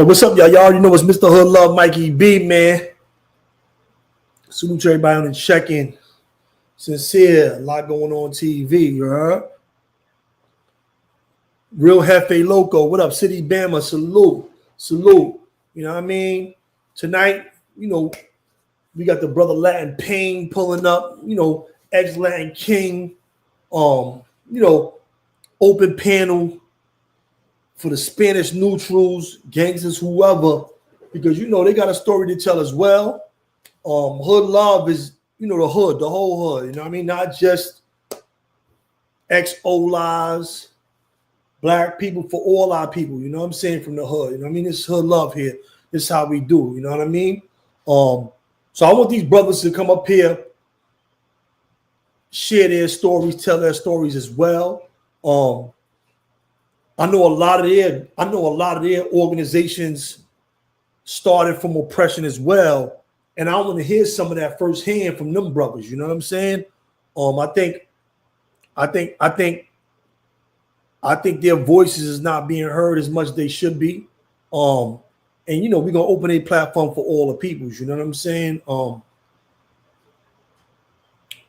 Yo, what's up, y'all? Y'all already know it's Mr. Hood Love, Mikey B, man. Salute to everybody on the check-in. Sincere, a lot going on TV, you heard? Real Hefe Loco, what up? City Bama, salute, salute. You know what I mean? Tonight, we got the Brother Latin Pain pulling up, ex-Latin King, open panel for the Spanish neutrals, Gangstas, whoever, because they got a story to tell as well. Hood love is, the hood, the whole hood, you know what I mean? Not just ex-Olas, black people, for all our people, you know what I'm saying, from the hood. You know what I mean? It's hood love here. This is how we do, you know what I mean? So I want these brothers to come up here, share their stories, tell their stories as well. I know a lot of their organizations started from oppression as well. And I want to hear some of that firsthand from them brothers. You know what I'm saying? I think their voices is not being heard as much as they should be. And we're gonna open a platform for all the peoples. You know what I'm saying?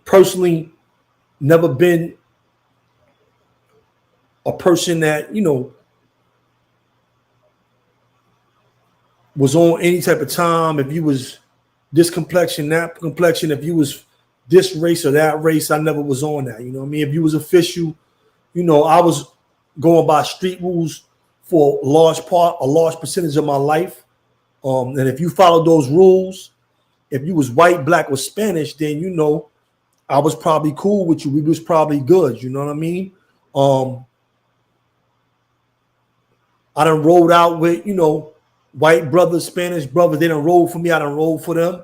Personally, never been a person that was on any type of time. If you was this complexion, that complexion, if you was this race or that race, I never was on that. You know what I mean? If you was official, I was going by street rules for a large percentage of my life. And if you followed those rules, if you was white, black, or Spanish, then I was probably cool with you. We was probably good. You know what I mean? I done rolled out with white brothers, Spanish brothers. They done rolled for me. I done rolled for them.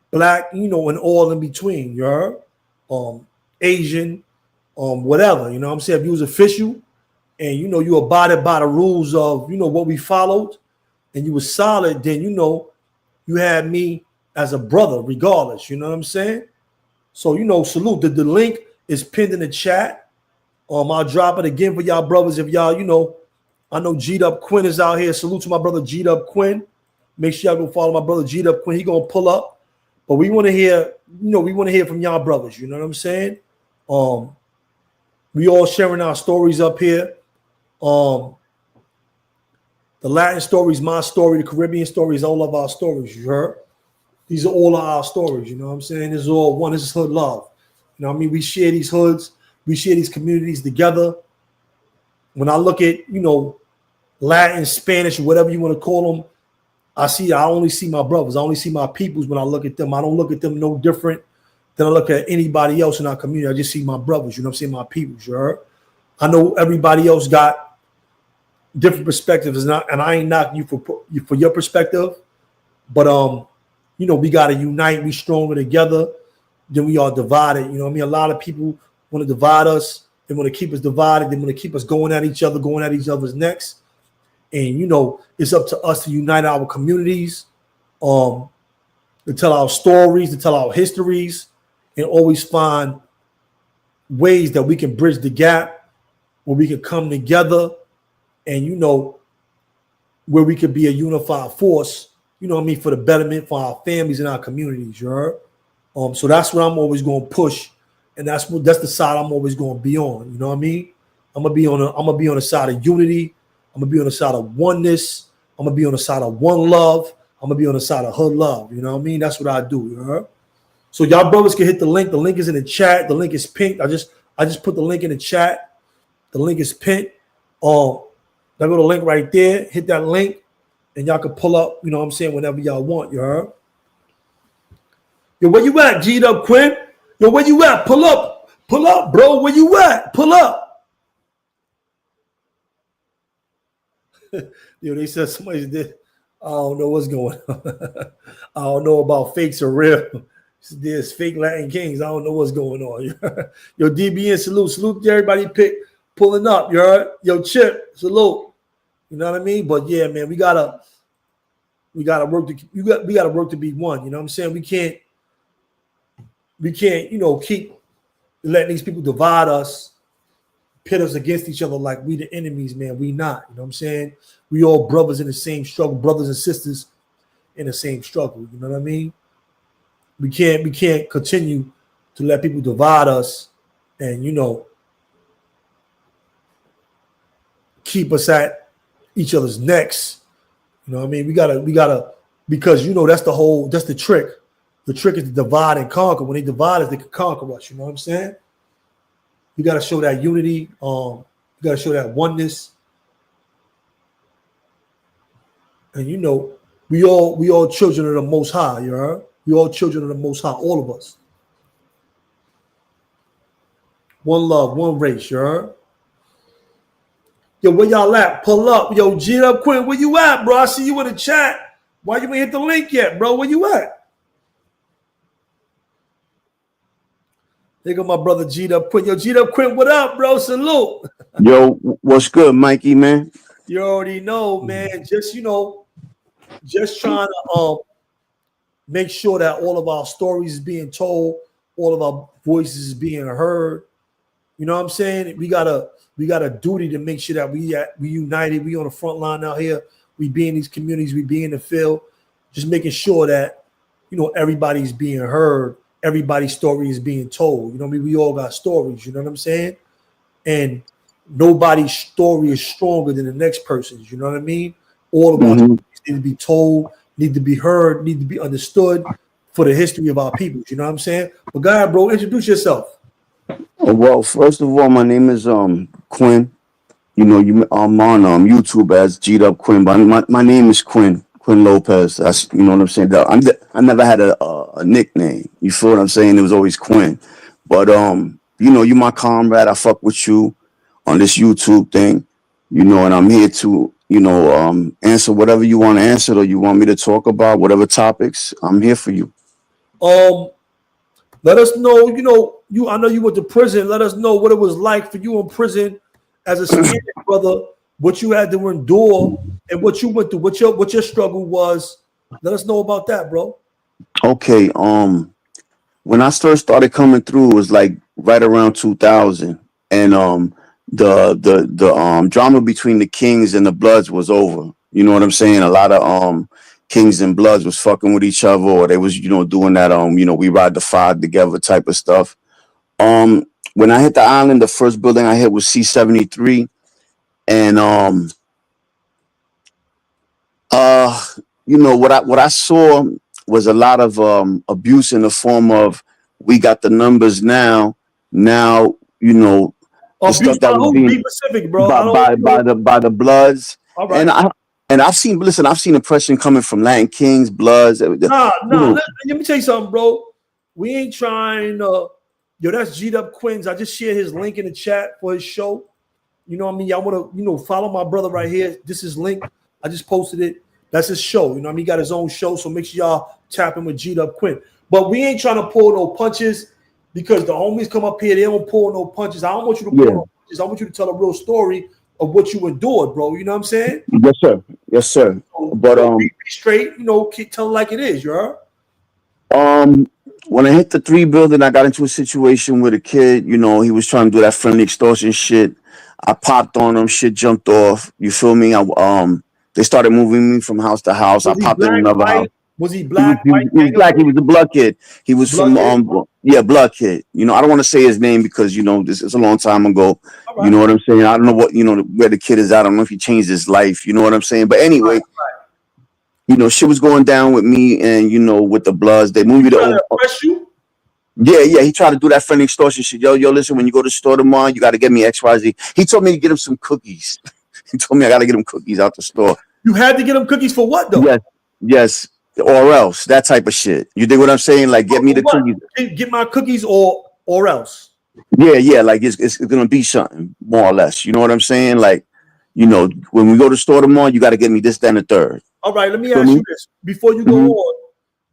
Black, and all in between. You heard? Asian, whatever. You know what I'm saying? If you was official and you abided by the rules of what we followed, and you was solid, then you had me as a brother, regardless. You know what I'm saying? So salute. The link is pinned in the chat. I'll drop it again for y'all brothers. If y'all, I know G'd Up Quinn is out here. Salute to my brother G'd Up Quinn. Make sure y'all go follow my brother G'd Up Quinn. He gonna pull up. But we want to hear, we want to hear from y'all brothers. You know what I'm saying? We all sharing our stories up here. The Latin stories, my story, the Caribbean stories, all of our stories. You heard? These are all of our stories. You know what I'm saying? This is all one. This is hood love. You know what I mean? We share these hoods. We share these communities together. When I look at, Latin, Spanish, whatever you want to call them, I only see my brothers. I only see my peoples when I look at them. I don't look at them no different than I look at anybody else in our community. I just see my brothers, you know what I'm saying? My peoples, you heard? I know everybody else got different perspectives, and I ain't knocking you for your perspective, but we gotta unite, we stronger together than we are divided. You know what I mean? A lot of people want to divide us, they want to keep us divided, they want to keep us going at each other's necks. And it's up to us to unite our communities, to tell our stories, to tell our histories, and always find ways that we can bridge the gap, where we can come together, and where we could be a unified force, for the betterment for our families and our communities. You heard? So that's what I'm always going to push, and that's the side I'm always going to be on. You know what I mean? I'm gonna be on the side of unity. I'm going to be on the side of oneness. I'm going to be on the side of one love. I'm going to be on the side of hood love. You know what I mean? That's what I do. You heard? So y'all brothers can hit the link. The link is in the chat. The link is pinned. I just put the link in the chat. The link is pinned. Y'all go to the link right there. Hit that link, and y'all can pull up, you know what I'm saying, whenever y'all want. You heard? Yo, where you at, G'd Up Quinn? Yo, where you at? Pull up. Pull up, bro. Where you at? Pull up. They said somebody did. I don't know what's going on. I don't know about fakes or real. There's fake Latin kings. I don't know what's going on. Yo, DBN, salute to everybody pulling up. You heard? Yo, Chip, salute. You know what I mean? But yeah, man, we gotta work to be one. You know what I'm saying? We can't keep letting these people divide us pit us against each other like we the enemies, man. We not. You know what I'm saying? We all brothers in the same struggle, brothers and sisters in the same struggle. You know what I mean? We can't continue to let people divide us and, you know, keep us at each other's necks. You know what I mean? We gotta, because, you know, that's the trick. The trick is to divide and conquer. When they divide us, they can conquer us. You know what I'm saying? You got to show that unity. You got to show that oneness. And, you know, we all children of the Most High. You heard? We all children of the Most High. All of us. One love, one race. You heard? Yo, where y'all at? Pull up. Yo, G up, Quinn. Where you at, bro? I see you in the chat. Why you ain't hit the link yet, bro? Where you at? There go my brother G'd up Quinn. Yo, G'd up Quinn, what up, bro? Salute. Yo, what's good, Mikey, man? You already know, man. Just, you know, just trying to make sure that all of our stories is being told, all of our voices is being heard. You know what I'm saying? We got a duty to make sure that we united. We on the front line out here. We be in these communities. We be in the field. Just making sure that, you know, everybody's being heard. Everybody's story is being told. You know what I mean? We all got stories. You know what I'm saying? And nobody's story is stronger than the next person's. You know what I mean? All of our stories need to be told, need to be heard, need to be understood for the history of our people. You know what I'm saying? But go ahead, bro. Introduce yourself. Well, first of all, my name is Quinn. You know, I'm on YouTube as G'd up Quinn, but my name is Quinn Lopez. That's, you know what I'm saying. I never had a nickname. You feel what I'm saying? It was always Quinn. But you know, you my comrade. I fuck with you on this YouTube thing. You know, and I'm here to, you know, answer whatever you want to answer or you want me to talk about, whatever topics. I'm here for you. Let us know, you know, I know you went to prison. Let us know what it was like for you in prison as a scared brother, what you had to endure and what you went through, what your struggle was. Let us know about that, bro. Okay. When I first started coming through, it was like right around 2000, and the drama between the Kings and the Bloods was over. You know what I'm saying? A lot of Kings and Bloods was fucking with each other, or they was, you know, doing that you know, we ride the five together type of stuff. When I hit the island, the first building I hit was C-73, and you know, what I saw was a lot of abuse in the form of, we got the numbers now, you know, the stuff that was being be specific, bro. by the Bloods. All right. And I've seen oppression coming from Latin Kings, Bloods. Nah. Let me tell you something, bro. We ain't trying yo, that's G'd up Quins. I just shared his link in the chat for his show. You know what I mean? Y'all want to, you know, follow my brother right here. This is link. I just posted it. That's his show. You know what I mean? He got his own show. So make sure y'all tap him with G'd up Quinn. But we ain't trying to pull no punches because the homies come up here. They don't pull no punches. I don't want you to pull no punches. I want you to tell a real story of what you endured, bro. You know what I'm saying? Yes, sir. Yes, sir. So, but be straight, you know, tell it like it is, you heard? When I hit the 3 building, I got into a situation with a kid. You know, he was trying to do that friendly extortion shit. I popped on him. Shit jumped off. You feel me? They started moving me from house to house. I popped in another house. Was he black? He was black. He was a blood kid. He was from blood kid. You know, I don't want to say his name because, you know, this is a long time ago. Right. You know what I'm saying? I don't know what, you know, where the kid is at. I don't know if he changed his life. You know what I'm saying? But anyway, right. You know, shit was going down with me and, you know, with the Bloods. They moved me to you? Yeah. He tried to do that friendly extortion shit. Yo, listen, when you go to the store tomorrow, you got to get me XYZ. He told me to get him some cookies. He told me I got to get him cookies out the store. You had to get him cookies for what, though? Yes. Or else, that type of shit. You dig what I'm saying? Like, get me the cookies. Get my cookies or else. Yeah. Like, it's gonna be something, more or less. You know what I'm saying? Like, you know, when we go to the store tomorrow, you got to get me this, that, and the third. All right, let me ask you this. Before you go on,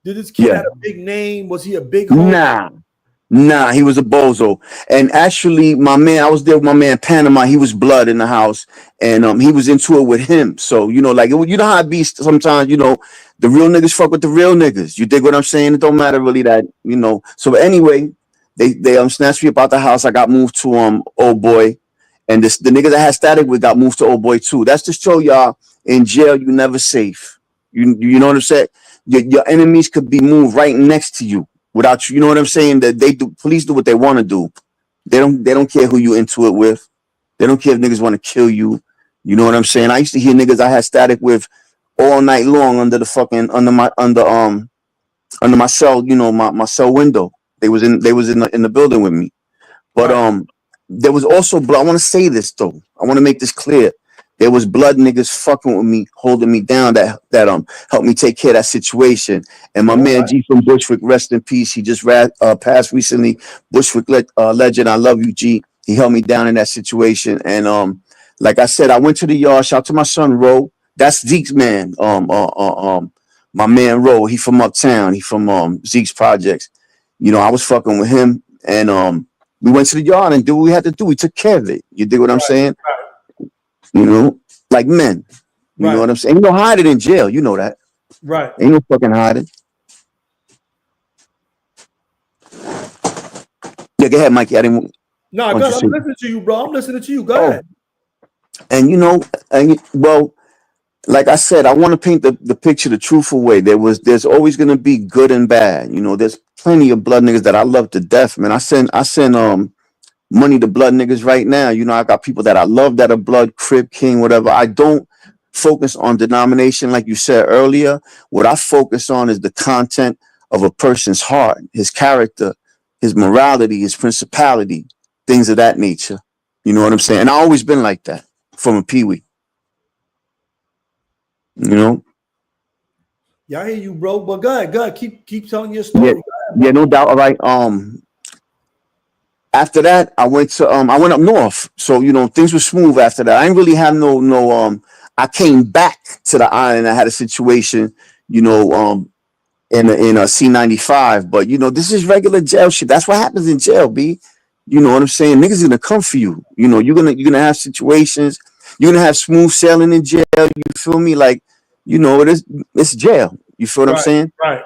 did this kid have a big name? Was he a big homie? Nah, he was a bozo. And actually, I was there with my man Panama. He was blood in the house, and he was into it with him. So, you know, like, you know how it be sometimes, you know, the real niggas fuck with the real niggas. You dig what I'm saying? It don't matter really that, you know. So anyway, they snatched me up out the house. I got moved to Old Boy, And the niggas I had static with got moved to Old Boy too. That's to show y'all in jail you never safe. You know what I'm saying? Your enemies could be moved right next to you without you. You know what I'm saying? That police do what they want to do. They don't care who you into it with. They don't care if niggas want to kill you. You know what I'm saying? I used to hear niggas I had static with all night long under my cell, my cell window. They was in the building with me. But there was also blood. I want to say this though. I want to make this clear. There was blood niggas fucking with me, holding me down. That helped me take care of that situation. And my man G from Bushwick, rest in peace. He just passed recently. Bushwick legend. I love you, G. He held me down in that situation. And like I said, I went to the yard. Shout out to my son Ro. That's Zeke's man. My man Ro. He from Uptown. He from Zeke's projects. I was fucking with him, and we went to the yard and did what we had to do. We took care of it. You dig what I'm saying? Like men. You know what I'm saying? Ain't no hiding in jail. You know that. Right. Ain't no fucking hiding. Yeah, go ahead, Mikey. I didn't. No, go ahead. I'm listening to you, bro. I'm listening to you. Go ahead. And well, like I said, I want to paint the picture the truthful way. There's always gonna be good and bad. There's plenty of blood niggas that I love to death, man. I send money to blood niggas right now. I got people that I love that are blood, Crip, King, whatever. I don't focus on denomination like you said earlier. What I focus on is the content of a person's heart, his character, his morality, his principality, things of that nature. You know what I'm saying? And I always been like that from a peewee. Yeah, I hear you, bro. But go ahead. Keep telling your story. Yeah, no doubt. All right. After that, I went up north. So, things were smooth after that. I didn't really have I came back to the island. I had a situation, in a C95. But, this is regular jail shit. That's what happens in jail, B. You know what I'm saying? Niggas gonna come for you. You're gonna have situations. You're gonna have smooth sailing in jail. You feel me? Like, it's jail. You feel what I'm saying? Right.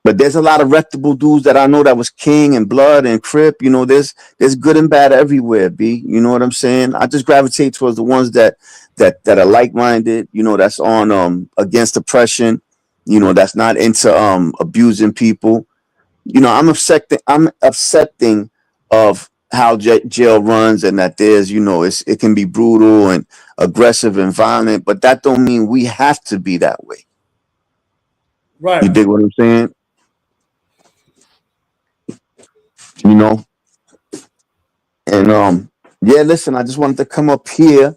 But there's a lot of reputable dudes that I know that was King and Blood and Crip. There's good and bad everywhere, B. You know what I'm saying? I just gravitate towards the ones that are like-minded, that's on against oppression, that's not into abusing people. I'm accepting of how jail runs, and that there's, it can be brutal and aggressive and violent, but that don't mean we have to be that way. Right. You dig what I'm saying? And yeah, listen, I just wanted to come up here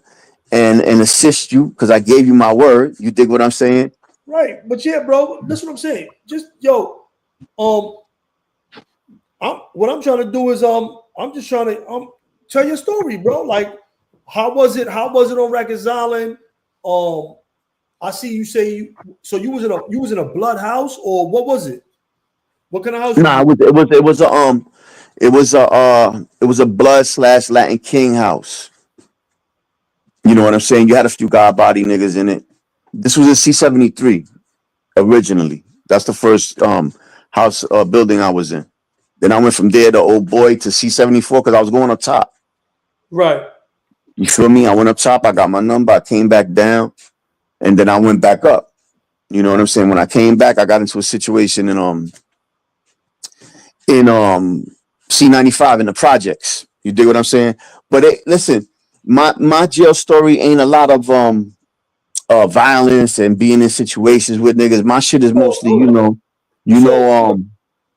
and assist you because I gave you my word. You dig what I'm saying? Right. But yeah, bro, that's what I'm saying. Just what I'm trying to do is I'm just trying to tell your story, bro. Like, how was it on Rikers Island? I see you say you was in a blood house, or what was it? What kind of house? Nah, it was a blood / Latin King house. You know what I'm saying? You had a few god body niggas in it. This was in C73 originally. That's the first house building I was in. Then I went from there to Old Boy to C74 because I was going up top. Right. You feel me? I went up top. I got my number. I came back down, and then I went back up. You know what I'm saying? When I came back, I got into a situation in C95 in the projects. You dig what I'm saying? But listen, my jail story ain't a lot of violence and being in situations with niggas. My shit is mostly,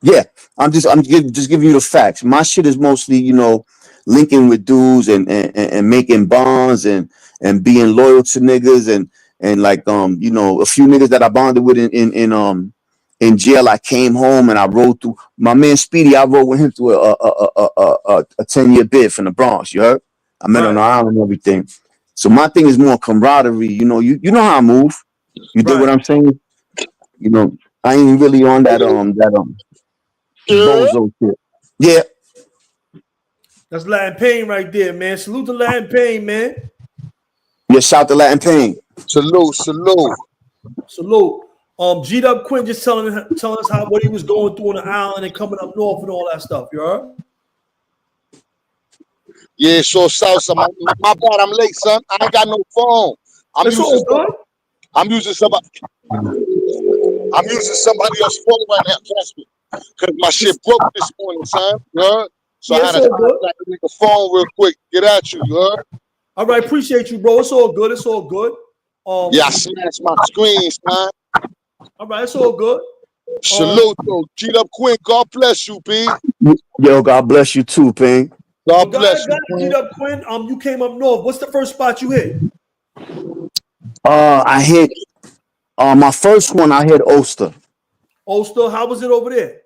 yeah. I'm just giving you the facts. My shit is mostly, linking with dudes and making bonds and being loyal to niggas and like a few niggas that I bonded with in jail. I came home and I rode through my man Speedy. I rode with him through a 10-year bid from the Bronx. You heard? I met on the island and everything. So my thing is more camaraderie. You know how I move. You dig what I'm saying? I ain't really on that bozo shit. Yeah. That's Latin Pain right there, man. Salute to Latin Pain, man. Yeah, shout to Latin Pain. Salute. G'd up Quinn just telling us what he was going through on the island and coming up north and all that stuff. You heard? Yeah, so South. My bad. I'm late, son. I ain't got no phone. I'm It's all good. I'm using somebody else's phone right now. Trust me, cause my shit broke this morning, son. You heard? So Yeah, I it's had to all good. contact the nigga phone real quick. Get at you. You heard? All right, appreciate you, bro. It's all good. It's all good. Yeah, I smashed my screen, son. All right, it's all good. Salute, though. G'd up, Quinn. God bless you, B. Yo, God bless you too, Ping. God bless you, Quinn. Up, Quinn. You came up north. What's the first spot you hit? I hit my first one. I hit Ulster. Ulster. How was it over there?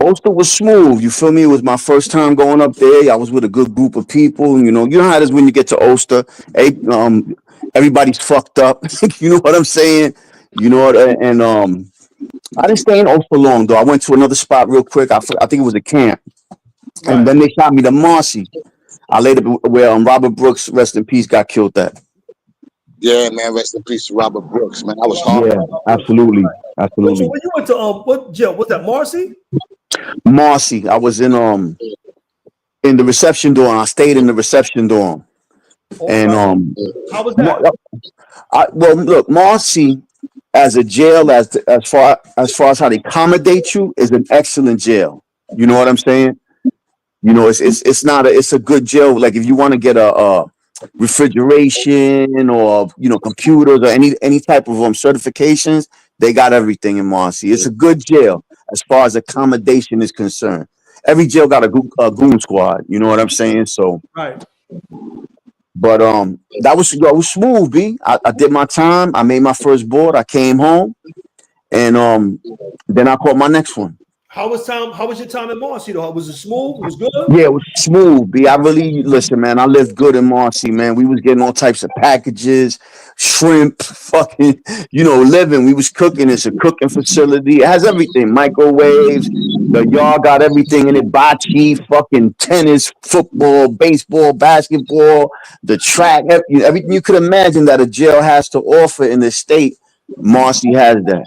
Ulster was smooth. You feel me? It was my first time going up there. I was with a good group of people. You know how it is when you get to Ulster. Everybody's fucked up. You know what I'm saying? You know what? And I didn't stay in Ulster long though. I went to another spot real quick. I think it was a camp, and then they shot me to Marcy. I later where Robert Brooks, rest in peace, got killed at. Yeah, man. Rest in peace to Robert Brooks, man. I was hard. Yeah, absolutely. So when you went to what jail? Was that Marcy? Marcy. I was in the reception dorm. I stayed in the reception dorm. And how was that? well, look, Marcy as a jail, as far as how they accommodate you, is an excellent jail. You know what I'm saying? You know, it's a good jail. Like if you want to get a refrigeration or computers or any type of certifications, they got everything in Marcy. It's a good jail as far as accommodation is concerned. Every jail got a goon squad. You know what I'm saying? So right. But that was smooth, B. I did my time. I made my first board. I came home, and then I caught my next one. How was your time in Marcy though? Was it smooth? It was good? Yeah, it was smooth, B. I really listen, man. I lived good in Marcy, man. We was getting all types of packages, shrimp, fucking, living. We was cooking. It's a cooking facility. It has everything. Microwaves. The yard got everything in it. Bocce, fucking tennis, football, baseball, basketball, the track, everything you could imagine that a jail has to offer in the state. Marcy has that.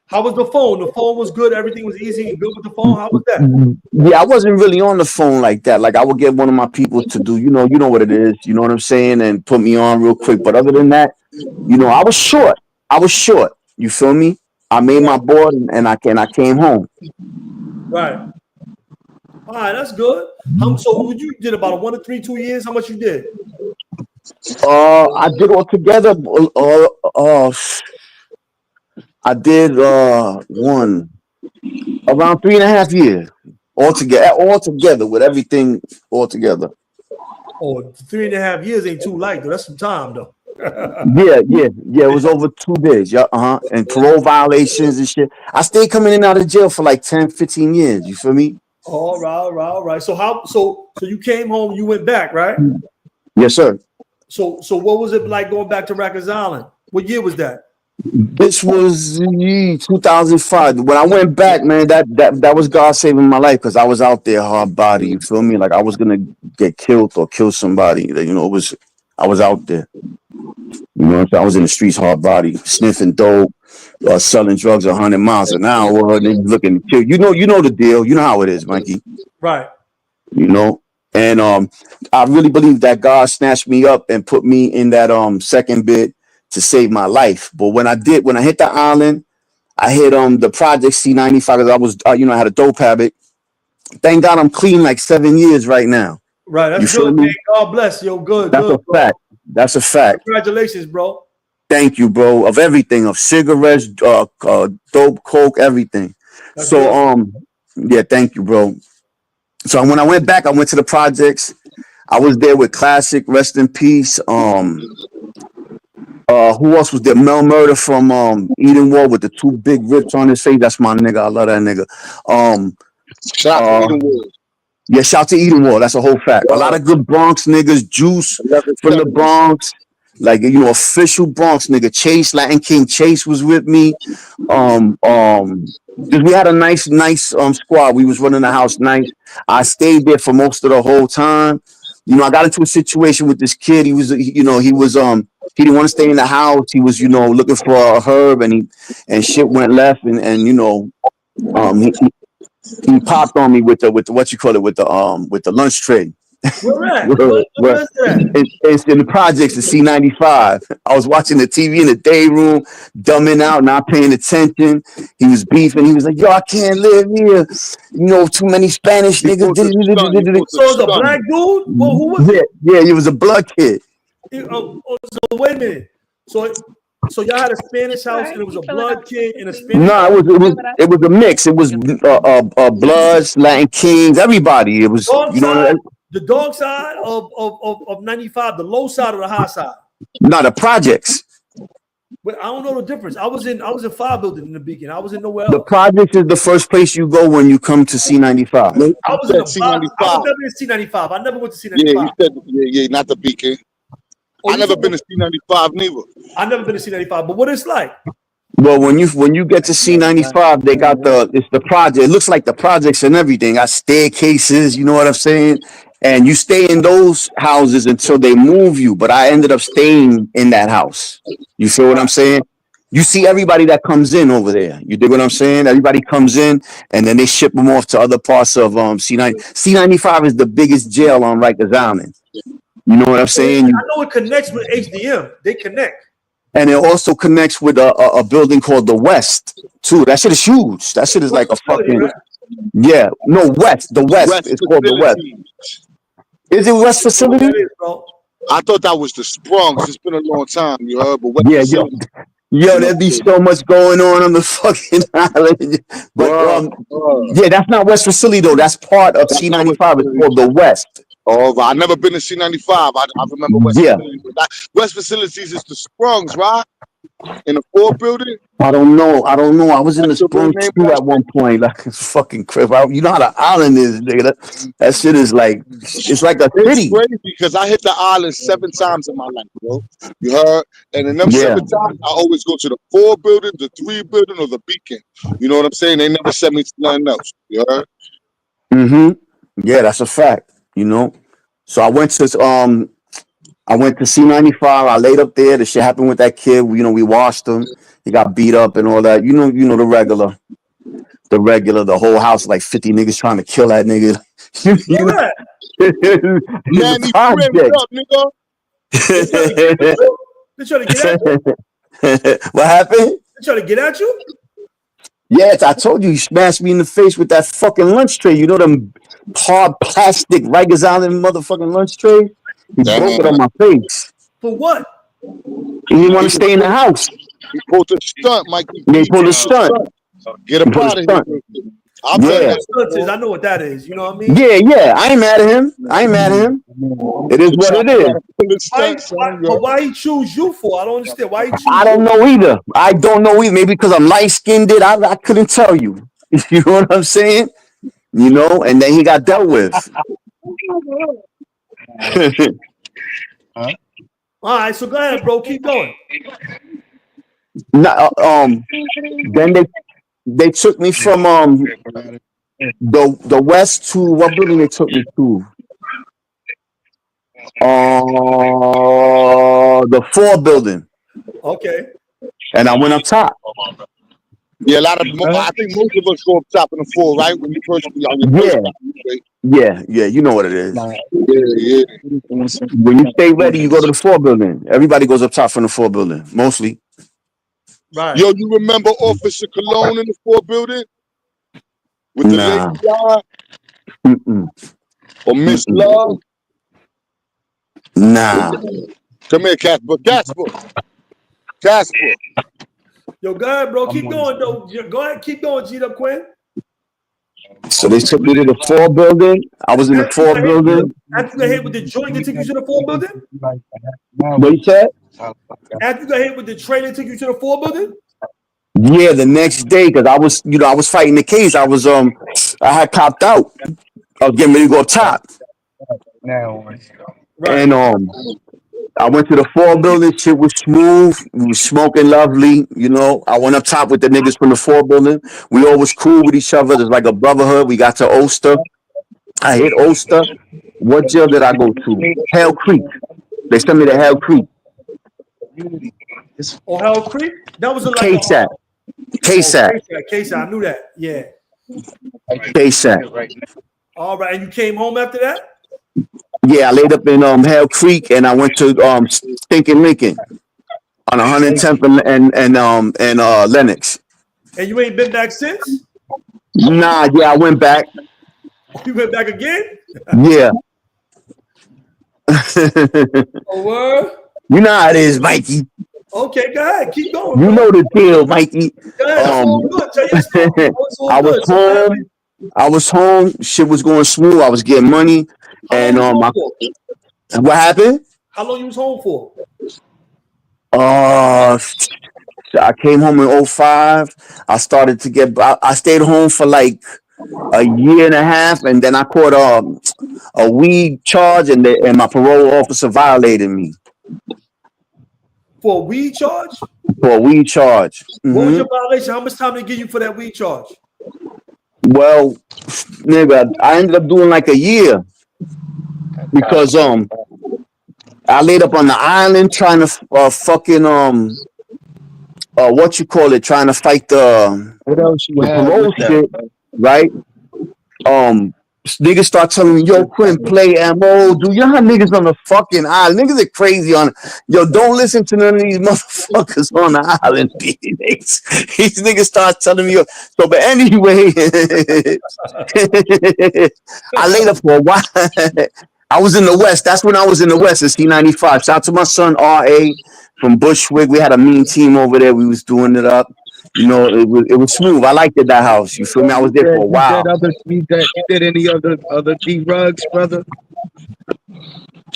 How was the phone? The phone was good. Everything was easy and good with the phone. How was that? Yeah, I wasn't really on the phone like that. Like I would get one of my people to do, you know what it is. You know what I'm saying, and put me on real quick. But other than that, I was short. You feel me? I made my board and I came home. Right. All right, that's good. So you did about 1 to 3, 2 years. How much you did? I did altogether. I did around 3.5 years altogether with everything altogether. Oh, 3.5 years ain't too light though. That's some time though. Yeah. It was over 2 days. Yeah, and parole violations and shit. I stayed coming in and out of jail for like 10, 15 years. You feel me? All right. So you came home, you went back, right? Yes, sir. So what was it like going back to Rikers Island? What year was that? This was 2005. When I went back, man, that was God saving my life because I was out there hard body. You feel me? Like I was gonna get killed or kill somebody. I was out there. I was in the streets hard body, sniffing dope, selling drugs 100 miles an hour. And they looking to kill. You know the deal. You know how it is, Mikey. Right. And I really believe that God snatched me up and put me in that second bit to save my life. But when I hit the island, I hit the project C95 because I was I had a dope habit. Thank God I'm clean like 7 years right now. Right, that's good, man. God bless you. Good. That's a fact. That's a fact. Congratulations, bro. Thank you, bro. Of everything, of cigarettes, dope, coke, everything. That's good. Yeah, thank you, bro. So when I went back, I went to the projects. I was there with Classic, rest in peace. Who else was there? Mel Murder from Eden Wall with the 2 big rips on his face. That's my nigga. I love that nigga. Shout out to Eden Wall. Yeah, shout to Eden Wall. That's a whole fact. A lot of good Bronx niggas, Juice from the Bronx. Like, official Bronx nigga. Chase, Latin King Chase was with me. We had a nice squad. We was running the house nice. I stayed there for most of the whole time. I got into a situation with this kid. He didn't want to stay in the house. He was, looking for a herb and shit went left and he popped on me with the what you call it with the lunch tray. Where at? Word, word. Where's that? It's in the projects at C95. I was watching the TV in the day room, dumbing out, not paying attention. He was beefing. He was like, "Yo, I can't live here. You know, too many Spanish He niggas." supposed to stunt. He supposed So to it's a stunt. black dude? Well, who was Yeah, it? yeah, he was a blood kid. So wait a minute. So y'all had a Spanish house and it was a blood king and a Spanish No, house? it was a mix. It was Bloods, Latin Kings, everybody. It was, Dog you know, side, the dog side of 95, the low side or the high side. not the projects. But I don't know the difference. I was in 5 building in the Beacon. I was in nowhere The else. projects is the first place you go when you come to C95. He I was said in the box. I was C95. never in C95. I never went to C95. Yeah, he said, yeah, not the Beacon. Oh, I never been to C95 neither. I never been to C95. But what it's like? Well, when you get to C95, they got it's the project. It looks like the projects and everything. Got staircases, you know what I'm saying? And you stay in those houses until they move you. But I ended up staying in that house. You feel what I'm saying? You see everybody that comes in over there. You dig what I'm saying? Everybody comes in and then they ship them off to other parts of C90. C95 is the biggest jail on Rikers Island. You know what I'm saying? I know it connects with HDM. They connect. And it also connects with a building called the West too. That shit is huge. That shit is like a fucking the West. It's called the West. Is it West facility? I thought that was the Sprungs. It's been a long time, you heard. But Yeah, yo, there'd be so much going on the fucking island. But yeah, that's not West facility though. That's part of C95. It's called the West. Oh, I never been to C95. I remember West Facilities. West Facilities is the Sprungs, right? In the 4 building? I don't know. I was in the Sprung too at one point. Like it's fucking crap. You know how the island is, nigga. That shit is like it's like a city. It's crazy because I hit the island 7 times in my life, bro. You heard? And in them 7 times, I always go to the 4 building, the 3 building, or the Beacon. You know what I'm saying? They never sent me to nothing else. You heard? Yeah, that's a fact. You know. So I went to C95. I laid up there. The shit happened with that kid. We washed him. He got beat up and all that. You know the regular. The whole house, like 50 niggas trying to kill that nigga. Man, he framed up, nigga. They trying to get at you? What happened? They trying to get at you? Yes, I told you, he smashed me in the face with that fucking lunch tray. You know them hard plastic Rikers Island motherfucking lunch tray? He broke it on my face. For what? He didn't want to stay in the house. He pulled a stunt, Mikey. He pulled a stunt. Get him out of here. I know what that is. You know what I mean? Yeah. I ain't mad at him. It is what it is. But why he choose you for? I don't understand. Why he choose I don't know either. Maybe because I'm light-skinned. I couldn't tell you. You know what I'm saying? You know, and then he got dealt with. All right, so go ahead, bro. Keep going. Then they took me from the West to what building they took me to? The 4 building. Okay. And I went up top. Yeah, I think most of us go up top in the 4, right? When you first be on your Yeah, you know what it is. Yeah. When you stay ready, you go to the 4 building. Everybody goes up top from the 4 building, mostly. Right. Yo, you remember Officer Cologne in the 4 building? With the lady guy? Or Miss Love? Nah. Come here, Casper. Yo, go ahead, bro. Keep going, though. Go ahead, keep going, G-Up Quinn. So they took me to the 4 building. I was in the 4 building. After you got hit with the joint, they took you to the 4 building? What you said? After you got hit with the train, they took you to the 4 building? Yeah, the next day, because I was fighting the case. I had copped out. I was getting ready to go top. And I went to the 4 building. Shit was smooth. We was smoking lovely. You know, I went up top with the niggas from the 4 building. We all was cool with each other. There's like a brotherhood. We got to Ulster. I hit Ulster. What jail did I go to? Hell Creek. They sent me to Hell Creek. Oh, Hell Creek? That was a KSAT. KSAT. I knew that. Yeah. KSAT. All right. And you came home after that? Yeah, I laid up in Hell Creek, and I went to Stinking Lincoln on 110th and Lennox. And you ain't been back since? Nah, yeah, I went back. You went back again? Yeah. Oh, word? You know how it is, Mikey. Okay, go ahead. Keep going, You bro. know the deal, Mikey. Go ahead. It's all good. Tell your story. It's all I was good. So what happened? home. I was home. Shit was going smooth. I was getting money. How long you was home for? What happened? How long you was home for? I came home in 05. I started to get. I stayed home for like a year and a half, and then I caught a weed charge, and my parole officer violated me For a weed charge? for a weed charge. What was your violation? How much time did they give you for that weed charge? Well, nigga, I ended up doing like a year because I laid up on the island trying to fucking what you call it, trying to fight the parole shit, right? Niggas start telling me, yo, Quinn, play MO. Do y'all niggas on the fucking island? Niggas are crazy on. Yo, don't listen to none of these motherfuckers on the island. These niggas start telling me. So, but anyway, I laid up for a while. I was in the West. That's when I was in the West. It's C95. Shout out to my son R.A. from Bushwick. We had a mean team over there. We was doing it up. You know, it was smooth. I liked it, that house. You feel me? I was there for a while. You did any other drugs, brother?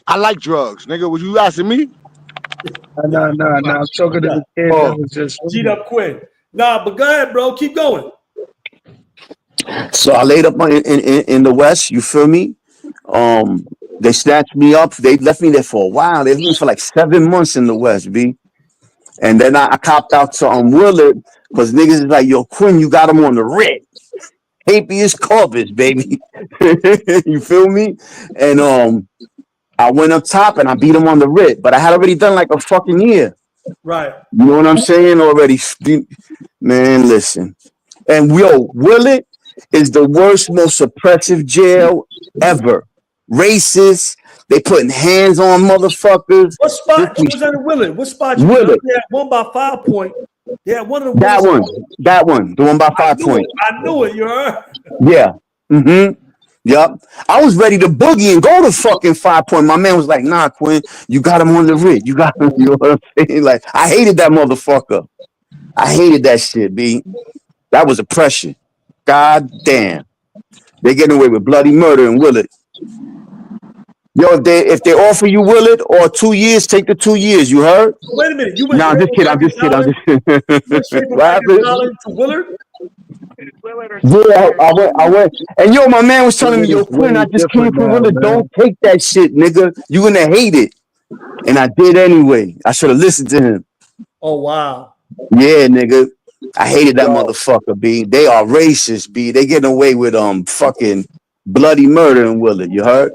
I like drugs, nigga. Was you asking me? No. I'm talking to the kid that was just G'd up Quinn. Nah, but go ahead, bro. Keep going. So I laid up in the West. You feel me? They snatched me up. They left me there for a while. They left me for like 7 months in the West, B. And then I copped out to Willard because niggas is like, yo, Quinn, you got him on the writ. Habeas corpus, baby. You feel me? And I went up top and I beat him on the writ, but I had already done like a fucking year. Right. You know what I'm saying? Already, man. Listen, and Willard is the worst, most oppressive jail ever. Racist. They putting hands on motherfuckers. What spot you was at in Willard? What spot you Willard. They had one by 5 Point. They had one of the That one. The one by 5 Point. I knew it, you heard? Yeah. Yup. I was ready to boogie and go to fucking 5 Point. My man was like, nah, Quinn, you got him on the writ. You got him. You know what I'm saying? Like, I hated that motherfucker. I hated that shit, B. That was oppression. God damn. They getting away with bloody murder in Willard. Yo, if they offer you Willard or 2 years, take the 2 years. You heard? Wait a minute. You went I'm just kidding. I'm just kidding. What happened? To Willard? Yeah, I went. And yo, my man was telling me, yo, Quinn, I just came from Willard. Don't take that shit, nigga. You're gonna hate it. And I did anyway. I should have listened to him. Oh, wow. Yeah, nigga. I hated that motherfucker, B. They are racist, B. They getting away with fucking bloody murder in Willard. You heard?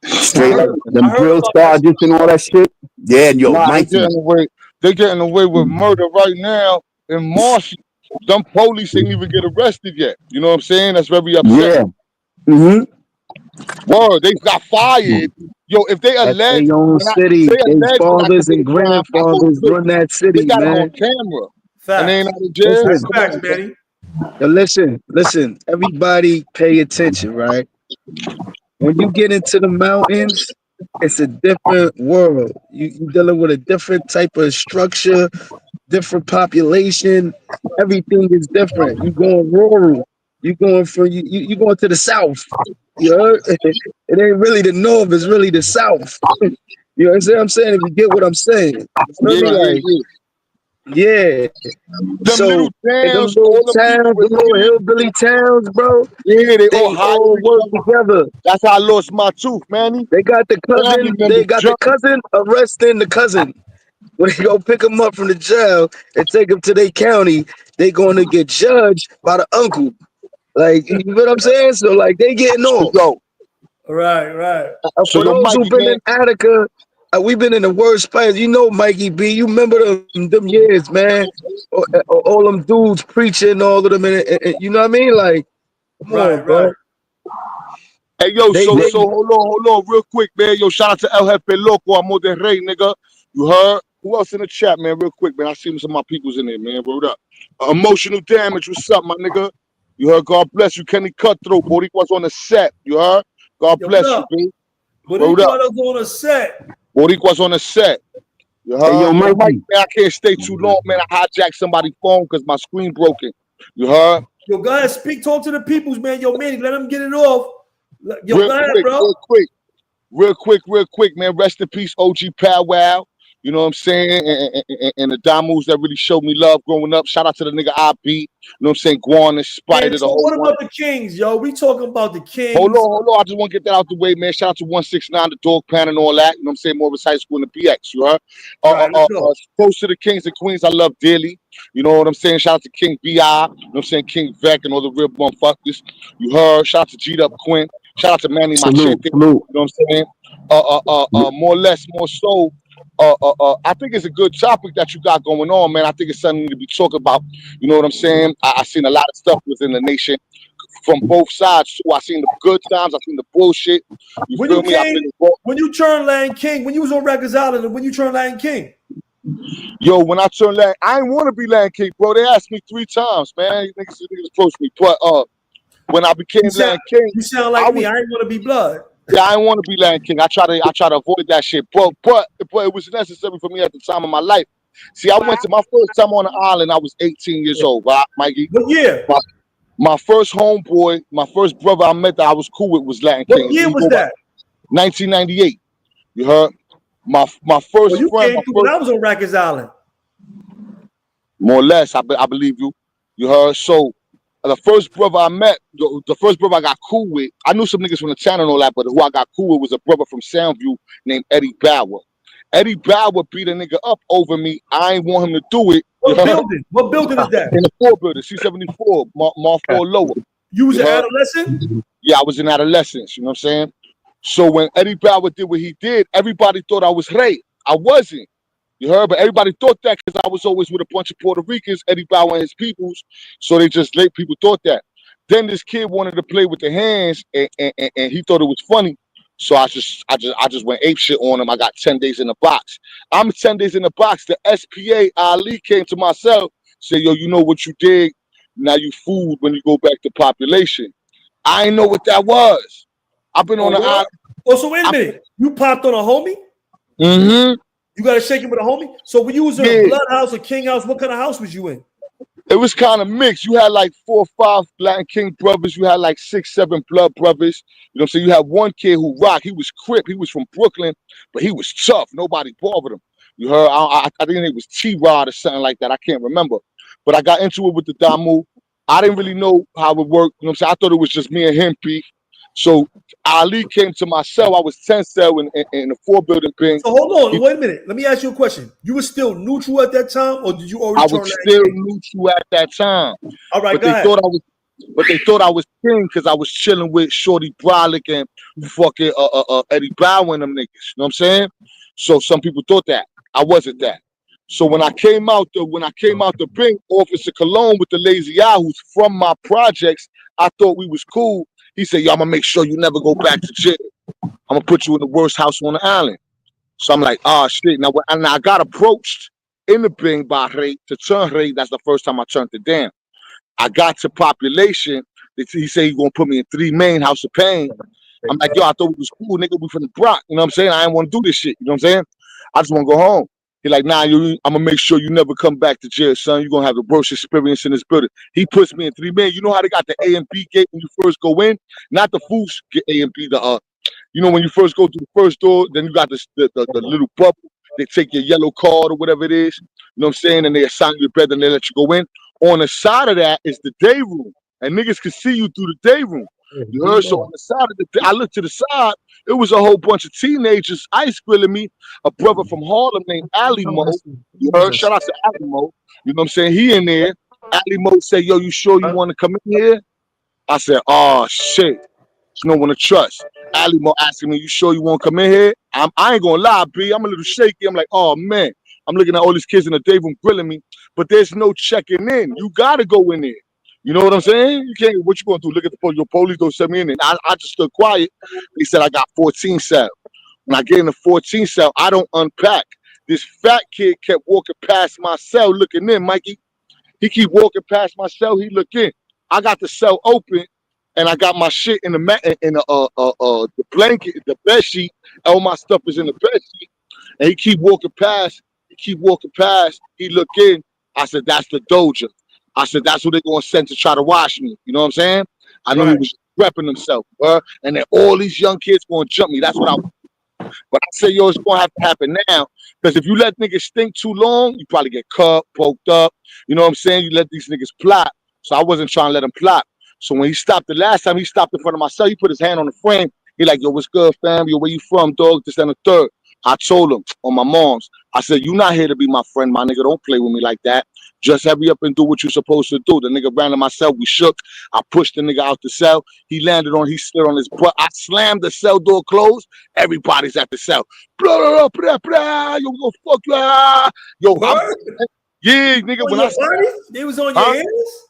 Straight up, them drill sergeants and all that shit. Yeah, yo, Mikey. They getting away with murder right now in Marshall. Some police ain't even get arrested yet. You know what I'm saying? That's very upsetting. Yeah. Word, they got fired. Yo, if they allege their own city, their fathers and grandfathers run that city, they got man. it on camera. Facts. And they ain't out of jail. Listen, Facts, Manny. Now listen. Everybody pay attention, right? When you get into the mountains, it's a different world. You're dealing with a different type of structure, different population. Everything is different. You going rural. You going from you going to the south. You heard? It ain't really the north. It's really the south. You understand what I'm saying? If you get what I'm saying, yeah. Them little towns, the little hillbilly towns, bro. Yeah, they all work together. That's how I lost my tooth, man. They got the cousin. They got the cousin arresting the cousin. When they go pick them up from the jail and take them to their county, they going to get judged by the uncle. Like, you know what I'm saying? So, like, they getting off. Right. For those who've been in Attica, we've been in the worst place. You know, Mikey B, you remember them years, man. All them dudes preaching, all of them, and you know what I mean? Like, come on, bro. Hey, yo, so hold on, real quick, man. Yo, shout out to El Jefe Loco, Amor de Rey, nigga. You heard? Who else in the chat, man? Real quick, man. I see some of my peoples in there, man. Word up. Emotional Damage, what's up, my nigga? You heard? God bless you, Kenny Cutthroat. Boricua's on the set. You heard? God bless you, baby. Boricua's on the set. Boricua's on the set. You heard? Hey, yo, Mikey. Mike, man, I can't stay too long, man. I hijacked somebody's phone because my screen broken. You heard? Yo, go ahead, talk to the peoples, man. Yo, Manny, let them get it off. Yo, real go ahead, quick, bro. Real quick, man. Rest in peace, OG Powwow. You know what I'm saying? And the Damus that really showed me love growing up. Shout out to the nigga I beat. You know what I'm saying? Guan and Spider. Man, so what about the Kings, yo? We talking about the Kings. Hold on. I just want to get that out the way, man. Shout out to 169, the Dog Pound and all that. You know what I'm saying? Morris High School and the PX, you heard? Close to the Kings and Queens I love dearly. You know what I'm saying? Shout out to King B.I. You know what I'm saying? King Vec and all the real motherfuckers. You heard? Shout out to G'd Up Quinn. Shout out to Manny Machete. You know what I'm saying? More or less, more so. I think it's a good topic that you got going on, man. I think it's something to be talking about. You know what I'm saying? I seen a lot of stuff within the nation from both sides. So I seen the good times, I seen the bullshit. When you turned Lion King, when you was on Rikers Island, and when you turned Lion King? Yo, when I turned Lion, I didn't want to be Lion King, bro. They asked me 3 times, man. Niggas approached me, but when I became Lion King, you sound like me. I didn't want to be Blood. Yeah, I didn't want to be Lion King. I try to avoid that shit, but it was necessary for me at the time of my life. See, I went to my first time on the island. I was 18 years old, right, Mikey? What year? My first homeboy, my first brother I met that I was cool with was Lion King. What year was that? 1998. You heard? My first you friend. Came when I was on Rikers Island. More or less, I believe you. You heard? So. The first brother I met, the first brother I got cool with, I knew some niggas from the town and all that, but who I got cool with was a brother from Soundview named Eddie Bauer. Eddie Bauer beat a nigga up over me. I ain't want him to do it. What building? What building is that? In the 4 building, C74, Mar 4 lower. You was an adolescent? Yeah, I was in adolescence, you know what I'm saying? So when Eddie Bauer did what he did, everybody thought I was Ray. I wasn't. You heard? But everybody thought that because I was always with a bunch of Puerto Ricans, Eddie Bauer and his peoples. So people thought that. Then this kid wanted to play with the hands and he thought it was funny. So I just went ape shit on him. I got 10 days in the box. I'm 10 days in the box. The SPA, Ali, came to my cell, said, yo, you know what you did? Now you fooled when you go back to population. I didn't know what that was. I've been on the island. Oh, so wait a minute. You popped on a homie? Mm-hmm. You got to shake it with a homie? So when you was in a Blood house or King house, what kind of house was you in? It was kind of mixed. You had like 4 or 5 Latin King brothers. You had like 6, 7 Blood brothers. You know what I'm saying? You had one kid who rocked. He was Crip. He was from Brooklyn, but he was tough. Nobody bothered him. You heard? I think it was T-Rod or something like that. I can't remember. But I got into it with the Damu. I didn't really know how it worked. You know what I'm saying? I thought it was just me and him, P. So Ali came to my cell. I was 10 cell in the 4 building thing. So hold on, wait a minute. Let me ask you a question. You were still neutral at that time, or did you already? I was still neutral at that time. All right, but they thought I was king because I was chilling with Shorty Brolic and fucking Eddie Bauer and them niggas. You know what I'm saying? So some people thought that I wasn't that. So when I came out the ring, Officer Cologne with the lazy eye, who's from my projects, I thought we was cool. He said, yo, I'm going to make sure you never go back to jail. I'm going to put you in the worst house on the island. So I'm like, oh, shit. Now I got approached in the Bing by Ray to turn Ray. That's the first time I turned it down. I got to population. He said he's going to put me in 3 main House of Pain. I'm like, yo, I thought it was cool, nigga. We from the Bronx. You know what I'm saying? I didn't want to do this shit. You know what I'm saying? I just want to go home. He like, nah, I'm going to make sure you never come back to jail, son. You're going to have the worst experience in this building. He puts me in 3 men. You know how they got the A and B gate when you first go in? Not the fools get A and B. You know, when you first go through the first door, then you got the little bubble. They take your yellow card or whatever it is. You know what I'm saying? And they assign you a bed and they let you go in. On the side of that is the day room. And niggas can see you through the day room. You heard? So on the side of I looked to the side. It was a whole bunch of teenagers ice grilling me. A brother from Harlem named Ali Mo. You heard? Shout out to Ali Mo. You know what I'm saying? He in there. Ali Mo said, yo, you sure you want to come in here? I said, oh, shit. There's no one to trust. Ali Mo asking me, you sure you want to come in here? I ain't going to lie, B. I'm a little shaky. I'm like, oh, man. I'm looking at all these kids in the day room grilling me. But there's no checking in. You got to go in there. You know what I'm saying? You can't. What you gonna do? Look at the police. Your police don't send me in. And I just stood quiet. They said I got 14 cell. When I get in the 14 cell, I don't unpack. This fat kid kept walking past my cell, looking in. Mikey, he keep walking past my cell. He look in. I got the cell open, and I got my shit in the the blanket, the bed sheet. All my stuff is in the bed sheet. And he keep walking past. He look in. I said, that's the Doja. I said, that's who they gonna send to try to wash me. You know what I'm saying? I know he was repping himself, bro. And then all these young kids gonna jump me. That's what I. But I say, yo, it's gonna have to happen now. Because if you let niggas think too long, you probably get cut, poked up. You know what I'm saying? You let these niggas plot. So I wasn't trying to let him plot. So when he stopped the last time, he stopped in front of my cell. He put his hand on the frame. He like, yo, what's good, fam? Yo, where you from, dog? This and the third. I told him on my mom's. I said, you not here to be my friend, my nigga. Don't play with me like that. Just hurry up and do what you're supposed to do. The nigga ran to my cell. We shook. I pushed the nigga out the cell. He slid on his butt. I slammed the cell door closed. Everybody's at the cell. Blah, blah, blah. Yo, we gonna fuck you. Yo, yeah, nigga. When they was on your heels?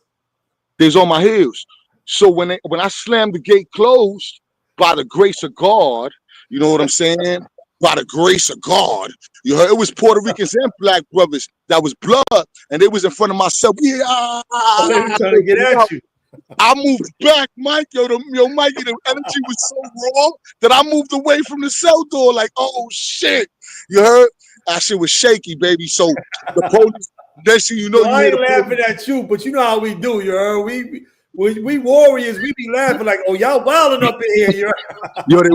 They was on my heels. So when I slammed the gate closed, by the grace of God, you know what I'm saying? By the grace of God, you heard it was Puerto Ricans and black brothers that was blood, and they was in front of myself. Yeah, trying to get at you. I moved back, Mike. Mikey, the energy was so raw that I moved away from the cell door. Like, oh shit, you heard? That shit was shaky, baby. So the police. Next thing you know, I ain't laughing at you, but you know how we do, you heard? We warriors, we be laughing like, oh, y'all wilding up in here, you heard? Yo, they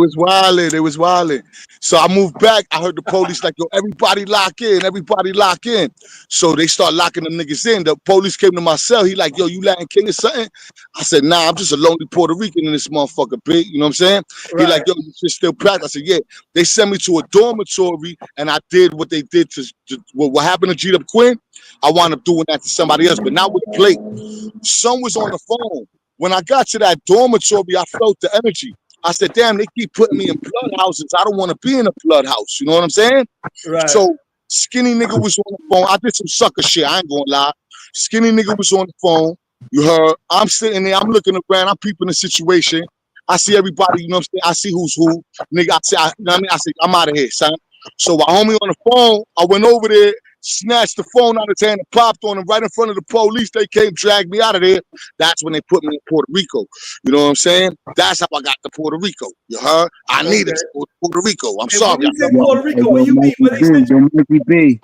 was wilding. So I moved back. I heard the police like, yo, everybody lock in. So they start locking them niggas in. The police came to my cell. He like, yo, you Latin King or something? I said, nah, I'm just a lonely Puerto Rican in this motherfucker, big. You know what I'm saying? Right. He like, yo, you should still practice. I said, yeah. They sent me to a dormitory, and I did what they did to what happened to G-Up Quinn. I wound up doing that to somebody else, but not with plate. Son was on the phone. When I got to that dormitory, I felt the energy. I said, damn, they keep putting me in blood houses. I don't want to be in a blood house. You know what I'm saying? Right. So skinny nigga was on the phone. I did some sucker shit. I ain't gonna lie. Skinny nigga was on the phone. You heard? I'm sitting there. I'm looking around. I'm peeping the situation. I see everybody. You know what I'm saying? I see who's who. Nigga, I say, I'm out of here, son. So while homie on the phone, I went over there, snatched the phone out of his hand and popped on him right in front of the police. They came, dragged me out of there. That's when they put me in Puerto Rico. You know what I'm saying? That's how I got to Puerto Rico. You heard? I needed to go to Puerto Rico. I'm sorry. When you say Puerto Rico, what you mean? What they sent you?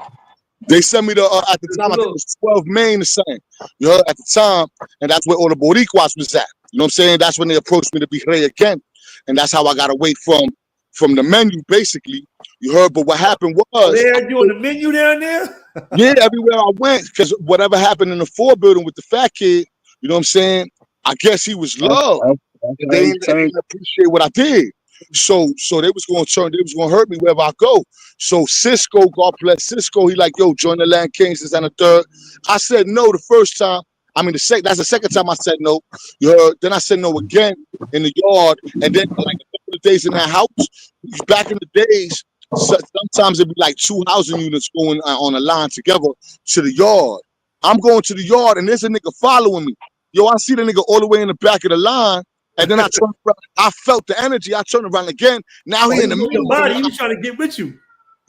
They sent me to, at the time, I think it was 12 Main or something. You heard? At the time, and that's where all the Boricuas was at. You know what I'm saying? That's when they approached me to be Rey again. And that's how I got away from the menu, basically. You heard? But what happened was... They had you on the menu down there? Yeah, everywhere I went. Because whatever happened in the 4 building with the fat kid, you know what I'm saying? I guess he was loved. They didn't appreciate what I did. So they was going to hurt me wherever I go. So Cisco, God bless Cisco, he like, yo, join the Land Kings and the third. I said no the first time. I mean, that's the second time I said no. You heard? Then I said no again in the yard. And then like a couple of days in that house, back in the days, sometimes it'd be like 2 housing units going on a line together to the yard. I'm going to the yard and there's a nigga following me. Yo, I see the nigga all the way in the back of the line. And then I turned around. I felt the energy. I turned around again. Now he in the middle. He was trying to get with you.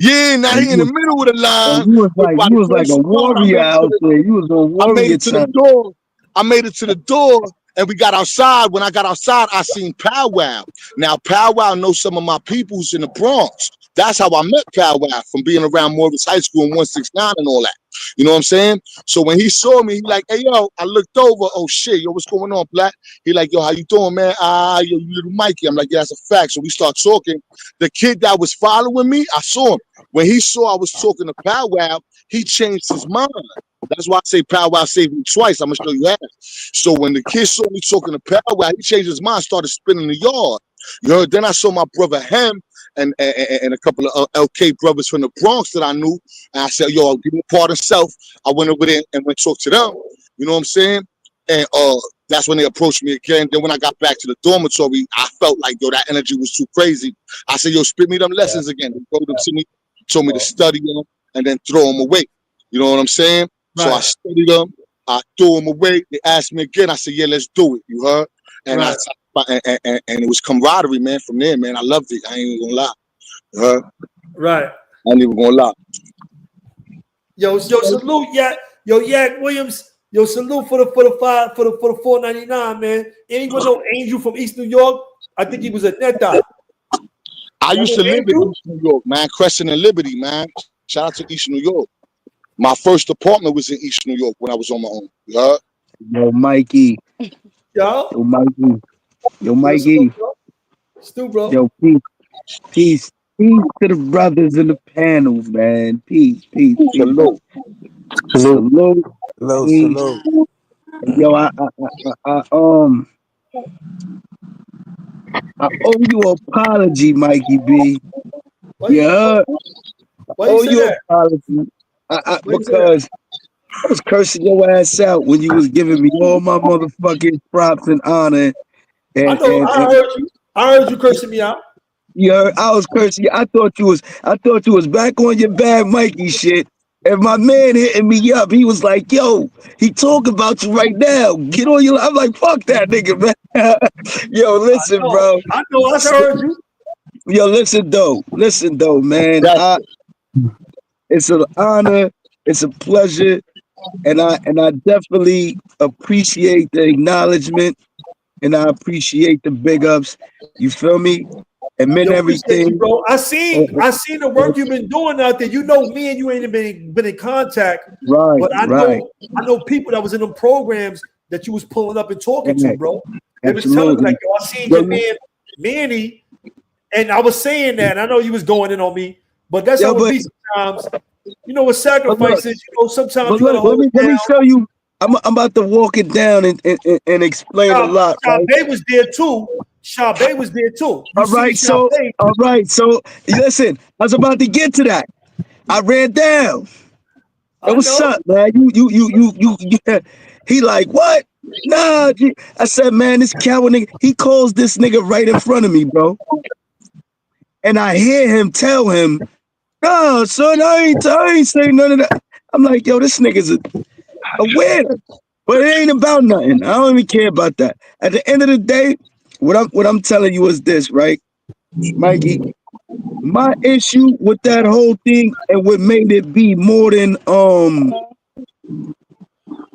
Yeah, now he in the middle of the line. You was like a warrior out there. You was a warrior. I made it to the door. I made it to the door. And we got outside. When I got outside, I seen Pow Wow. Now, Pow Wow knows some of my peoples in the Bronx. That's how I met Pow Wow, from being around Morris High School in 169 and all that. You know what I'm saying? So when he saw me, he like, hey, yo, I looked over. Oh, shit, yo, what's going on, Black? He like, yo, how you doing, man? Yo, you little Mikey. I'm like, yeah, that's a fact. So we start talking. The kid that was following me, I saw him. When he saw I was talking to Pow Wow, he changed his mind. That's why I say Pow Wow saved me twice. I'm going to show you how. So when the kid saw me talking to Pow Wow, he changed his mind, started spinning the yard. You heard? Then I saw my brother Hem and a couple of LK brothers from the Bronx that I knew. And I said, yo, I'll give me a part of self. I went over there and went talk to them. You know what I'm saying? And that's when they approached me again. Then when I got back to the dormitory, I felt like, yo, that energy was too crazy. I said, yo, spit me them lessons again. They told them to me, told me to study them and then throw them away. You know what I'm saying? Right. So I studied them. I threw them away. They asked me again. I said, yeah, let's do it. You heard? And Right. and it was camaraderie, man. From there, man, I loved it. I ain't even gonna lie. You heard? Right. I ain't even gonna lie. Yo, salute, Yak. Yo, Yak Williams. Yo, salute for the 499, man. Anyone know Angel from East New York? I think he was at NetDot. I used to live in East New York, man. Crescent and Liberty, man. Shout out to East New York. My first apartment was in East New York when I was on my own. You heard? Yo, Mikey. Yo. Yo, Mikey. Yo, Mikey. Stu, bro. Yo, peace to the brothers in the panel, man. Peace. Salute. Salute. Salute. Yo, I owe you an apology, Mikey B. Yeah, I owe you an apology. Because I was cursing your ass out when you was giving me all my motherfucking props and honor. And, I heard you cursing me out. Yeah, I was cursing you. I thought you was back on your bad Mikey shit. And my man hitting me up. He was like, yo, he talking about you right now. Get on your. I'm like, fuck that nigga, man. Yo, listen, bro. I know. I heard you. Yo, listen though, man. It's an honor. It's a pleasure, and I definitely appreciate the acknowledgement, and I appreciate the big ups. You feel me? And meant everything, you, bro. I seen the work you've been doing out there. You know, me and you ain't been in contact, right? But I know people that was in them programs that you was pulling up and talking to, bro. They was telling me like, yo, I seen your man Manny, and I was saying that. And I know you was going in on me, but that's how it be sometimes. You know, with sacrifices, you know, sometimes you gotta hold it down. Let me show you. I'm about to walk it down and explain a lot. Shabe was there too. Shabe was there too. All right, so listen, I was about to get to that. I ran down. Hey, what's up, man? You he like, what? Nah, I said, man, this coward nigga, he calls this nigga right in front of me, bro. And I hear him tell him, no, son, I ain't saying none of that. I'm like, yo, this nigga's a weirdo. But it ain't about nothing. I don't even care about that. At the end of the day, what I'm telling you is this, right, Mikey? My issue with that whole thing and what made it be more than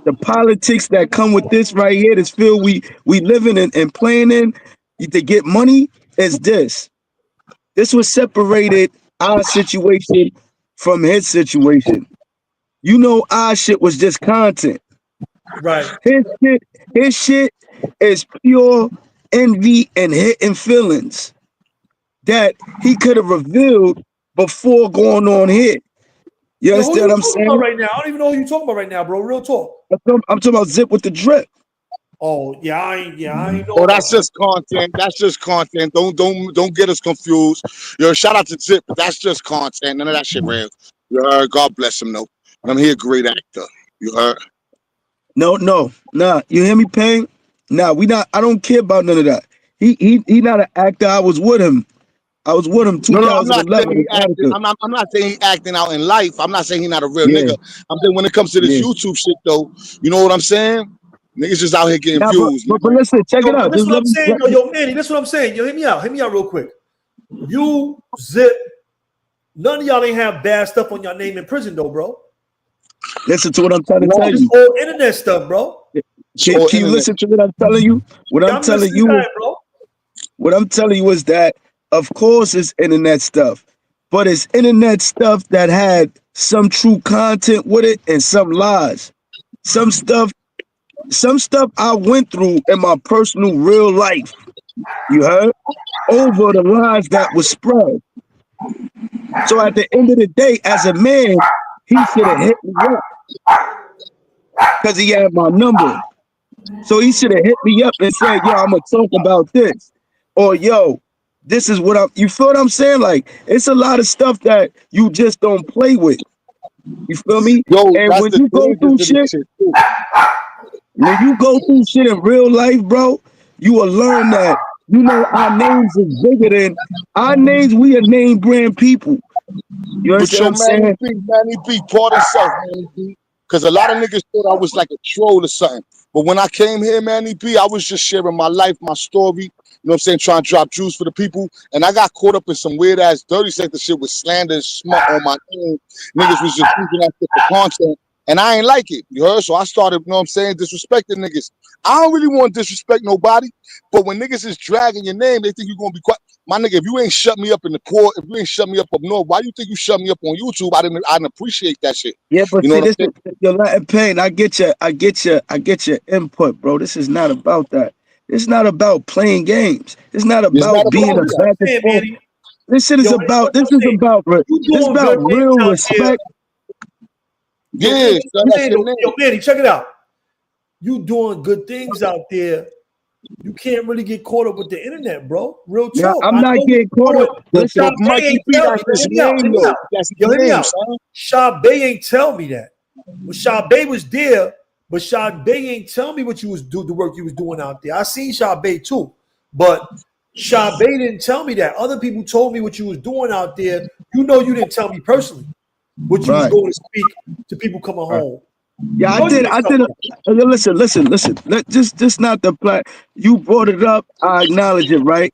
the politics that come with this right here, this field we living in and playing in to get money, is this. This was separated our situation from his situation. You know, our shit was just content. Right. His shit is pure envy and hitting feelings that he could have revealed before going on here. You understand what I'm saying? Right now, I don't even know who you talking about right now, bro. Real talk. I'm talking about Zip with the drip. Oh yeah, I ain't know. Oh, that's just content. That's just content. Don't get us confused. Yo, shout out to Zip, but that's just content. None of that shit real. You heard? God bless him, though. I'm here, great actor. You heard? No. You hear me, Payne? Nah, I don't care about none of that. He not an actor. I was with him 2011. No, I'm not saying he acting out in life. I'm not saying he's not a real nigga. I'm saying when it comes to this YouTube shit, though, you know what I'm saying? Niggas just out here getting views. But listen, check it out. That's what I'm saying. Yo, Manny, that's what I'm saying. Yo, hit me out real quick. You, Zip, none of y'all ain't have bad stuff on your name in prison, though, bro. Listen to what I'm trying to tell you. All internet stuff, bro. Can you listen to what I'm telling you? What I'm telling you is that, of course, it's internet stuff, but it's internet stuff that had some true content with it and some lies. Some stuff I went through in my personal real life, you heard, over the lies that was spread. So at the end of the day, as a man, he should have hit me up because he had my number. So he should have hit me up and said, yo, I'm going to talk about this. Or, yo, this is what you feel what I'm saying? Like, it's a lot of stuff that you just don't play with. You feel me? Yo, and when you go through shit, in real life, bro, you will learn that, you know, our names is bigger than our names. We are name brand people. You understand what I'm saying? Manny B, part himself, Manny B. Because a lot of niggas thought I was like a troll or something. But when I came here, Manny B, I was just sharing my life, my story. You know what I'm saying? Trying to drop juice for the people. And I got caught up in some weird ass dirty sector shit with slander and smut on my name. Niggas was just using that shit for content. And I ain't like it. You heard? So I started, you know what I'm saying, disrespecting niggas. I don't really want to disrespect nobody. But when niggas is dragging your name, they think you're going to be quiet. My nigga, if you ain't shut me up in the court, if you ain't shut me up north, why do you think you shut me up on YouTube? I didn't appreciate that shit. Yeah, but you know see, what this is your Latin pain. I get your input, bro. This is not about that. It's not about playing games. It's not It's not about being about a that. back and forth. Manny. This shit is Yo, about. you This doing about good real things out there. respect. Yeah, son, that's your name. Yo, Manny, check it out. You doing good things out there. You can't really get caught up with the internet, bro. Real Yeah, talk. I'm I not know getting caught up. But Shab Bey Mikey ain't B, tell me. that's his Hear me out. name, though. That's his Yo, hear me name, out. son. Shab Bey ain't tell me that. Well, Shab Bey was there, but Shab Bey ain't tell me what you was the work you was doing out there. I seen Shab Bey too, but Shab Bey didn't tell me that. Other people told me what you was doing out there. You know, you didn't tell me personally what you was Right. going to speak to people coming home. Yeah, You know I you did. didn't I tell did. me that. Listen. Just not the plot. You brought it up. I acknowledge it. Right.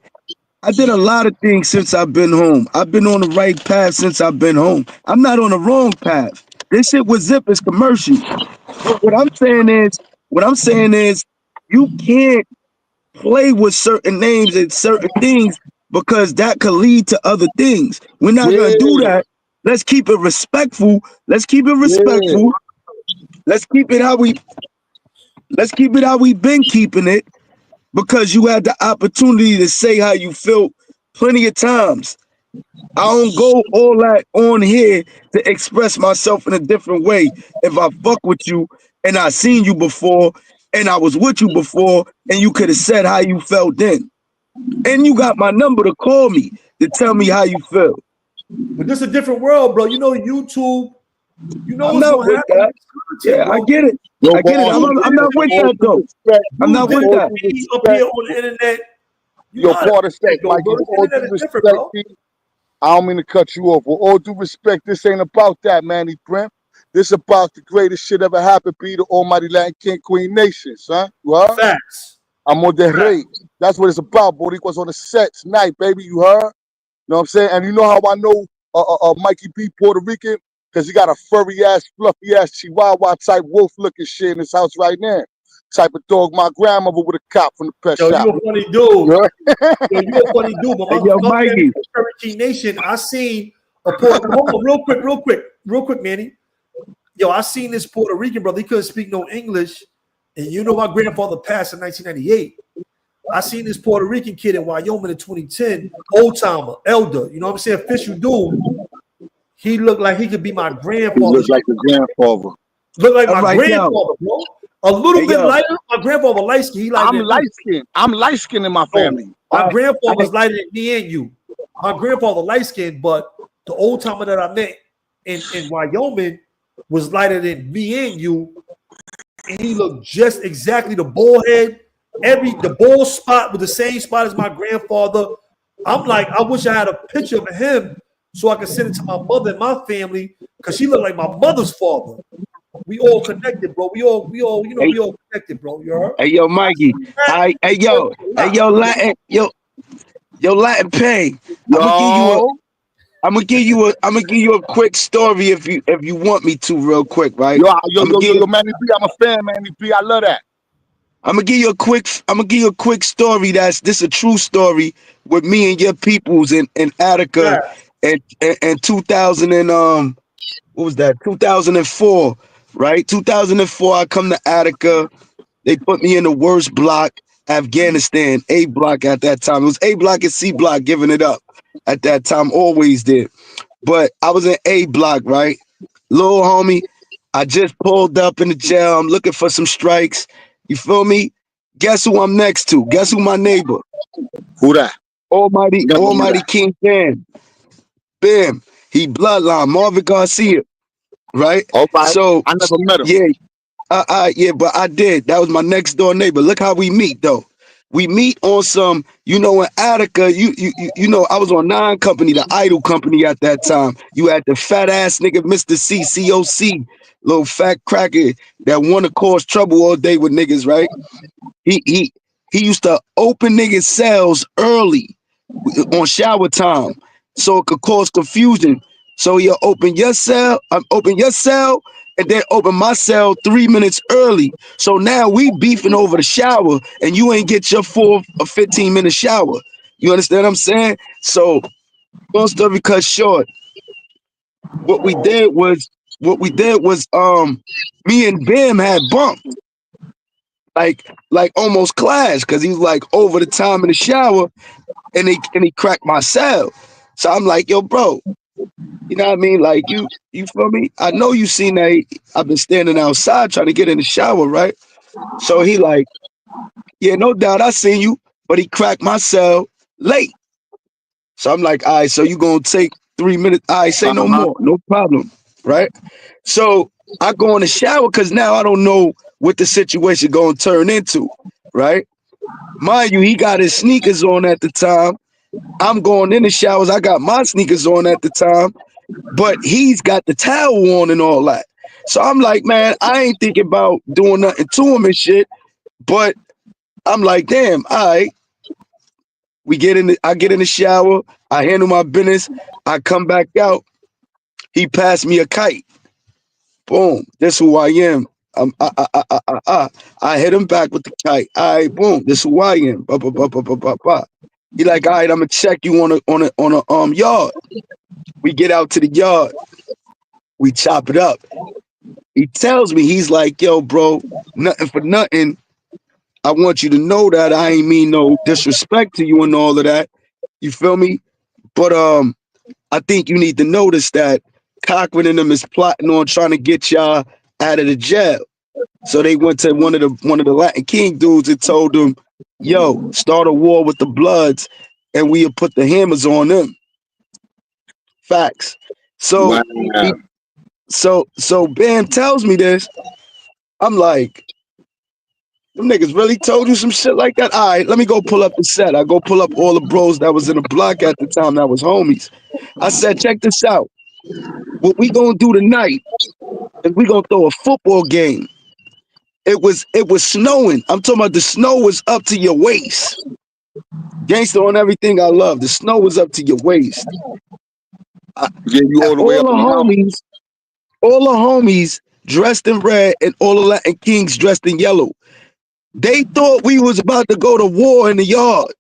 I did a lot of things since I've been home. I've been on the right path since I've been home. I'm not on the wrong path. This shit with Zip is commercial. What I'm saying is, you can't play with certain names and certain things because that could lead to other things. We're not gonna do Yeah, that. Let's keep it respectful. Let's keep it yeah. respectful. Let's keep it how we've been keeping it, because you had the opportunity to say how you felt plenty of times. I don't go all that on here to express myself in a different way. If I fuck with you and I seen you before and I was with you before and you could have said how you felt then. And you got my number to call me to tell me how you feel. But this is a different world, bro. You know, YouTube. You know I'm what's not going to with happen that. with this content, Yeah, I bro. get it. Yo, I but get it. on some I'm real not shit, with all that due though. respect, I'm You not with did all that. due me up respect, here on the internet. You know yo, how the part of internet state, go, Mikey, bro. with The all internet due is different, respect, bro. B, I don't mean to cut you off. With all due respect, this ain't about that, Manny Brent. This about the greatest shit ever happened, be the almighty Latin King Queen Nation, son. You heard? Facts. I'm on the Facts. rate. That's what it's about. Boricuas on the set tonight, baby. You heard? You know what I'm saying? And you know how I know Mikey B, Puerto Rican? Because he got a furry ass, fluffy ass Chihuahua type wolf looking shit in his house right now. Type of dog my grandmother would have cop from the pet Yo, shop. you a funny dude. You heard? Yo, you a funny dude. But Hey, my, yo, my family, Mikey. Cherokee Nation, I seen a hold on, real quick, Manny. Yo, I seen this Puerto Rican brother. He couldn't speak no English. And you know my grandfather passed in 1998. I seen this Puerto Rican kid in Wyoming in 2010, old timer, elder. You know what I'm saying? Official dude. He looked like he could be my He grandfather. looked like his grandfather. Look like All my right, yo. grandfather, bro. A little Hey, bit yo. lighter. My grandfather light skin. He lighter I'm than me. light skinned. I'm light skinned in my No, family. my I, grandfather's lighter than me and you. My grandfather light skinned, but the old timer that I met in Wyoming was lighter than me and you. And he looked just exactly the bald head. The bald spot was the same spot as my grandfather. I'm like, I wish I had a picture of him so I could send it to my mother and my family because she looked like my mother's father. We all connected, bro. We all, hey, we all connected, bro. You heard? hey, yo, Mikey. Hey, yo, Latin Pay. I'm gonna give you a. Yo, I'm gonna give you a quick story if you want me to, real quick, right? yo, Manny B. I'm a fan, Manny B. I love that. I'm gonna give you a quick story. This a true story with me and your peoples in Attica Yeah. and 2000 and what was that? 2004, right? 2004. I come to Attica. They put me in the worst block, Afghanistan, A block at that time. It was A block and C block giving it up at that time. Always did. But I was in A block, right? Little homie, I just pulled up in the jail. I'm looking for some strikes. You feel me? Guess who I'm next to? Guess who my neighbor? Who that? Never knew Almighty that. King Fan. Bam. He bloodline, Marvin Garcia, right? All right. So I never met him. yeah, yeah, but I did. That was my next door neighbor. Look how we meet though. We meet on some, you know, in Attica, you know, I was on 9 Company, the Idol Company at that time. You had the fat ass nigga, Mr. C, COC, little fat cracker that wanna cause trouble all day with niggas, right? He used to open niggas' cells early on shower time so it could cause confusion. So he'll open your cell, and then open my cell 3 minutes early. So now we beefing over the shower, and you ain't get your full 15-minute shower. You understand what I'm saying? So long story cut short, what we did was me and Bim had bumped. Like almost clashed because he was like over the time in the shower and he cracked my cell. So I'm like, yo, bro, you know what I mean? Like you feel me? I know you seen that I've been standing outside trying to get in the shower, right? So he like, yeah, no doubt I seen you, but he cracked my cell late. So I'm like, all right, so you gonna take 3 minutes? All right, say no more, no problem, right? So I go in the shower because now I don't know what the situation gonna turn into, right? Mind you, he got his sneakers on at the time. I'm going in the showers. I got my sneakers on at the time, but he's got the towel on and all that. So I'm like, man, I ain't thinking about doing nothing to him and shit. But I'm like, damn, all right. I get in the shower. I handle my business. I come back out. He passed me a kite. Boom. That's who I am. I hit him back with the kite. All right, boom. This who I am. Bah, bah, bah, bah, bah, bah, bah. He like, all right, I'm gonna check you on a yard. We get out to the yard. We chop it up. He tells me, he's like, yo, bro, nothing for nothing. I want you to know that I ain't mean no disrespect to you and all of that. You feel me? But I think you need to notice that Cochran and them is plotting on trying to get y'all out of the jail. So they went to one of the Latin King dudes and told them, yo, start a war with the Bloods and we'll put the hammers on them. Facts. So Wow. so Bam tells me this. I'm like, them niggas really told you some shit like that? All right, let me go pull up the set. I go pull up all the bros that was in the block at the time that was homies. I said, check this out. What we gonna do tonight is we gonna throw a football game. It was snowing. I'm talking about the snow was up to your waist. Gangster on everything I love. The snow was up to your waist. Yeah, you all the way up. All the homies dressed in red and all the Latin Kings dressed in yellow. They thought we was about to go to war in the yard.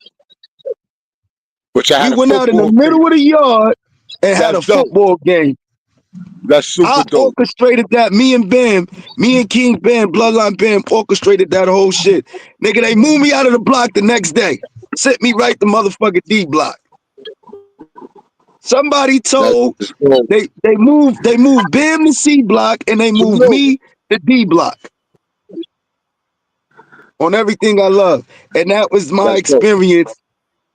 Which I had we went out in the middle of the yard and had a football game. That's super dope. I orchestrated that. Me and King Bam, Bloodline Bam orchestrated that whole shit. Nigga, they moved me out of the block the next day. Sent me right to motherfucking D block. Somebody told they moved Bam to C block and they moved me to D block. On everything I love. And that was my experience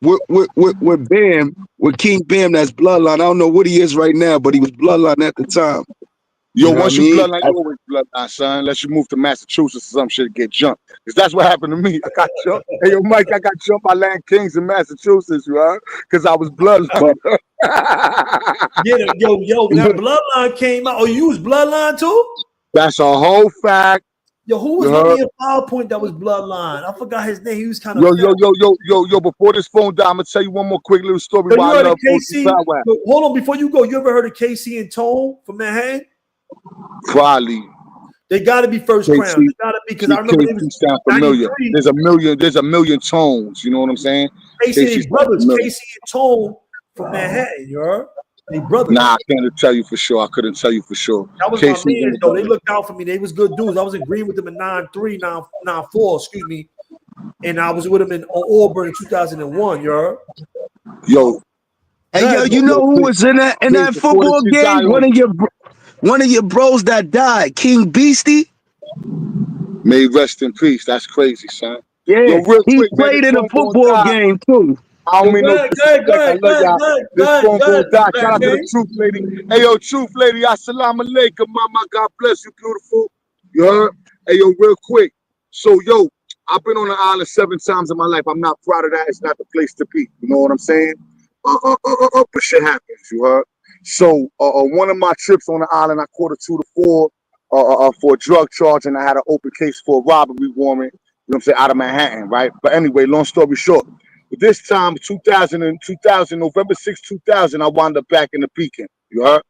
with Bam, with King Bam, that's Bloodline. I don't know what he is right now, but he was Bloodline at the time. Yo, once you Bloodline, you always Bloodline, son. Unless you move to Massachusetts or some shit, get jumped. Because that's what happened to me. I got jumped. Hey, yo, Mike, I got jumped by Land Kings in Massachusetts, you heard? Because I was Bloodline. Yeah, yo, when that Bloodline came out, you was Bloodline too? That's a whole fact. Yo, who was with me in PowerPoint that was Bloodline? I forgot his name. He was kind of yo. Before this phone died, I'm gonna tell you one more quick little story. Why I love KC. Hold on, before you go, you ever heard of KC and Tone from Manhattan? Probably. They got to be First Crown. They got to be, because I remember they was familiar. There's a million tones. You know what I'm saying? KC brothers, KC and Tone from Manhattan. You heard? They brothers. Nah, I can't tell you for sure. I couldn't tell you for sure. That was KC, my man, though. They looked out for me. They was good dudes. I was agreeing with them in 9-3, 9-4, excuse me. And I was with them in Auburn in 2001, you heard? Yo. Hey, yo, you know who was in that football game? One of your bros that died, King Beastie. May rest in peace. That's crazy, son. Yeah, yo, he played in a football game, too. I don't mean no disrespect. I love y'all. This phone gonna die. Shout out to the Truth Lady. Hey, yo, Truth Lady. Assalamu alaikum, mama. God bless you, beautiful. You heard? Hey, yo, real quick. So, yo, I've been on the island 7 times in my life. I'm not proud of that. It's not the place to be. You know what I'm saying? But shit happens, you heard? So one of my trips on the island, I caught a 2 to 4 for a drug charge, and I had an open case for a robbery warrant, you know what I'm saying, out of Manhattan, right? But anyway, long story short, this time, 2000, November 6, 2000, I wound up back in the Beacon, you heard?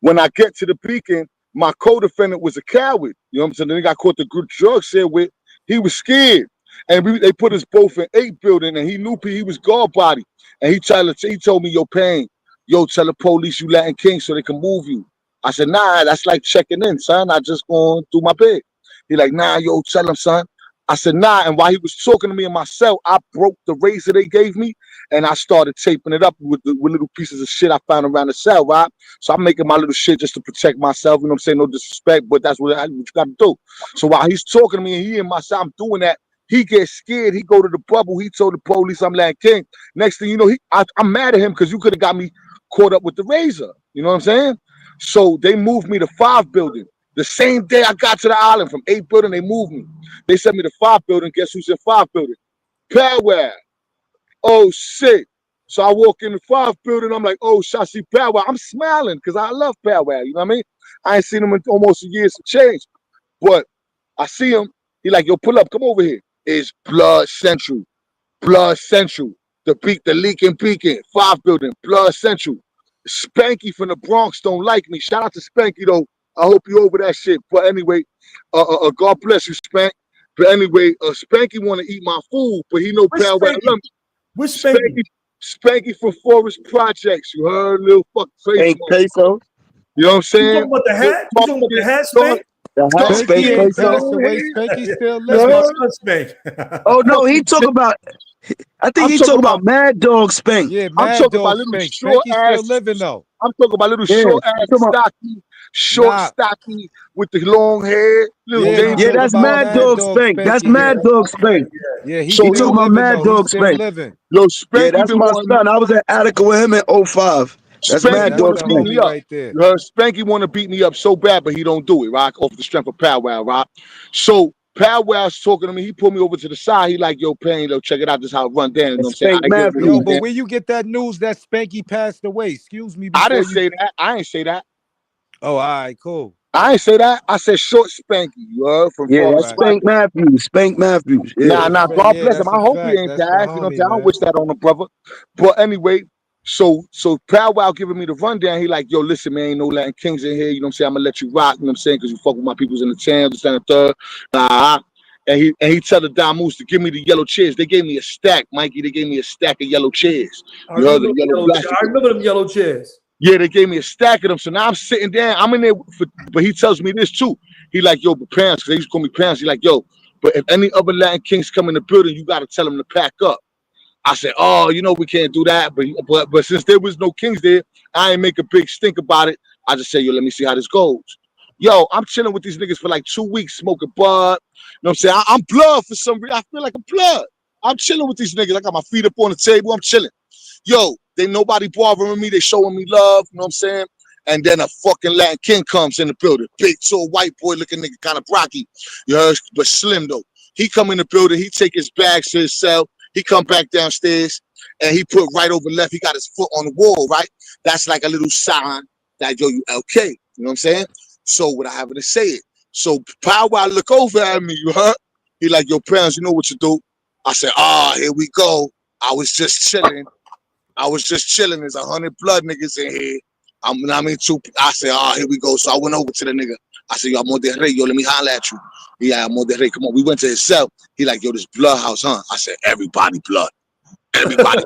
When I get to the Beacon, my co-defendant was a coward, you know what I'm saying? The nigga I caught the good drug share with, he was scared. And they put us both in 8 building, and he knew he was guard body. And he told me, yo, Payne, yo, tell the police you Latin King so they can move you. I said, nah, that's like checking in, son. I just going through my bed. He like, nah, yo, tell him, son. I said, nah. And while he was talking to me in my cell, I broke the razor they gave me, and I started taping it up with little pieces of shit I found around the cell, right? So I'm making my little shit just to protect myself, you know what I'm saying? No disrespect, but that's what you got to do. So while he's talking to me and he in my cell, I'm doing that. He gets scared. He go to the bubble. He told the police I'm Latin King. Next thing you know, I'm mad at him because you could have got me caught up with the razor. You know what I'm saying? So they moved me to 5 building. The same day I got to the island from 8 building, they moved me. They sent me to 5 building. Guess who's in 5 building? Powwow. Oh shit. So I walk in the 5 building. I'm like, oh, I see Powwow. I'm smiling because I love Powwow. You know what I mean? I ain't seen him in almost a year to change. But I see him. He like, yo, pull up. Come over here. It's Blood Central. Blood Central. The leaking beacon. 5 building. Blood Central. Spanky from the Bronx don't like me. Shout out to Spanky though. I hope you over that shit. But anyway, God bless you, Spank. But anyway, Spanky want to eat my food, but he know Powwow love me. Which Spanky? Spanky from Forest Projects. You heard, little fuck face. Peso. You know what I'm saying? You talking about the hat? You talking about the hat, Spank? The hat Spanky Spank ain't Peso. passed away. Spanky still That's living. my son, Spank. Oh no, he talk about. I think he talking about Mad Dog Spank. Yeah, I'm Mad talking about Dog little Spank. short Spanky ass. still living though. I'm talking about little Yeah, short ass, you talking about- stocky with the long hair. Little Yeah, dangerous. you Yeah, talking that's about Mad Mad Dog Dog Spank. That's Spanky, Mad yeah. Dog Spank. Yeah, he So You still talking about living Mad though. Dog He still Spank? living. Yo, Yeah, Spanky that's been my wanting. son. I was at Attica with him in 05. That's Yeah, Spanky Mad that's want Dog to the beat Spank. me homie up. right there. Spanky want to beat me up so bad, but he don't do it, right? Off the strength of Powwow, right? So Powwow's talking to me. He pulled me over to the side. He like, yo, Payne, yo, check it out. This is how it run down. You know what I'm saying? Spank I get Matthews. Yo, moved but down. where you get that news that Spanky passed away? Excuse me I before didn't you. say that. I ain't say that. Oh, all right, cool. I ain't say that. I said short Spanky, you heard, from Yeah, All Forest that's right. Spank Project. Matthews. Spank Matthews. Nah, Yeah. God Yeah, bless him. that's I a hope he fact. ain't That's the died. You know what I'm homie, saying? I don't man. wish that on a brother. But anyway, so Powwow giving me the rundown. He like, yo, listen, man, ain't no Latin Kings in here. You know what I'm saying? I'm gonna let you rock. You know what I'm saying? Because you fuck with my peoples in the town, this and the third. And he tell the Damus to give me the yellow chairs. They gave me a stack, Mikey. They gave me a stack of yellow chairs. You heard the yellow plastic. I remember them yellow chairs. Yeah, they gave me a stack of them. So now I'm sitting down. I'm in there, but he tells me this too. He like, yo, but parents, because they used to call me parents. He like, yo, but if any other Latin Kings come in the building, you got to tell them to pack up. I said, oh, you know, we can't do that. But since there was no Kings there, I ain't make a big stink about it. I just say, yo, let me see how this goes. Yo, I'm chilling with these niggas for like 2 weeks, smoking bud. You know what I'm saying? I'm blood for some reason. I feel like I'm blood. I'm chilling with these niggas. I got my feet up on the table. I'm chilling. Yo, they nobody bothering me. They showing me love. You know what I'm saying? And then a fucking Latin King comes in the building. Big, tall, white boy looking nigga, kind of brocky. You heard? But slim, though. He come in the building. He take his bags to his cell. He come back downstairs. And he put right over left. He got his foot on the wall, right? That's like a little sign that, yo, you LK. You know what I'm saying? So what I have to say it. So Powwow look over at me, you heard? He like, yo, parents, you know what you do? I said, here we go. I was just chilling. There's 100 blood niggas in here. I said, here we go. So I went over to the nigga. I said, yo, I'm on the rey. Yo, let me holler at you. Yeah, I'm on the rey. Come on. We went to his cell. He like, yo, this blood house, huh? I said, everybody blood. Everybody.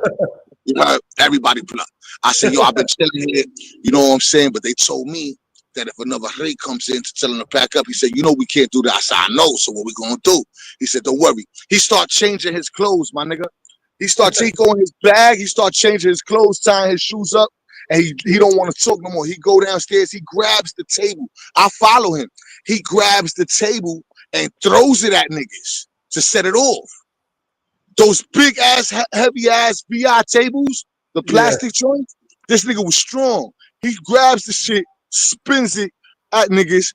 You know, everybody blood. I said, yo, I've been chilling here. You know what I'm saying? But they told me that if another rey comes in to tell him to pack up, he said, you know, we can't do that. I said, I know. So what we gonna do? He said, don't worry. He start changing his clothes, my nigga. He go in his bag. He start changing his clothes, tying his shoes up, and he don't want to talk no more. He go downstairs. He grabs the table. I follow him. He grabs the table and throws it at niggas to set it off. Those big ass, heavy ass VI tables, the plastic joints. This nigga was strong. He grabs the shit, spins it at niggas,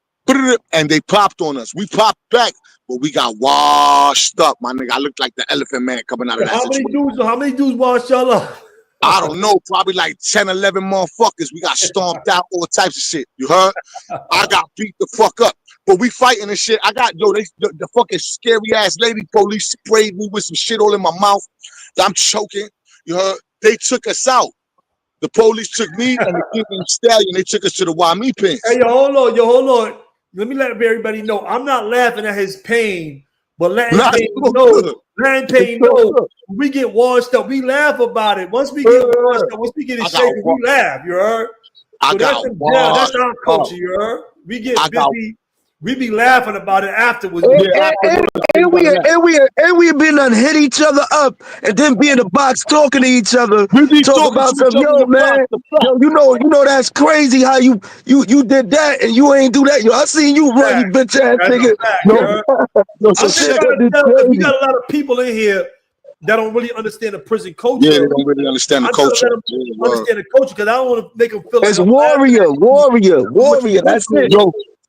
and they popped on us. We popped back, but we got washed up, my nigga. I looked like the Elephant Man coming out of that situation. How many dudes washed y'all up? I don't know, probably like 10, 11 motherfuckers. We got stomped out, all types of shit. You heard? I got beat the fuck up. But we fighting and shit. I got, the fucking scary ass lady police sprayed me with some shit all in my mouth. I'm choking. You heard? They took us out. The police took me and the kid named Stallion. They took us to the YME pins. Hey, hold on. Let me let everybody know. I'm not laughing at his pain, but letting pain know. We get washed up. We laugh about it. Once we get washed up, once we get it shaken, we laugh. You heard? So that's our culture. You heard? We get busy. We be laughing about it afterwards. And we been done hit each other up and then be in the box talking to each other. Talk about some, yo, man. Yo, you know that's crazy how you did that and you ain't do that. Yo, I seen you run, you bitch ass nigga. We got a lot of people in here that don't really understand the prison culture. Yeah, they don't really understand the culture. Understand the culture because I don't want to make them feel like it's warrior. That's it.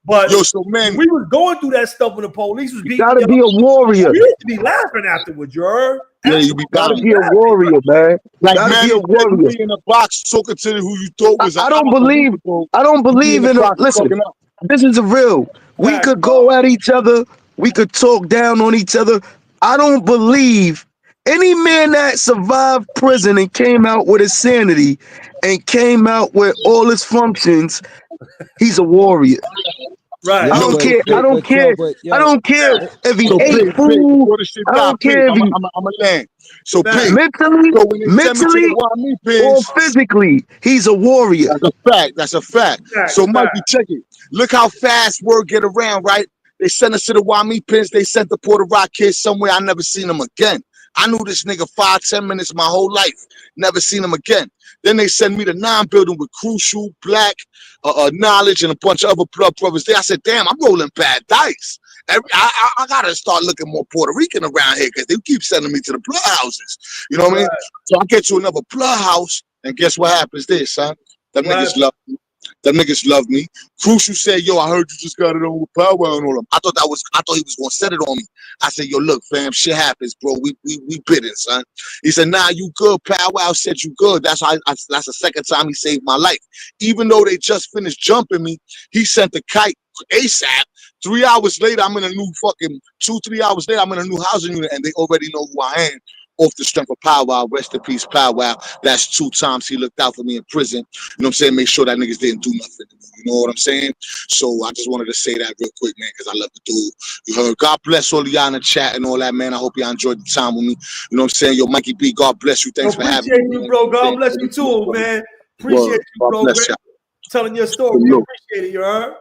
But so man, we was going through that stuff when the police was beating. You gotta be a warrior. We used to be laughing afterwards, you heard? Yeah, you gotta be a warrior, man. Like, gotta be a warrior. In a box talking to who you thought was. I don't believe in. Listen, this is a real. We could go at each other. We could talk down on each other. I don't believe any man that survived prison and came out with his sanity and came out with all his functions. He's a warrior. Right. I don't care if he ate food. I don't care if he. I'm a land. So mentally or physically, he's a warrior. That's a fact. So Mikey, check it. Look how fast word get around, right? They sent us to the YME pins. They sent the Puerto Rock kids somewhere. I never seen them again. I knew this nigga 5-10 minutes my whole life. Never seen him again. Then they send me to 9 building with Crucial, Black, Knowledge, and a bunch of other blood brothers there. I said, damn, I'm rolling bad dice. I gotta start looking more Puerto Rican around here because they keep sending me to the blood houses. You know what I mean? So I get to another blood house, and guess what happens there, son? Them niggas love me. Them niggas love me. Crucial said, yo, I heard you just got it on with Powwow and all them. I thought he was gonna set it on me. I said, yo, look, fam, shit happens, bro. We bidding, son. He said, nah, you good. Powwow said you good. That's the second time he saved my life. Even though they just finished jumping me, he sent the kite ASAP. 3 hours later, I'm in a new fucking 2-3 hours later, I'm in a new housing unit, and they already know who I am. Off the strength of Powwow, rest in peace, Powwow. That's 2 times he looked out for me in prison. You know what I'm saying? Make sure that niggas didn't do nothing. You know what I'm saying? So I just wanted to say that real quick, man, because I love the dude. You heard? God bless all of y'all in the chat and all that, man. I hope y'all enjoyed the time with me. You know what I'm saying? Yo, Mikey B, God bless you. Thanks for having me. Appreciate you, bro. God bless you too, man. Appreciate you, bro. Telling your story. We appreciate it, you heard?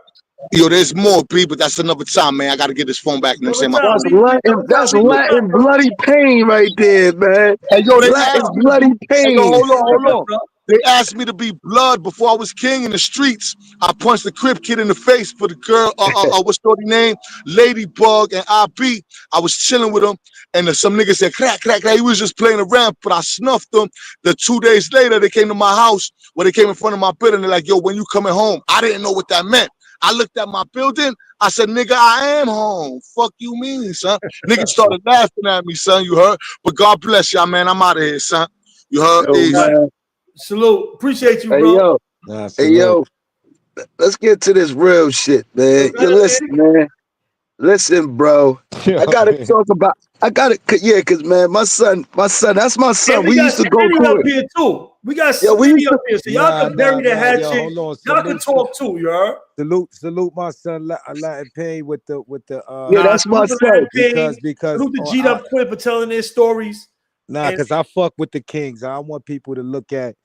Yo, there's more, B, but that's another time, man. I got to get this phone back. You know what I'm saying? That's Latin bloody pain right there, man. Hey, yo, Latin bloody pain. Hey, yo, hold on. They asked me to be blood before I was king in the streets. I punched the Crip kid in the face for the girl, what's her name? Ladybug and IB. I was chilling with him, and some nigga said, crack, crack, crack. He was just playing around, but I snuffed them. The 2 days later, they came to my house, where they came in front of my building. They're like, yo, when you coming home? I didn't know what that meant. I looked at my building. I said, nigga, I am home. Fuck you mean, son? Niggas started laughing at me, son. You heard? But God bless y'all, man. I'm out of here, son. You heard? Yo, salute. Appreciate you, bro. Hey, yo. Let's get to this real shit, man. Yo, listen, man. Listen, bro. I gotta talk about. Cause man, my son, that's my son. We used to go through it. Here too. We got Smitty up here, so y'all can bury the hatchet. Y'all can talk too, you heard? Salute my son Latin Pain with the that's my son. Because salute the G'd up Quinn for telling their stories. Because I fuck with the Kings. I don't want people to look at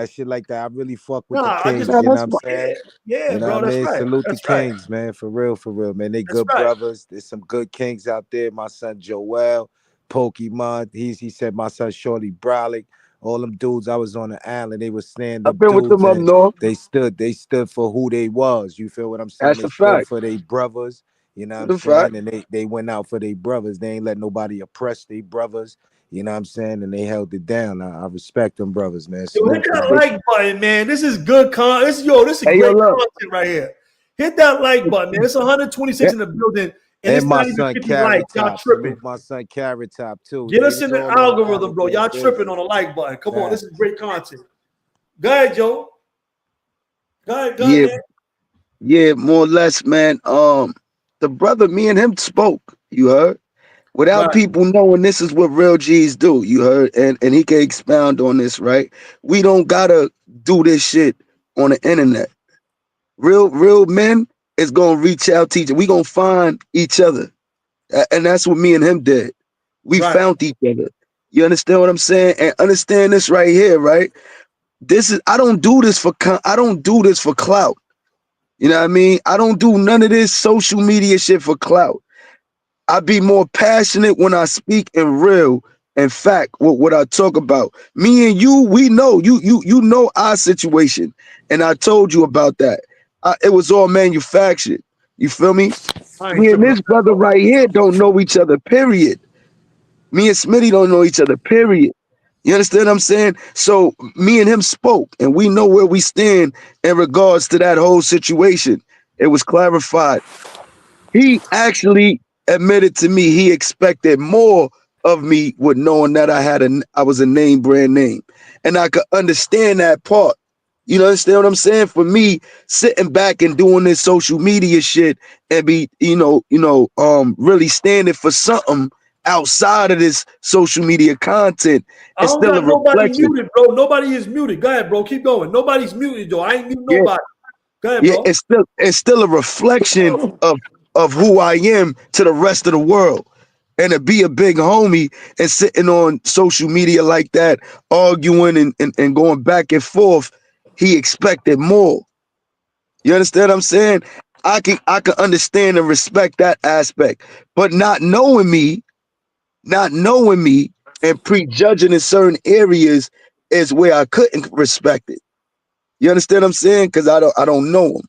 shit like that. I really fuck with the Kings. You know what I'm saying? Yeah, you know bro, what I mean? Right. Salute that's the Kings, man. For real, man. They good brothers. There's some good Kings out there. My son Joel, Pokemon. He said my son Shorty Brolic. All them dudes, I was on the island. They were stand up. I've been with them up north. They stood for who they was. You feel what I'm saying? That's they a fact. For their brothers. You know what I'm saying? And they went out for their brothers. They ain't let nobody oppress their brothers. You know what I'm saying? And they held it down. I respect them brothers, man. Yo, hit that like button, man. This is good content. This is great content right here. Hit that like button, man. It's 126 in the building, and it's my not even son 50 Carrot likes. Y'all Top. tripping. My son Carrot Top too. Get us It's in the all on algorithm, Allen, bro. Y'all man. tripping on the like button. Come on, this is great content. Go ahead, Joe. Go ahead, man. Yeah, more or less, man. The brother, me and him spoke. You heard? Without people knowing this is what real G's do, you heard? And he can expound on this, right? We don't gotta do this shit on the internet. Real men is gonna reach out to each other. We gonna find each other. And that's what me and him did. We found each other. You understand what I'm saying? And understand this right here, right? I don't do this for clout. You know what I mean? I don't do none of this social media shit for clout. I be more passionate when I speak in real and fact what I talk about. Me and you, we know you know our situation, and I told you about that. It was all manufactured. You feel me? Me and this brother right here don't know each other. Period. Me and Smitty don't know each other. Period. You understand what I'm saying? So me and him spoke, and we know where we stand in regards to that whole situation. It was clarified. He actually admitted to me he expected more of me with knowing that I was a name brand name, and I could understand that part. You understand what I'm saying? For me, sitting back and doing this social media shit and be, really standing for something outside of this social media content, it's still a reflection. Muted, bro. Nobody is muted. Go ahead, bro. Keep going. Nobody's muted, though. I ain't mute nobody. Go ahead, bro. It's still a reflection of who I am to the rest of the world. And to be a big homie and sitting on social media like that, arguing and going back and forth, he expected more. You understand what I'm saying? I can understand and respect that aspect, but not knowing me and prejudging in certain areas is where I couldn't respect it. You understand what I'm saying? Because I don't know him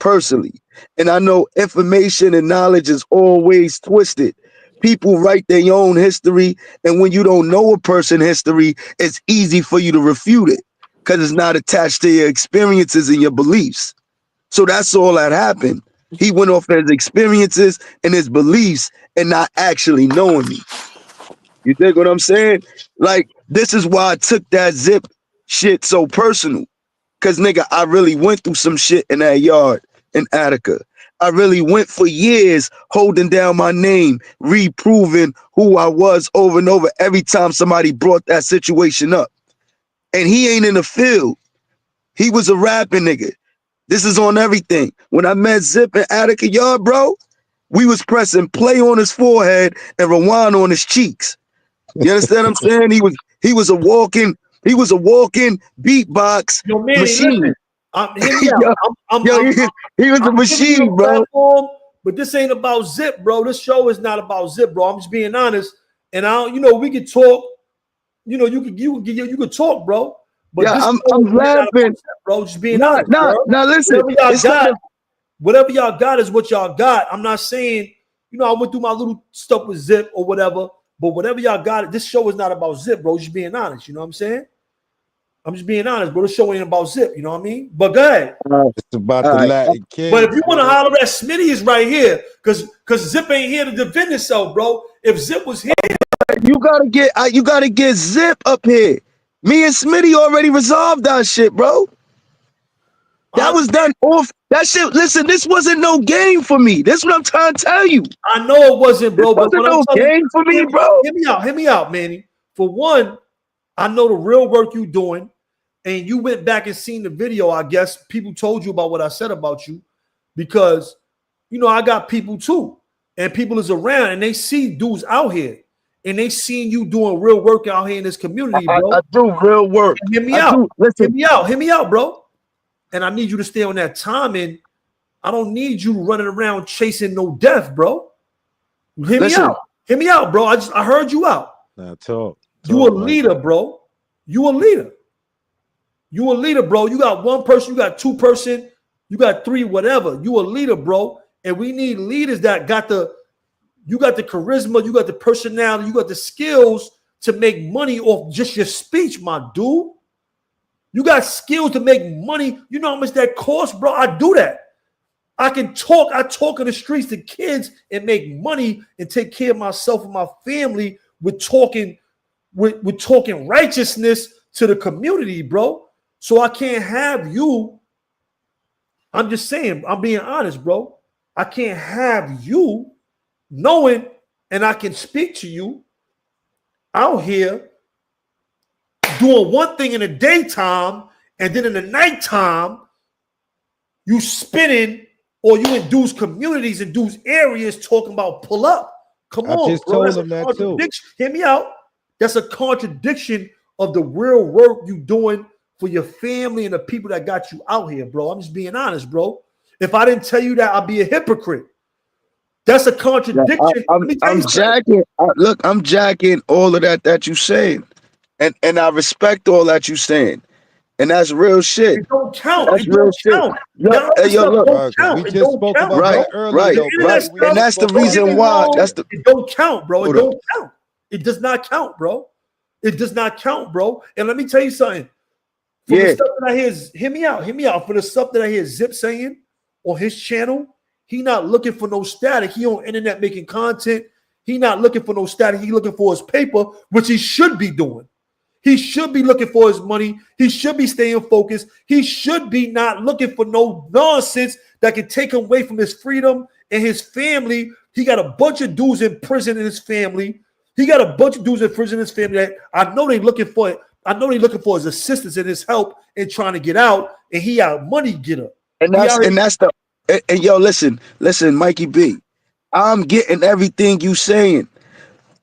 personally. And I know information and knowledge is always twisted. People write their own history, and when you don't know a person's history, it's easy for you to refute it because it's not attached to your experiences and your beliefs. So that's all that happened. He went off his experiences and his beliefs and not actually knowing me. You dig what I'm saying? Like, this is why I took that Zip shit so personal. Cause nigga, I really went through some shit in that yard in Attica. I really went for years holding down my name, reproving who I was over and over every time somebody brought that situation up. And he ain't in the field. He was a rapping nigga. This is on everything. When I met Zip in Attica yard, bro, we was pressing play on his forehead and rewind on his cheeks. You understand what I'm saying? He was a walking beatbox machine. He was a machine, bro. Platform, but this ain't about Zip, bro. This show is not about Zip, bro. I'm just being honest. And we could talk. You could talk, bro. But yeah, I'm laughing, Zip, bro. Just being honest. Now listen. Whatever y'all got is what y'all got. I'm not saying, I went through my little stuff with Zip or whatever. But whatever y'all got, this show is not about Zip, bro. Just being honest. You know what I'm saying? I'm just being honest, bro. This show ain't about Zip. You know what I mean? But go ahead. It's about the Latin King. But if you want to holler at Smitty is right here, because Zip ain't here to defend himself, bro. If Zip was here, you gotta get Zip up here. Me and Smitty already resolved that shit, bro. That was done off. That shit. Listen, this wasn't no game for me. That's what I'm trying to tell you. I know it wasn't, bro. This wasn't no game for me, bro. Hear me out, Manny. For one, I know the real work you doing, and you went back and seen the video. I guess people told you about what I said about you, because I got people too, and people is around, and they see dudes out here, and they seen you doing real work out here in this community, bro. I do real work. And hear me out. Hear me out, bro. And I need you to stay on that timing. I don't need you running around chasing no death, bro. Hear me out, bro. I heard you out. Now talk. You a leader, bro. You a leader. You a leader, bro. You got one person, you got two person, you got three, whatever. You a leader, bro. And we need leaders that you got the charisma, you got the personality, you got the skills to make money off just your speech, my dude. You got skills to make money. You know how much that costs, bro? I do that. I can talk. I talk in the streets to kids and make money and take care of myself and my family with talking righteousness to the community, bro. So I can't have you. I'm just saying, I'm being honest, bro. I can't have you knowing, and I can speak to you out here doing one thing in the daytime, and then in the nighttime, you spinning or you induce communities, induce areas talking about pull up. Come on, I just bro. told him that too. Hear me out. That's a contradiction of the real work you doing for your family and the people that got you out here, bro. I'm just being honest, bro. If I didn't tell you that, I'd be a hypocrite. That's a contradiction. I'm jacking. Look, I'm jacking all of that you saying, and I respect all that you saying, and that's real shit. It don't count. That's it real don't shit. count. Look, Don't count. We just spoke about that earlier, right. And that's the reason why. It don't count, bro. It don't count. It does not count, bro. It does not count, bro. And let me tell you something. For the stuff that I hear me out. For the stuff that I hear Zip saying on his channel, he not looking for no static. He on internet making content. He not looking for no static. He looking for his paper, which he should be doing. He should be looking for his money. He should be staying focused. He should be not looking for no nonsense that can take him away from his freedom and his family. He got a bunch of dudes in prison in his family. He got a bunch of dudes in prison in his family that I know they looking for it. I know they're looking for his assistance and his help in trying to get out, and he a money getter. And yo, listen, Mikey B, I'm getting everything you saying.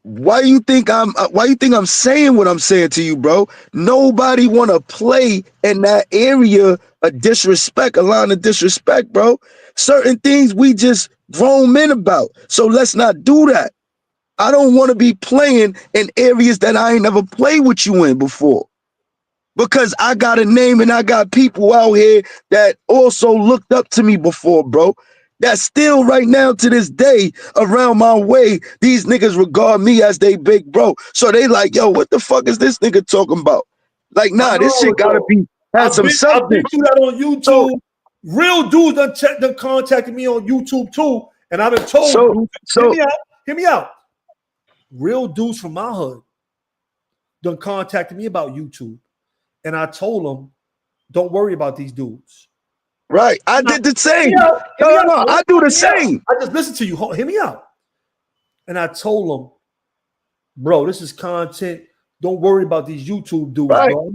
Why you think I'm saying what I'm saying to you, bro? Nobody want to play in that area of disrespect, a line of disrespect, bro. Certain things we just grown men about. So let's not do that. I don't want to be playing in areas that I ain't never played with you in before. Because I got a name and I got people out here that also looked up to me before, bro. That still right now to this day around my way, these niggas regard me as they big bro. So they like, yo, what the fuck is this nigga talking about? Like, nah, this shit gotta have some substance. I've been through that on YouTube. So, real dudes done contacted me on YouTube too. And I've been told, hear me out. Real dudes from my hood done contacted me about YouTube. And I told them, don't worry about these dudes. Right. I did the same. No, I do the same. I just listened to you. Hear me out. And I told them, bro, this is content. Don't worry about these YouTube dudes, bro.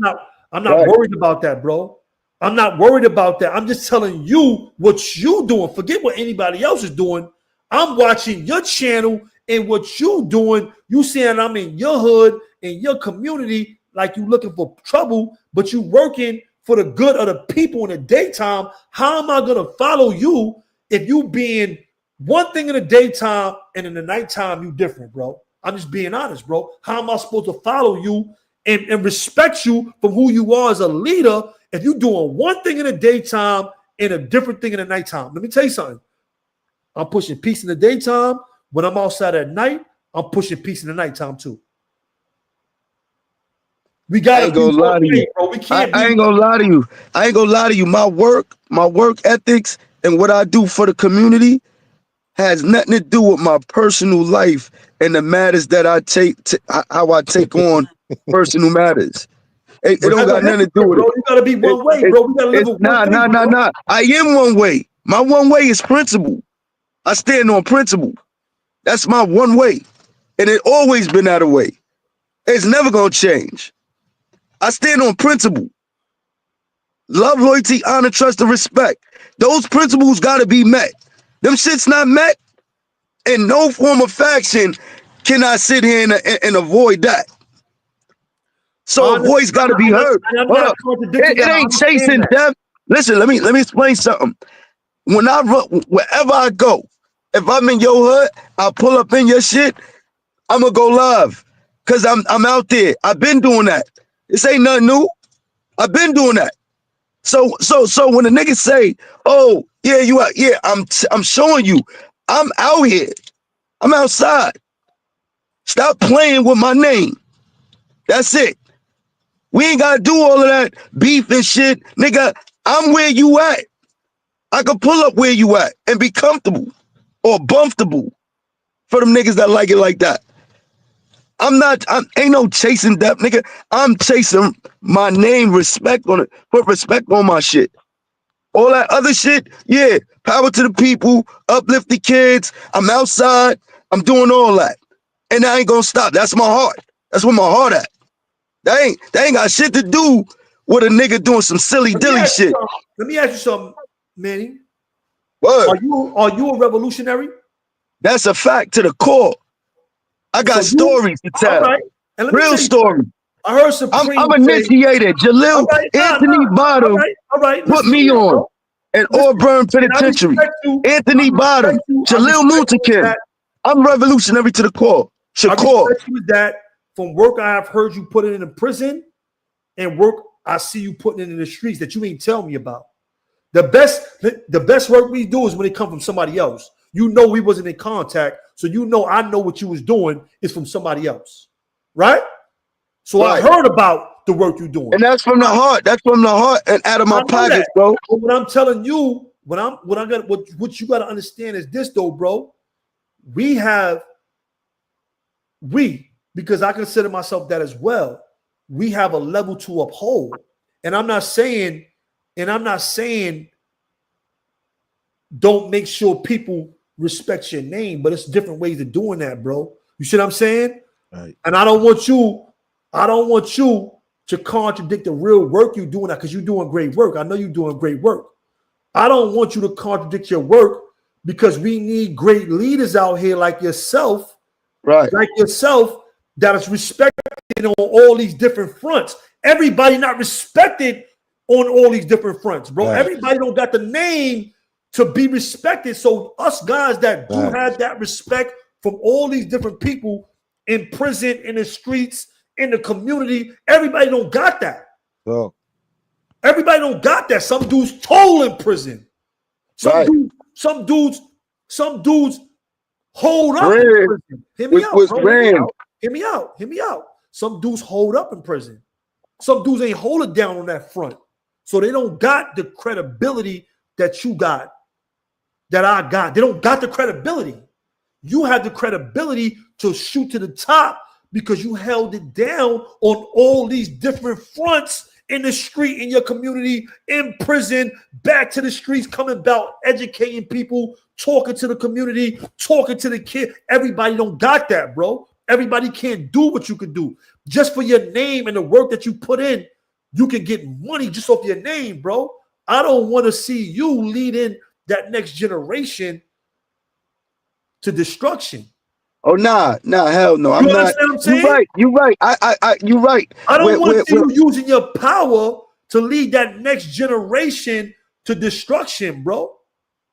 I'm not worried about that, bro. I'm not worried about that. I'm just telling you what you doing. Forget what anybody else is doing. I'm watching your channel and what you doing. You saying I'm in your hood, in your community, like you looking for trouble, but you working for the good of the people in the daytime. How am I going to follow you if you being one thing in the daytime and in the nighttime you different, bro? I'm just being honest, bro. How am I supposed to follow you and respect you from who you are as a leader if you doing one thing in the daytime and a different thing in the nighttime? Let me tell you something. I'm pushing peace in the daytime. When I'm outside at night, I'm pushing peace in the nighttime too. We gotta go lie to you, bro. I ain't gonna lie to you. I ain't gonna lie to you. My work ethics and what I do for the community has nothing to do with my personal life and the matters that I take, how I take on personal matters. It don't got nothing to do with it. You gotta be one way, bro. We gotta live with one way. Nah. I am one way. My one way is principle. I stand on principle. That's my one way. And it always been that way. It's never gonna change. I stand on principle. Love, loyalty, honor, trust, and respect. Those principles gotta be met. Them shit's not met. In no form of faction can I sit here and avoid that. So a voice gotta be heard. It ain't chasing death. Listen, let me explain something. When I run, wherever I go, if I'm in your hood, I pull up in your shit, I'm gonna go live. Cause I'm out there. I've been doing that. This ain't nothing new. I've been doing that. So when the niggas say, "Oh, yeah, you out," yeah, I'm showing you. I'm out here. I'm outside. Stop playing with my name. That's it. We ain't gotta do all of that beef and shit, nigga. I'm where you at. I could pull up where you at and be comfortable or bumptable for them niggas that like it like that. Ain't no chasing depth, nigga. I'm chasing my name, respect on it, put respect on my shit. All that other shit, yeah, power to the people, uplift the kids. I'm outside, I'm doing all that. And I ain't gonna stop. That's my heart. That's where my heart at. That ain't got shit to do with a nigga doing some silly dilly shit. Let me ask you something, Manny. Word. Are you a revolutionary? That's a fact to the core. I got stories to tell. All right. And real stories. I heard Supreme I'm initiated. Jalil Anthony Bottom put me on at Auburn Penitentiary. Anthony Bottom, Jalil Muntakim. I'm revolutionary to the core. Shakur. I respect you with that. From work I have heard you put it in a prison, and work I see you putting it in the streets that you ain't tell me about. The best work we do is when it comes from somebody else. You know we wasn't in contact, so you know I know what you was doing is from somebody else, right? So right. I heard about the work you're doing, and that's from the heart. That's from the heart and out of my pockets, bro. But what I'm telling you, what you got to understand is this, though, bro. Because I consider myself that as well. We have a level to uphold, and I'm not saying don't make sure people respect your name, but it's different ways of doing that, bro. You see what I'm saying? Right. And I don't want you to contradict the real work you're doing, because you're doing great work. I know you're doing great work. I don't want you to contradict your work, because we need great leaders out here like yourself, right? Like yourself, that is respected on all these different fronts. Everybody not respected on all these different fronts, bro. Right. Everybody don't got the name to be respected. So us guys that do have that respect from all these different people in prison, in the streets, in the community, everybody don't got that. Oh. Everybody don't got that. Some dudes told in prison. Some dudes hold up in prison. Hear me out, bro. Hear me out. Some dudes hold up in prison. Some dudes ain't hold it down on that front. So they don't got the credibility that you got, that I got. They don't got the credibility. You have the credibility to shoot to the top because you held it down on all these different fronts, in the street, in your community, in prison, back to the streets, coming about, educating people, talking to the community, talking to the kid. Everybody don't got that, bro. Everybody can't do what you can do. Just for your name and the work that you put in, you can get money just off your name, bro. I don't want to see you leading that next generation to destruction. Oh nah, hell no. I'm not. You're right. You're right. I don't want to see you using your power to lead that next generation to destruction, bro.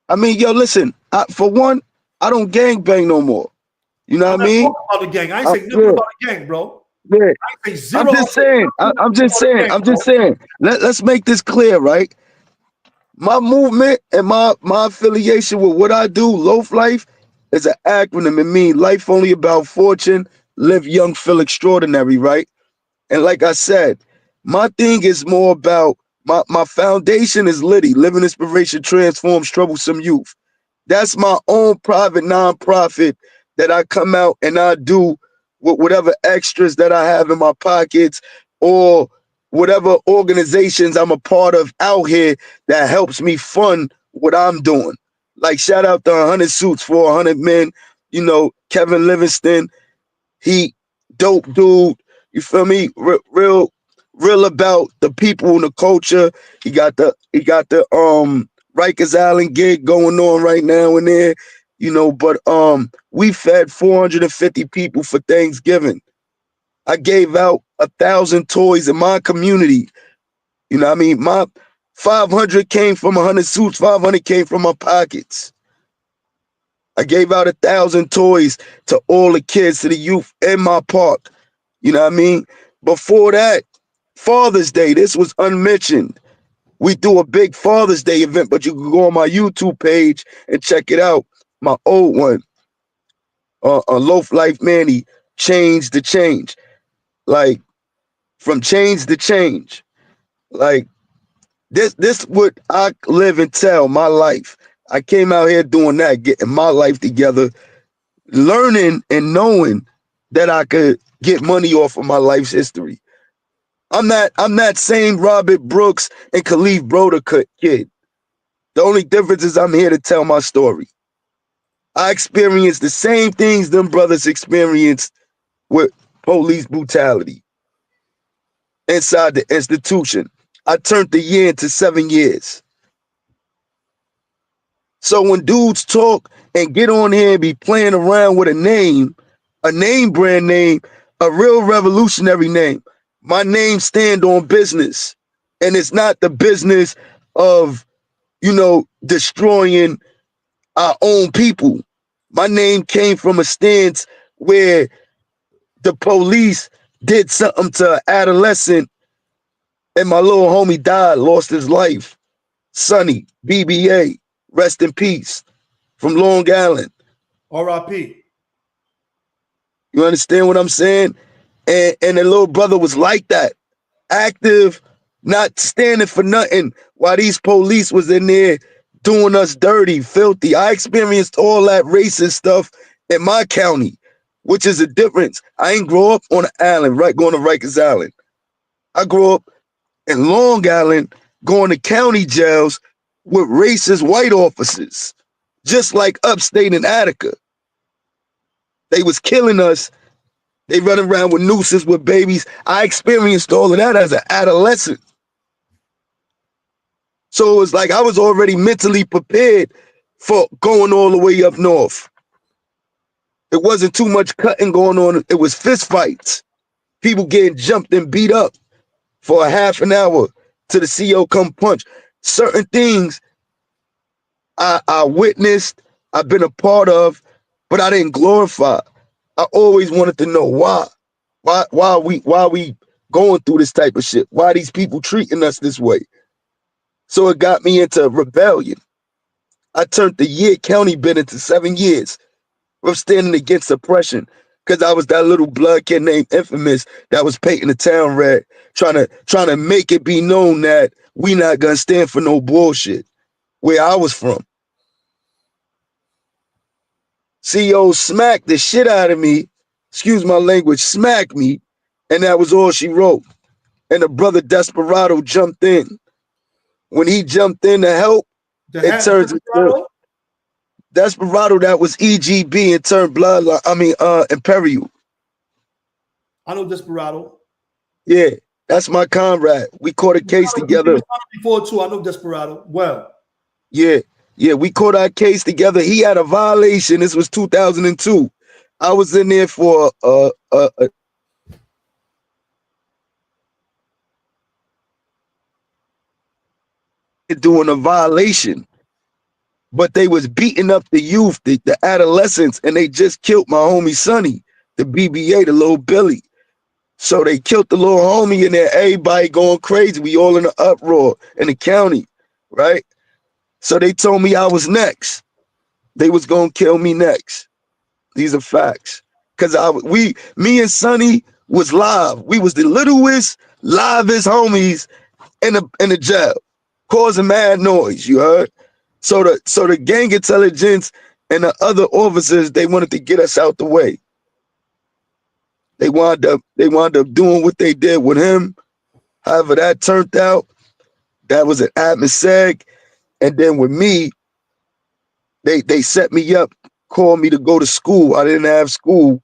I mean, yo, listen. For one, I don't gang bang no more. You know what I mean? About the gang. I ain't saying nothing about the gang, bro. Yeah. I'm just saying. Let's make this clear, right? My movement and my affiliation with what I do, Loaf Life, is an acronym. It means life only about fortune, live young, feel extraordinary, right? And like I said, my thing is more about my foundation is Liddy, Living Inspiration Transforms Troublesome Youth. That's my own private nonprofit that I come out and I do with whatever extras that I have in my pockets or whatever organizations I'm a part of out here that helps me fund what I'm doing. Like shout out to 100 Suits for 100 Men, you know, Kevin Livingston, he dope dude, you feel me? Real about the people and the culture. He got the Rikers Island gig going on right now and there, you know, but we fed 450 people for Thanksgiving. I gave out 1,000 toys in my community. You know what I mean? My 500 came from 100 Suits, 500 came from my pockets. I gave out 1,000 toys to all the kids, to the youth in my park. You know what I mean? Before that, Father's Day, this was unmentioned. We do a big Father's Day event, but you can go on my YouTube page and check it out. My old one, Loaf Life Manny, Change the Change. Like, from change to change. Like, This what I live and tell my life. I came out here doing that, getting my life together, learning and knowing that I could get money off of my life's history. I'm that same Robert Brooks and Khalif Broder kid. The only difference is I'm here to tell my story. I experienced the same things them brothers experienced with police brutality inside the institution. I turned the year into 7 years. So when dudes talk and get on here and be playing around with a name brand name, a real revolutionary name, my name stand on business. And it's not the business of, destroying our own people. My name came from a stance where the police did something to an adolescent and my little homie died, lost his life. Sonny, BBA, rest in peace, from Long Island. R.I.P. You understand what I'm saying? And the little brother was like that, active, not standing for nothing while these police was in there doing us dirty, filthy. I experienced all that racist stuff in my county, which is a difference. I ain't grow up on an island, right, going to Rikers Island. I grew up in Long Island, going to county jails with racist white officers, just like Upstate in Attica. They was killing us. They running around with nooses with babies. I experienced all of that as an adolescent. So it was like I was already mentally prepared for going all the way up north. It wasn't too much cutting going on. It was fist fights. People getting jumped and beat up for a half an hour till the CO come punch. Certain things I witnessed, I've been a part of, but I didn't glorify. I always wanted to know why. Why we going through this type of shit? Why these people treating us this way? So it got me into rebellion. I turned the year county bid into 7 years of standing against oppression because I was that little blood kid named Infamous that was painting the town red, trying to make it be known that we not gonna stand for no bullshit where I was from. CEO smacked the shit out of me, excuse my language, smacked me, and that was all she wrote. And the brother Desperado jumped in. When he jumped in to help, it turns into Desperado, that was EGB and turned Imperial. I know Desperado. Yeah, that's my comrade. We caught a case together. Before too, I know Desperado well. Yeah, we caught our case together. He had a violation. This was 2002. I was in there for doing a violation, but they was beating up the youth, the adolescents, and they just killed my homie Sonny, the BBA, the little Billy. So they killed the little homie in there. Everybody going crazy. We all in an uproar in the county, right? So they told me I was next. They was gonna kill me next. These are facts. Cause me and Sonny was live. We was the littlest, livest homies in the jail, causing mad noise. You heard? So the gang intelligence and the other officers, they wanted to get us out the way. They wound up doing what they did with him. However that turned out, that was an atmosphere. And then with me, they set me up, called me to go to school. I didn't have school.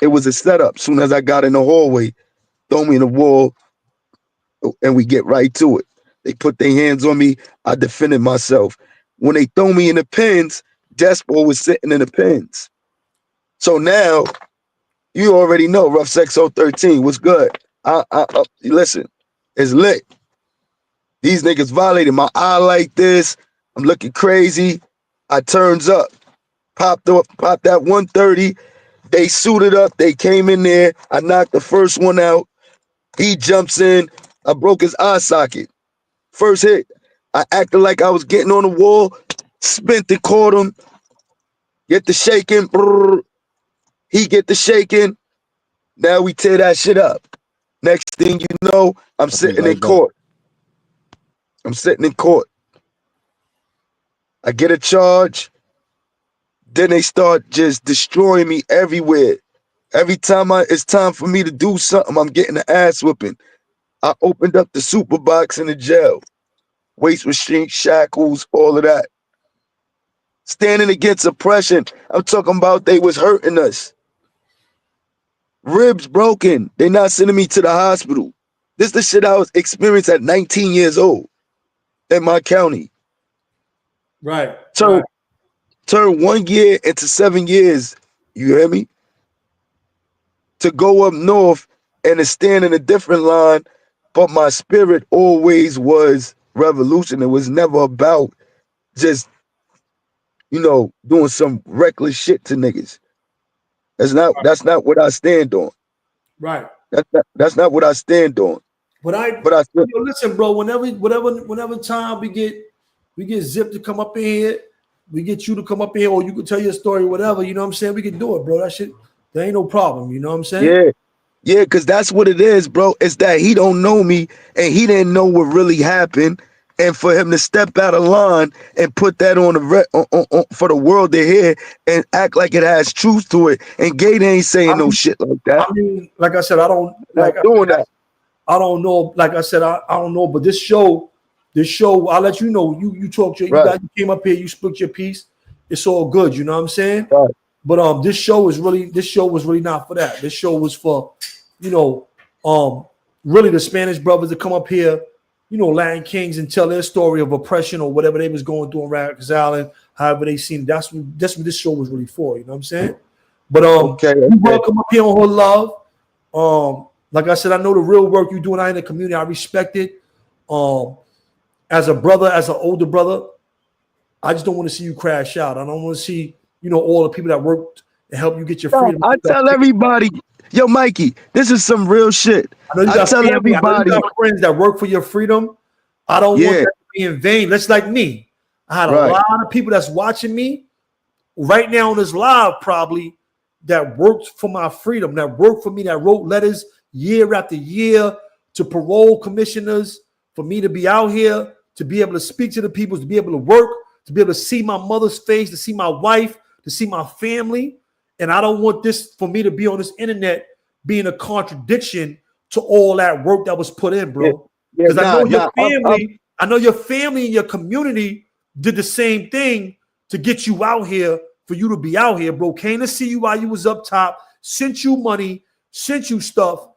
It was a setup. Soon as I got in the hallway, throw me in the wall, and we get right to it. They put their hands on me. I defended myself. When they throw me in the pens, Despo was sitting in the pens. So now, you already know, Rough Sex 013, what's good? Listen, it's lit. These niggas violated my eye like this. I'm looking crazy. I turns up, popped that 130. They suited up. They came in there. I knocked the first one out. He jumps in. I broke his eye socket. First hit. I acted like I was getting on the wall. Spent and caught him. Get the shaking. Brrr. He get the shaking. Now we tear that shit up. Next thing you know, I'm sitting in court. I'm sitting in court. I get a charge. Then they start just destroying me everywhere. Every time it's time for me to do something, I'm getting an ass whipping. I opened up the super box in the jail. Waist restraint, shackles, all of that. Standing against oppression. I'm talking about they was hurting us. Ribs broken. They not sending me to the hospital. This the shit I was experienced at 19 years old in my county. Right. Turn 1 year into 7 years. You hear me? To go up north and to stand in a different line, but my spirit always was revolution. It was never about just, doing some reckless shit to niggas. That's not what I stand on. Right. That's not what I stand on. But listen, bro. Whenever time we get Zip to come up in here, we get you to come up in here, or you can tell your story, whatever. You know what I'm saying? We can do it, bro. That shit, there ain't no problem. You know what I'm saying? Yeah, because that's what it is, bro. It's that he don't know me and he didn't know what really happened. And for him to step out of line and put that on for the world to hear and act like it has truth to it. And Gate ain't saying no shit like that. I mean, like I said, I don't like doing that. I don't know. Like I said, I don't know. But this show, I'll let you know. You talked to you guys. You came up here. You split your piece. It's all good. You know what I'm saying? Right. But this show was really not for that. This show was for, really the Spanish brothers to come up here, Latin kings, and tell their story of oppression or whatever they was going through on Rikers Island, however they seen it. That's what this show was really for. You know what I'm saying? But you welcome up here on Her Love. Like I said, I know the real work you're doing out in the community. I respect it. As a brother, as an older brother, I just don't want to see you crash out. I don't want to see, all the people that worked and help you get your freedom. I tell everybody, yo, Mikey, this is some real shit. I tell everybody, I know you got friends that work for your freedom. I don't want that to be in vain. That's like me. I had a lot of people that's watching me right now on this live, probably, that worked for my freedom, that worked for me, that wrote letters year after year to parole commissioners for me to be out here, to be able to speak to the people, to be able to work, to be able to see my mother's face, to see my wife, to see my family. And I don't want this for me to be on this internet being a contradiction to all that work that was put in, bro. Because I know your family and your community did the same thing to get you out here, for you to be out here, bro. Came to see you while you was up top, sent you money, sent you stuff.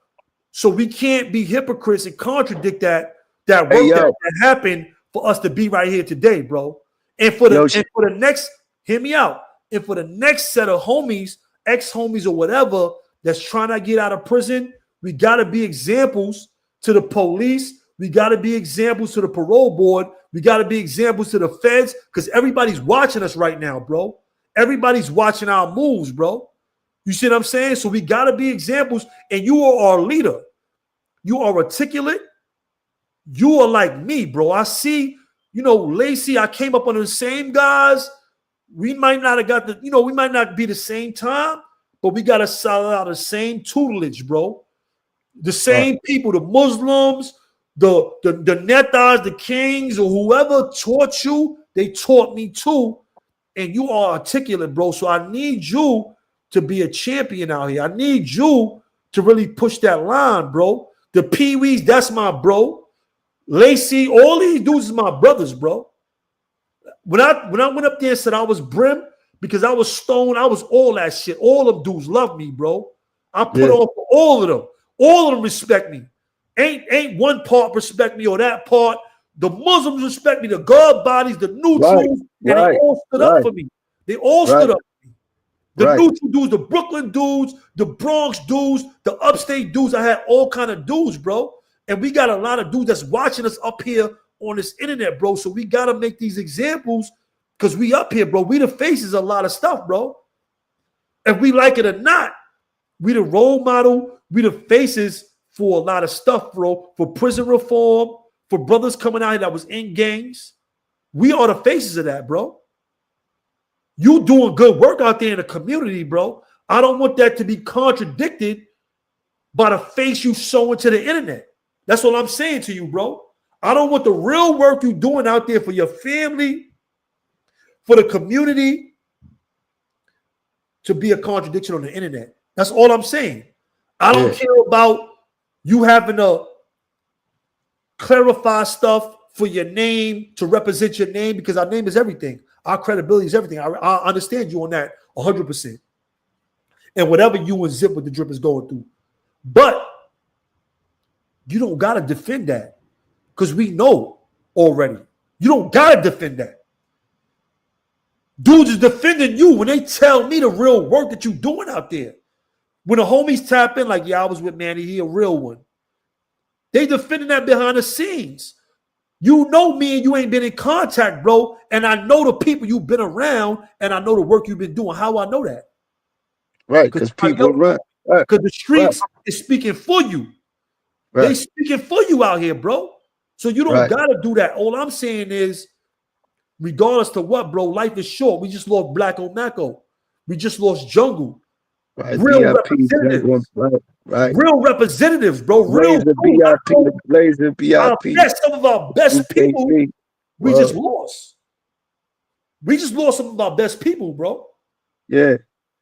So we can't be hypocrites and contradict that work that happened for us to be right here today, bro. And for the next, hear me out. And for the next set of homies, ex-homies or whatever, that's trying to get out of prison, we got to be examples to the police. We got to be examples to the parole board. We got to be examples to the feds, because everybody's watching us right now, bro. Everybody's watching our moves, bro. You see what I'm saying? So we got to be examples, and you are our leader. You are articulate. You are like me, bro. I see, Lacey, I came up under the same guys. We might not have got we might not be the same time, but we got to sell out the same tutelage, bro. The same people, the Muslims, the Netas, the kings, or whoever taught you, they taught me too. And you are articulate, bro. So I need you to be a champion out here. I need you to really push that line, bro. The Pee-wees, that's my bro. Lacey, all these dudes is my brothers, bro. When I went up there and said I was Brim, because I was stoned, I was all that shit. All them dudes love me, bro. I put on for all of them. All of them respect me. Ain't one part respect me or that part. The Muslims respect me, the God bodies, the neutrals, and they all stood up for me. They all stood up for me. The neutral dudes, the Brooklyn dudes, the Bronx dudes, the Upstate dudes. I had all kind of dudes, bro. And we got a lot of dudes that's watching us up here on this internet, bro. So we got to make these examples, because we up here, bro. We the faces of a lot of stuff, bro. If we like it or not, we the role model. We the faces for a lot of stuff, bro. For prison reform, for brothers coming out here that was in gangs. We are the faces of that, bro. You doing good work out there in the community, bro. I don't want that to be contradicted by the face you show into the internet. That's what I'm saying to you, bro. I don't want the real work you're doing out there for your family, for the community, to be a contradiction on the internet. That's all I'm saying. I don't care about you having to clarify stuff for your name, to represent your name, because our name is everything. Our credibility is everything. I understand you on that 100%. And whatever you and Zip with the Drip is going through. But you don't got to defend that, because we know already. You don't got to defend that. Dudes is defending you when they tell me the real work that you doing out there. When the homies tap in, like, yeah, I was with Manny, he a real one. They defending that behind the scenes. You know me and you ain't been in contact, bro. And I know the people you've been around, and I know the work you've been doing. How I know that? Right, because people run. Because the streets is speaking for you. Right. They speaking for you out here, bro. So you don't gotta do that. All I'm saying is, regardless to what, bro, life is short. We just lost Black Omako. We just lost Jungle. Right. Real representatives. Right. Real representatives, bro. Real Blazer BIP. Some of our best people we just lost. We just lost some of our best people, bro. Yeah.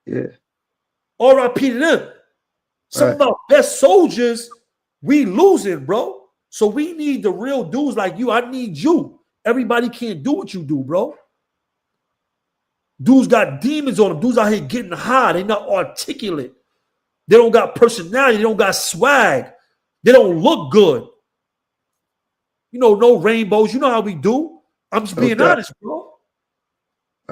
RIP to them. Some of our best soldiers we losing, bro. So we need the real dudes like you. I need you. Everybody can't do what you do, bro. Dudes got demons on them. Dudes out here getting high. They not articulate. They don't got personality. They don't got swag. They don't look good. You know, no rainbows. You know how we do. I'm just being honest, bro.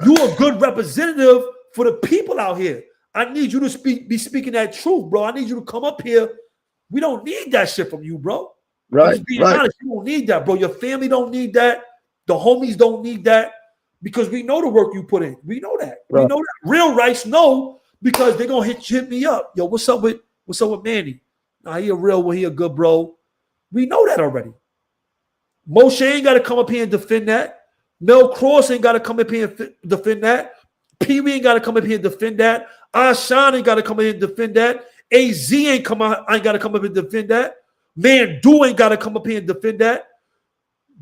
You a good representative for the people out here. I need you to be speaking that truth, bro. I need you to come up here. We don't need that shit from you, bro. Right. I'm just being honest. You don't need that, bro. Your family don't need that. The homies don't need that, because we know the work you put in. We know that. Right. We know that. Real rights know, because they're gonna hit me up. Yo, what's up with Manny? Nah, he a real one, he a good bro. We know that already. Moshe ain't gotta come up here and defend that. Mel Cross ain't gotta come up here and defend that. Pee Wee ain't gotta come up here and defend that. Ashan ain't gotta come in here and defend that. AZ ain't gotta come up and defend that. Man Do ain't gotta come up here and defend that.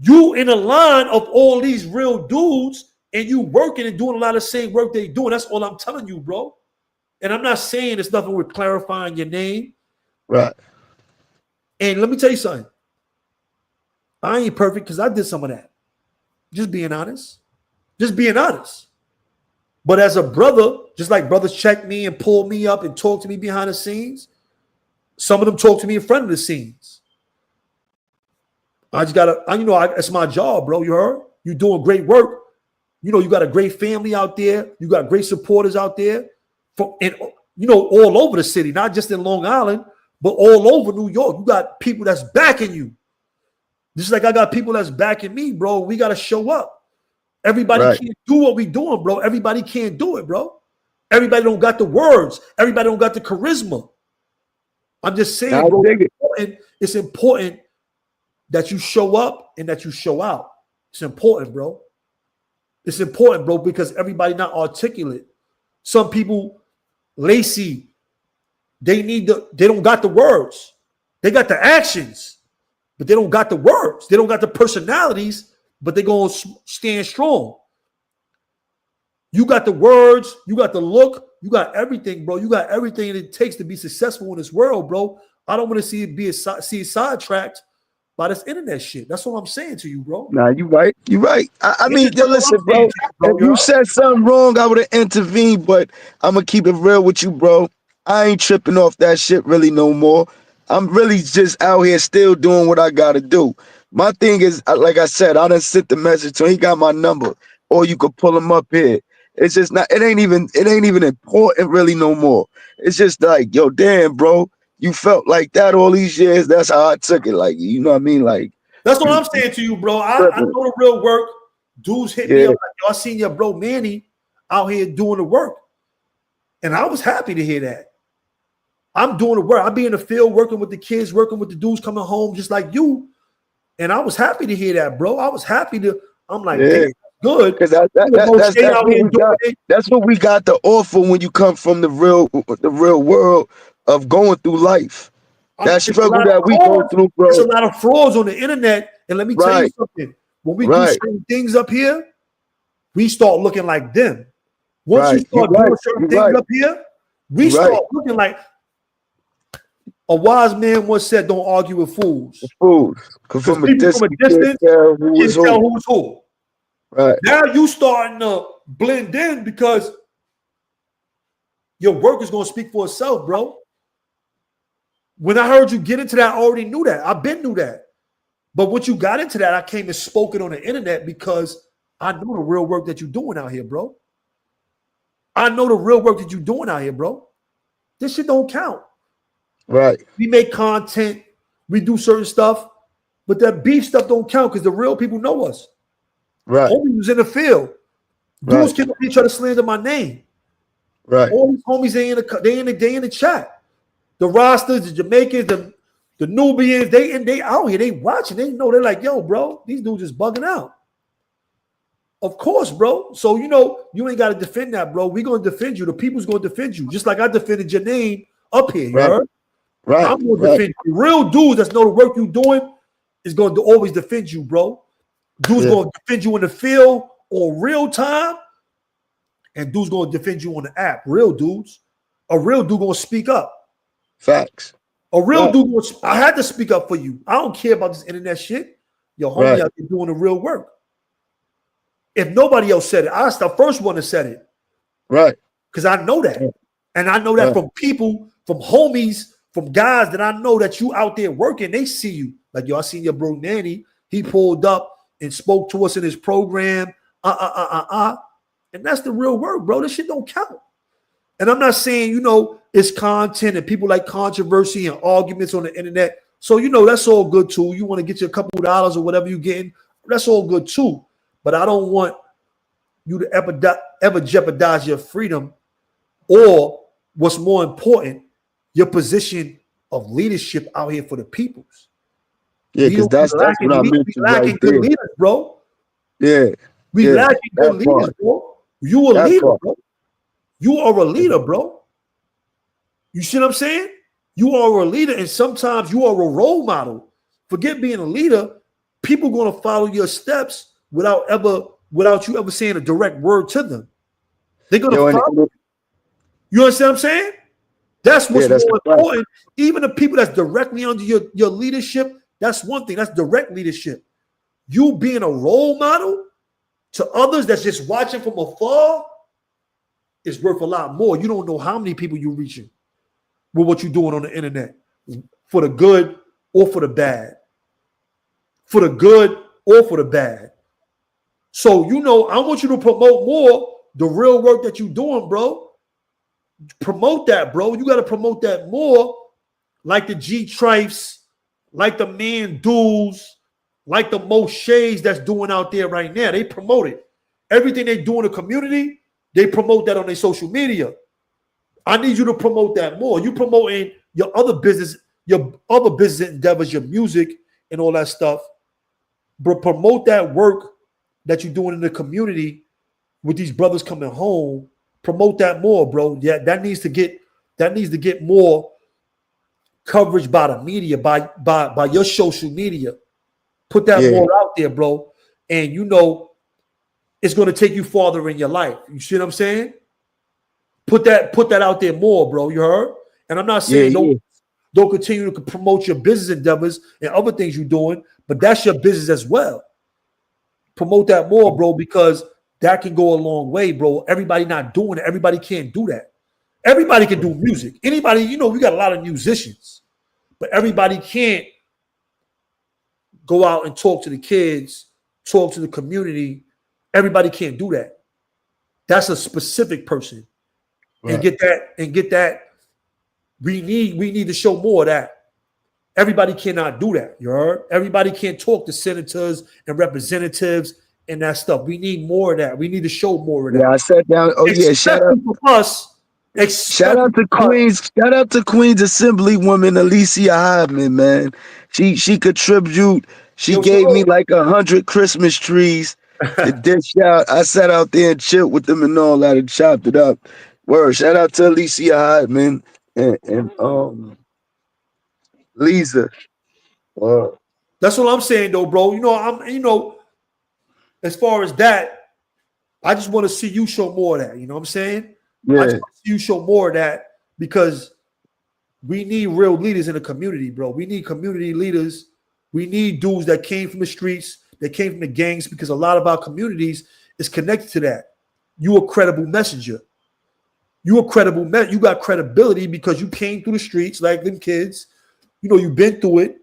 You in a line of all these real dudes, and you working and doing a lot of the same work they doing. That's all I'm telling you, bro. And I'm not saying it's nothing with clarifying your name. Right. And let me tell you something. I ain't perfect, because I did some of that. Just being honest. Just being honest. But as a brother, just like brothers check me and pull me up and talk to me behind the scenes, some of them talk to me in front of the scenes. I just gotta, it's my job, bro. You heard? You're doing great work. You know, you got a great family out there. You got great supporters out there, all over the city, not just in Long Island, but all over New York. You got people that's backing you. Just like I got people that's backing me, bro. We got to show up. Everybody can't do what we doing, bro. Everybody can't do it, bro. Everybody don't got the words. Everybody don't got the charisma. I'm just saying, bro, it's important that you show up and that you show out. It's important, bro. It's important, bro, because everybody not articulate. Some people lazy. They don't got the words. They got the actions, but they don't got the words. They don't got the personalities, but they're going to stand strong. You got the words, you got the look, you got everything, bro. You got everything it takes to be successful in this world, bro. I don't want to see it sidetracked by this internet shit. That's what I'm saying to you, bro. Nah, you right. You right. I mean, listen, bro. If you said something wrong, I would have intervened, but I'm going to keep it real with you, bro. I ain't tripping off that shit really no more. I'm really just out here still doing what I got to do. My thing is, like I said, I done sent the message to him. He got my number, or you could pull him up here. It's just not, it ain't even important really no more. It's just like, yo, damn, bro, you felt like that all these years. That's how I took it. Like, you know what I mean? Like, that's what I'm saying to you, bro. I know the real work. Dudes hit me up like, yo, I seen your bro Manny out here doing the work. And I was happy to hear that. I'm doing the work. I be in the field working with the kids, working with the dudes coming home just like you. And I was happy to hear that, bro. I was happy to, I'm like, hey, good. Because that's what we got to offer when you come from the real world of going through life. That struggle that we go through, bro. There's a lot of frauds on the internet, And let me tell you something. When we do certain things up here, we start looking like them. Once you start doing certain things up here, we start looking like a wise man once said, don't argue with fools. Because from a distance, you can't tell who's who. Right. Now you starting to blend in because your work is going to speak for itself, bro. When I heard you get into that, I already knew that. I've been knew that. But once you got into that, I came and spoke it on the internet because I know the real work that you're doing out here, bro. I know the real work that you're doing out here, bro. This shit don't count. Right. We make content, we do certain stuff, but that beef stuff don't count because the real people know us. Right. Homies was in the field. Dudes came up here try to slander my name. Right. All these homies, they in the chat. The Rastas, the Jamaicans, the Nubians, they out here, they watching, they know, they're like, yo, bro, these dudes just bugging out. Of course, bro. So you ain't got to defend that, bro. We're gonna defend you. The people's gonna defend you, just like I defended your name up here. You heard? Right. I'm gonna defend you. Real dudes that know the work you're doing is going to always defend you, bro. Dudes gonna defend you in the field on real time, and dudes gonna defend you on the app. Real dudes. A real dude gonna speak up. Facts. A real dude I had to speak up for you. I don't care about this internet shit. Your homie out there doing the real work. If nobody else said it, I was the first one that said it. Right. Because I know that. And I know that from people, from homies, from guys that I know that you out there working, they see you. Like, yo, I seen your bro Nanny. He pulled up and spoke to us in his program. And that's the real work, bro. This shit don't count. And I'm not saying, it's content and people like controversy and arguments on the internet. So, that's all good too. You want to get you a couple of dollars or whatever you're getting. That's all good too. But I don't want you to ever jeopardize your freedom or, what's more important, your position of leadership out here for the peoples. Yeah, because that's what I mentioned. We lacking good leaders, bro. Yeah. We lacking good leaders, bro. You a leader, bro. You are a leader, bro. You see what I'm saying? You are a leader, and sometimes you are a role model. Forget being a leader. People are going to follow your steps without you ever saying a direct word to them. They're going to follow. You understand what I'm saying? That's what's more important. Even the people that's directly under your leadership, that's one thing. That's direct leadership. You being a role model to others that's just watching from afar is worth a lot more. You don't know how many people you're reaching with what you're doing on the internet, for the good or for the bad. For the good or for the bad. So, I want you to promote more the real work that you're doing, bro. Promote that, bro. You got to promote that more, like the G Trifes, like the Man Duels, like the Moshe's that's doing out there right now. They promote it. Everything they do in the community, they promote that on their social media. I need you to promote that more. You promoting your other business endeavors, your music and all that stuff. But promote that work that you're doing in the community with these brothers coming home. Promote that more, bro. Yeah, that needs to get more coverage by the media, by your social media. Put that more out there, bro. And it's going to take you farther in your life. You see what I'm saying? Put that out there more, bro. You heard? And I'm not saying don't continue to promote your business endeavors and other things you're doing, but that's your business as well. Promote that more, bro, because that can go a long way, bro. Everybody not doing it. Everybody can't do that. Everybody can do music. Anybody, we got a lot of musicians, but everybody can't go out and talk to the kids, talk to the community. Everybody can't do that. That's a specific person. Right. And get that. We need to show more of that. Everybody cannot do that. You heard? Everybody can't talk to senators and representatives and that stuff. We need more of that. We need to show more of that. Yeah, I sat down. Oh yeah, shout out to Queens. Shout out to Queens Assemblywoman Alicia Hyman, man. She contribute. She gave me like 100 Christmas trees to dish out. I sat out there and chilled with them and all that and chopped it up. Word. Shout out to Alicia Hyman and Lisa. That's what I'm saying, though, bro. As far as that, I just want to see you show more of that. You know what I'm saying? I just Yeah. want to see you show more of that because we need real leaders in the community, bro. We need community leaders. We need dudes that came from the streets, that came from the gangs, because a lot of our communities is connected to that. You a credible messenger. You got credibility because you came through the streets like them kids. You've been through it.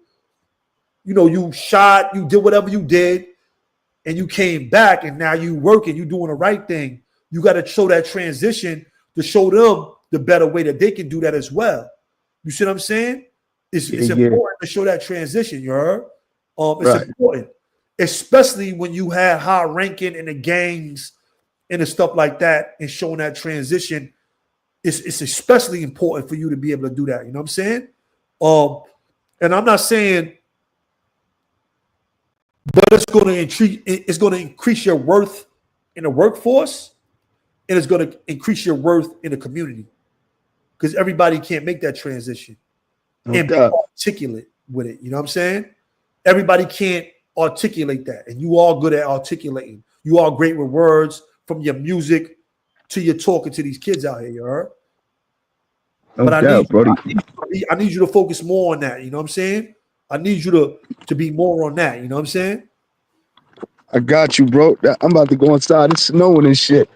You shot, you did whatever you did, and you came back, and now you working, you doing the right thing. You got to show that transition to show them the better way that they can do that as well. You see what I'm saying? It's important to show that transition, you heard? It's important, especially when you had high ranking in the gangs and the stuff like that, and showing that transition. It's especially important for you to be able to do that. You know what I'm saying? And I'm not saying, but it's going to increase your worth in the workforce, and it's going to increase your worth in the community, because everybody can't make that transition and be articulate with it. You know what I'm saying? Everybody can't articulate that, and you are good at articulating. You are great with words, from your music to your talking to these kids out here. You heard? But I need you to focus more on that. You know what I'm saying? I need you to be more on that. You know what I'm saying? I got you, bro. I'm about to go inside. It's snowing and shit.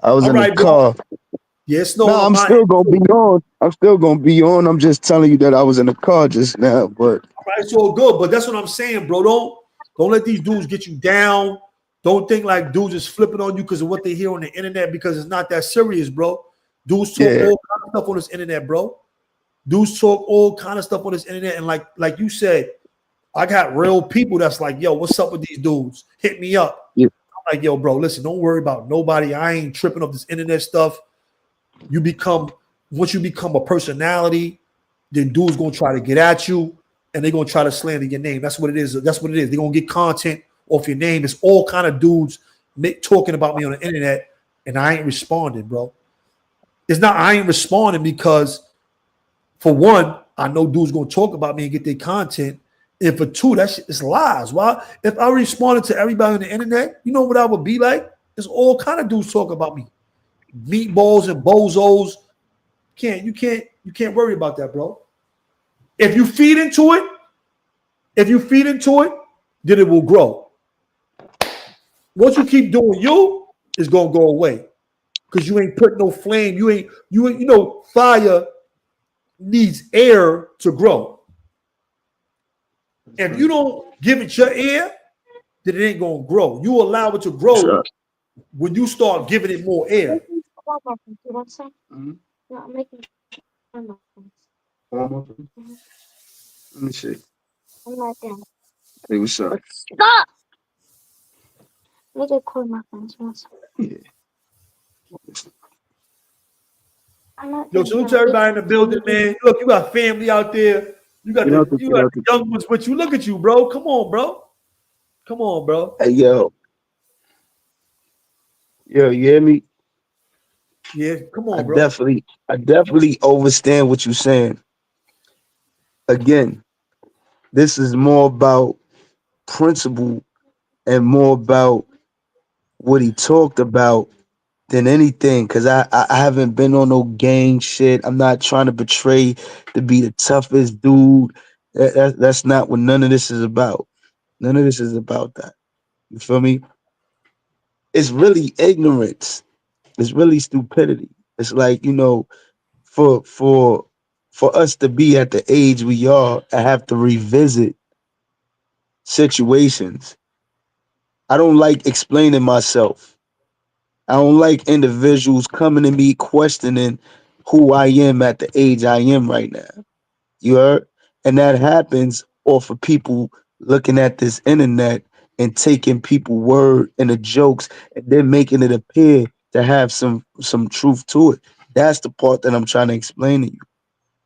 I was in the car. Bro. Yeah, it's snowing. I'm still gonna be on. I'm just telling you that I was in the car just now. But it's all good. But that's what I'm saying, bro. Don't let these dudes get you down. Don't think like dudes is flipping on you because of what they hear on the internet, because it's not that serious, bro. Dudes talk all kind of stuff on this internet, bro. Dudes talk all kind of stuff on this internet, and like you said, I got real people that's like, yo, what's up with these dudes? Hit me up. Yeah. I'm like, yo, bro, listen, don't worry about nobody. I ain't tripping off this internet stuff. Once you become a personality, then dudes gonna try to get at you, and they're gonna try to slander your name. That's what it is. They're gonna get content off your name. It's all kind of dudes talking about me on the internet, and I ain't responding, bro. I ain't responding because, for one, I know dudes gonna talk about me and get their content. And for two, that shit is lies. Why? If I responded to everybody on the internet, you know what I would be like? There's all kind of dudes talk about me. Meatballs and bozos. You can't worry about that, bro. If you feed into it, then it will grow. Once you keep doing you, it's gonna go away. Because you ain't putting no flame. Fire needs air to grow. If you don't give it your air, then it ain't gonna grow. You allow it to grow when you start giving it more air. Mm-hmm. Let me see. Hey, what's up? Stop! Let me call my friends. Yeah. Yo, salute to everybody in the building, man. Look, you got family out there. You got the young ones with you. Look at you, bro. Come on, bro. Hey, yo. Yo, you hear me? Yeah, come on, bro. I definitely understand what you're saying. Again, this is more about principle and more about what he talked about than anything, because I haven't been on no gang shit. I'm not trying to portray to be the toughest dude. That's not what none of this is about. None of this is about that. You feel me? It's really ignorance. It's really stupidity. It's like, for us to be at the age we are, I have to revisit situations. I don't like explaining myself. I don't like individuals coming to me questioning who I am at the age I am right now. You heard? And that happens off of people looking at this internet and taking people word and the jokes and then making it appear to have some truth to it. That's the part that I'm trying to explain to you.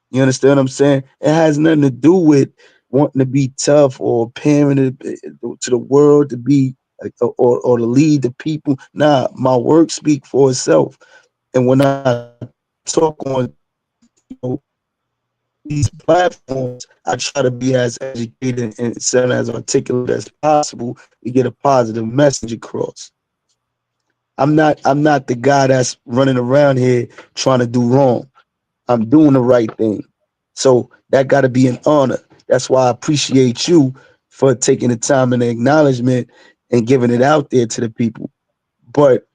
You understand what I'm saying? It has nothing to do with wanting to be tough or parent to the world to be or to lead the people. Nah, my work speak for itself. And when I talk on, these platforms, I try to be as educated and sound as articulate as possible to get a positive message across. I'm not the guy that's running around here trying to do wrong. I'm doing the right thing. So that got to be an honor. That's why I appreciate you for taking the time and the acknowledgement and giving it out there to the people. But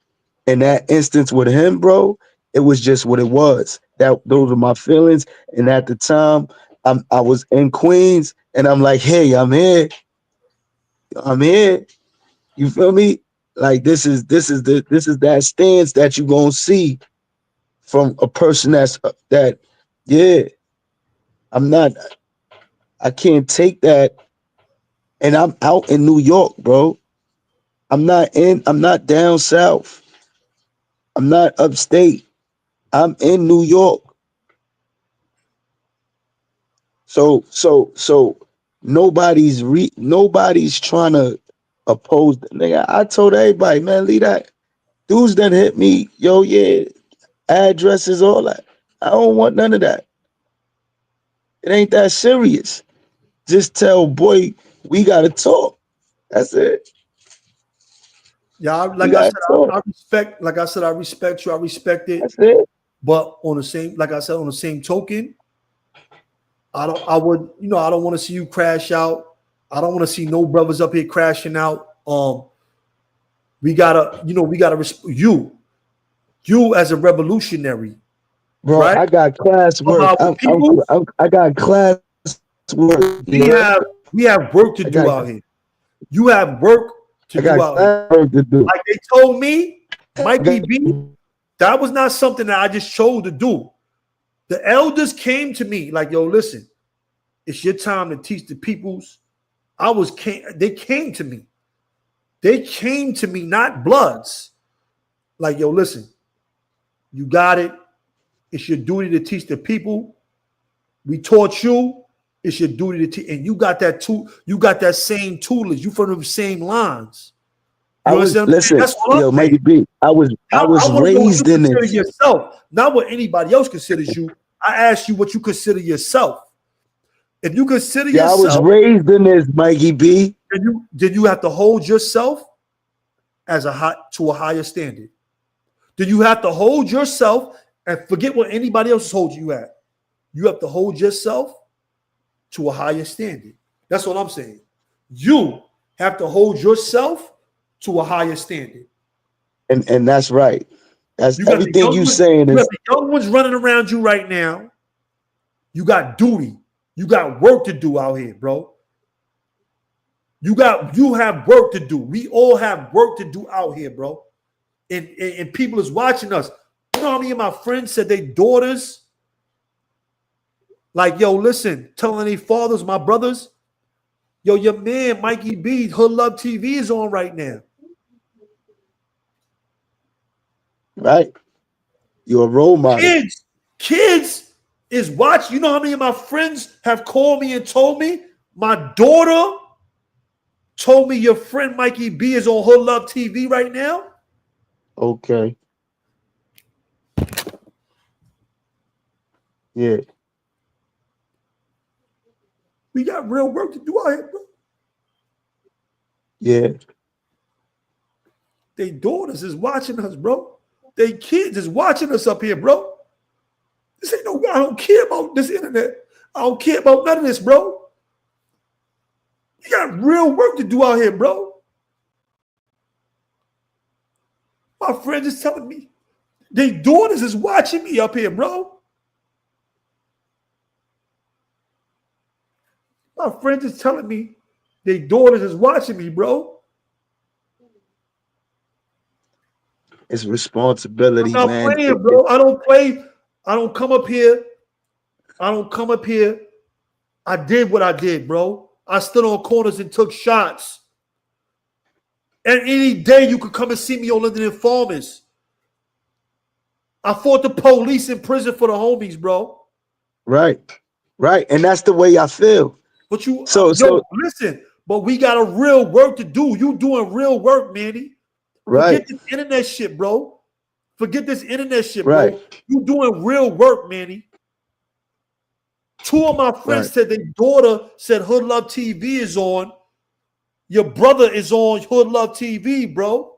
in that instance with him, bro, it was just what it was. Those were my feelings. And at the time, I was in Queens, and I'm like, hey, I'm here. You feel me? Like this is that stance that you gonna see from a person that, yeah. I can't take that. And I'm out in New York, bro. I'm not down south. I'm not upstate. I'm in New York. So nobody's trying to oppose the nigga. I told everybody, man, leave that. Dudes done hit me, yo, yeah, addresses, all that. I don't want none of that. It ain't that serious. Just tell boy, we gotta talk. That's it. Yeah, like I said, I respect. Like I said, I respect you. I respect it. That's it. But on the same, like I said, on the same token, I don't want to see you crash out. I don't want to see no brothers up here crashing out. We gotta you as a revolutionary, bro. Right? I got class work. I got class work. We have work to do out here. You have work to do out here. Like they told me, Mikey B, that was not something that I just chose to do. The elders came to me like, yo, listen, it's your time to teach the peoples. They came to me. They came to me, not bloods. Like, yo, listen, you got it. It's your duty to teach the people. We taught you. It's your duty to teach. And you got that too. You got that same toolage. You from the same lines. You listen, yo, Mikey B, I was raised in this. Yourself, not what anybody else considers you. I asked you what you consider yourself. If you consider yourself, I was raised in this, Mikey B. Then you have to hold yourself to a higher standard. Then you have to hold yourself and forget what anybody else holds you at. You have to hold yourself to a higher standard. That's what I'm saying. You have to hold yourself to a higher standard. And that's right. That's everything you saying. You got the young ones running around you right now. You got duty. You got work to do out here, bro. You have work to do. We all have work to do out here, bro. And people is watching us. You know how many of my friends said their daughters, like, yo, listen, telling their fathers, my brothers, yo, your man, Mikey B, Hood Love TV is on right now. Right. You're a role model. Kids is watching. You know how many of my friends have called me and told me, my daughter told me your friend Mikey B is on Hood Love TV right now? Okay. Yeah. We got real work to do out here, bro. Yeah. They daughters is watching us, bro. They kids is watching us up here, bro. This ain't no, I don't care about this internet. I don't care about none of this, bro. You got real work to do out here, bro. My friend is telling me their daughters is watching me up here, bro. My friend is telling me their daughters is watching me, bro. It's responsibility, I'm not man. playing, bro. I don't play. I don't come up here. I did what I did, bro. I stood on corners and took shots. And any day you could come and see me on London Informers. I fought the police in prison for the homies, bro. Right. And that's the way I feel. But listen, but we got a real work to do. You doing real work, Manny. Forget this internet shit, bro. Bro. You doing real work, Manny. 2 of my friends said their daughter said Hood Love TV is on. Your brother is on Hood Love TV, bro.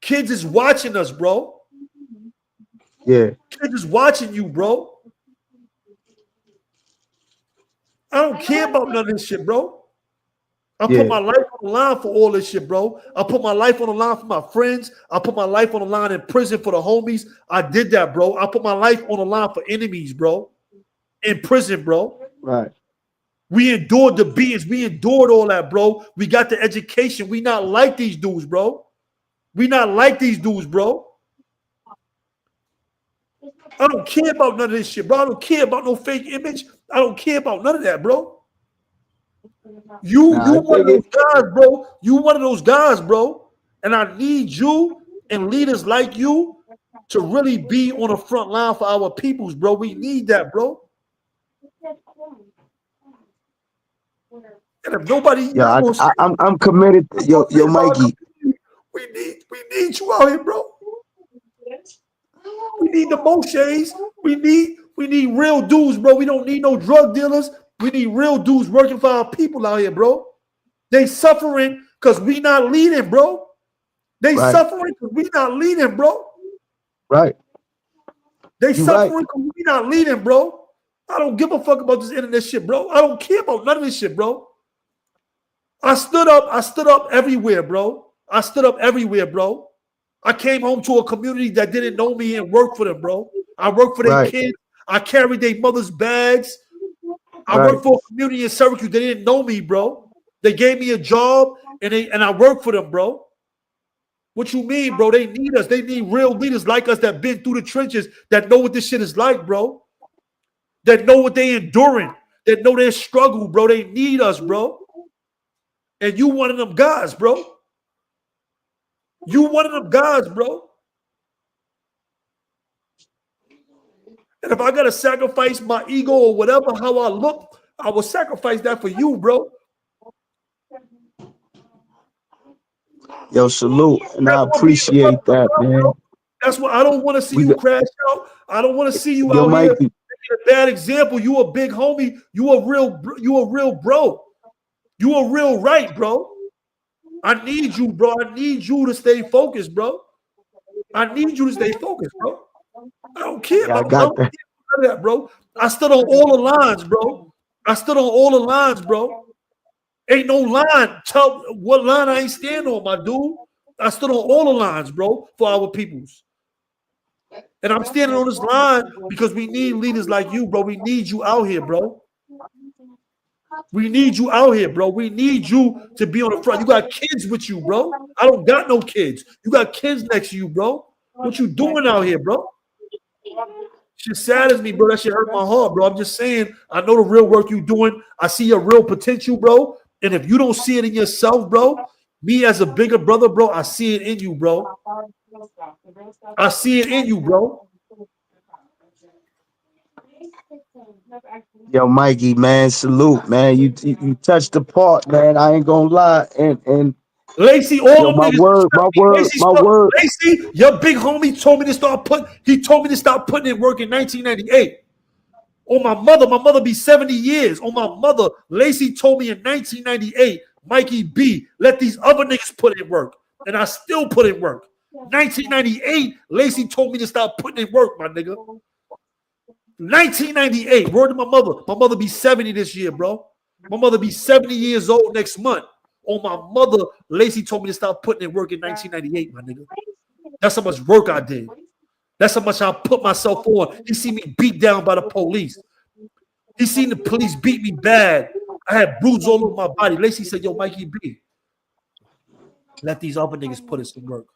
Kids is watching us, bro. Yeah. Kids is watching you, bro. I don't care about none of this shit, bro. I put my life on the line for all this shit, bro. I put my life on the line for my friends. I put my life on the line in prison for the homies. I did that, bro. I put my life on the line for enemies, bro. In prison, bro. Right. We endured the beatings. We endured all that, bro. We got the education. We not like these dudes, bro. We not like these dudes, bro. I don't care about none of this shit, bro. I don't care about no fake image. I don't care about none of that, bro. You one of those guys, bro. You one of those guys, bro. And I need you and leaders like you to really be on the front line for our peoples, bro. We need that, bro. And if nobody, I'm committed. Yo, Mikey. We need you out here, bro. We need the Moshes. We need real dudes, bro. We don't need no drug dealers. We need real dudes working for our people out here, bro. They suffering because we not leading, bro. They suffering because we not leading, bro. Right. They suffering because we not leading, bro. I don't give a fuck about this internet shit, bro. I don't care about none of this shit, bro. I stood up everywhere, bro. I stood up everywhere, bro. I came home to a community that didn't know me and worked for them, bro. I worked for their kids. I carried their mother's bags. I worked for a community in Syracuse. They didn't know me, bro. They gave me a job and I worked for them, bro. What you mean, bro? They need us. They need real leaders like us that been through the trenches, that know what this shit is like, bro. That know what they enduring, that know their struggle, bro. They need us, bro. And you one of them guys, bro. You one of them guys, bro. And if I gotta sacrifice my ego or whatever, how I look, I will sacrifice that for you, bro. Yo, salute, and I appreciate that, man. That's why I don't want to see you crash out. I don't want to see you out here making a bad example. You a big homie. You a real bro. You a real right, bro. I need you, bro. I need you to stay focused, bro. I need you to stay focused, bro. I don't care about that, bro. I stood on all the lines, bro. I stood on all the lines, bro. Ain't no line. Tell what line I ain't stand on, my dude. I stood on all the lines, bro, for our peoples. And I'm standing on this line because we need leaders like you, bro. We need you out here, bro. We need you out here, bro. We need you to be on the front. You got kids with you, bro. I don't got no kids. You got kids next to you, bro. What you doing out here, bro? Shit saddens me, bro. That shit hurt my heart, bro. I'm just saying, I know the real work you doing. I see your real potential, bro. And if you don't see it in yourself, bro, me as a bigger brother, bro, I see it in you, bro. I see it in you, bro. Yo, Mikey, man, salute, man. You touched the part, man. I ain't gonna lie. And Lacey, all of my word. Lacey, your big homie told me to start putting. He told me to start putting in work in 1998. On my mother be 70 years. On my mother, Lacey told me in 1998, Mikey B, let these other niggas put in work. And I still put in work. 1998, Lacey told me to start putting in work, my nigga. 1998, word to my mother. My mother be 70 this year, bro. My mother be 70 years old next month. On my mother, Lacey told me to start putting in work in 1998, my nigga. That's how much work I did. That's how much I put myself on. He seen me beat down by the police. He seen the police beat me bad. I had bruises all over my body. Lacey said, yo, Mikey B, let these other niggas put us in work.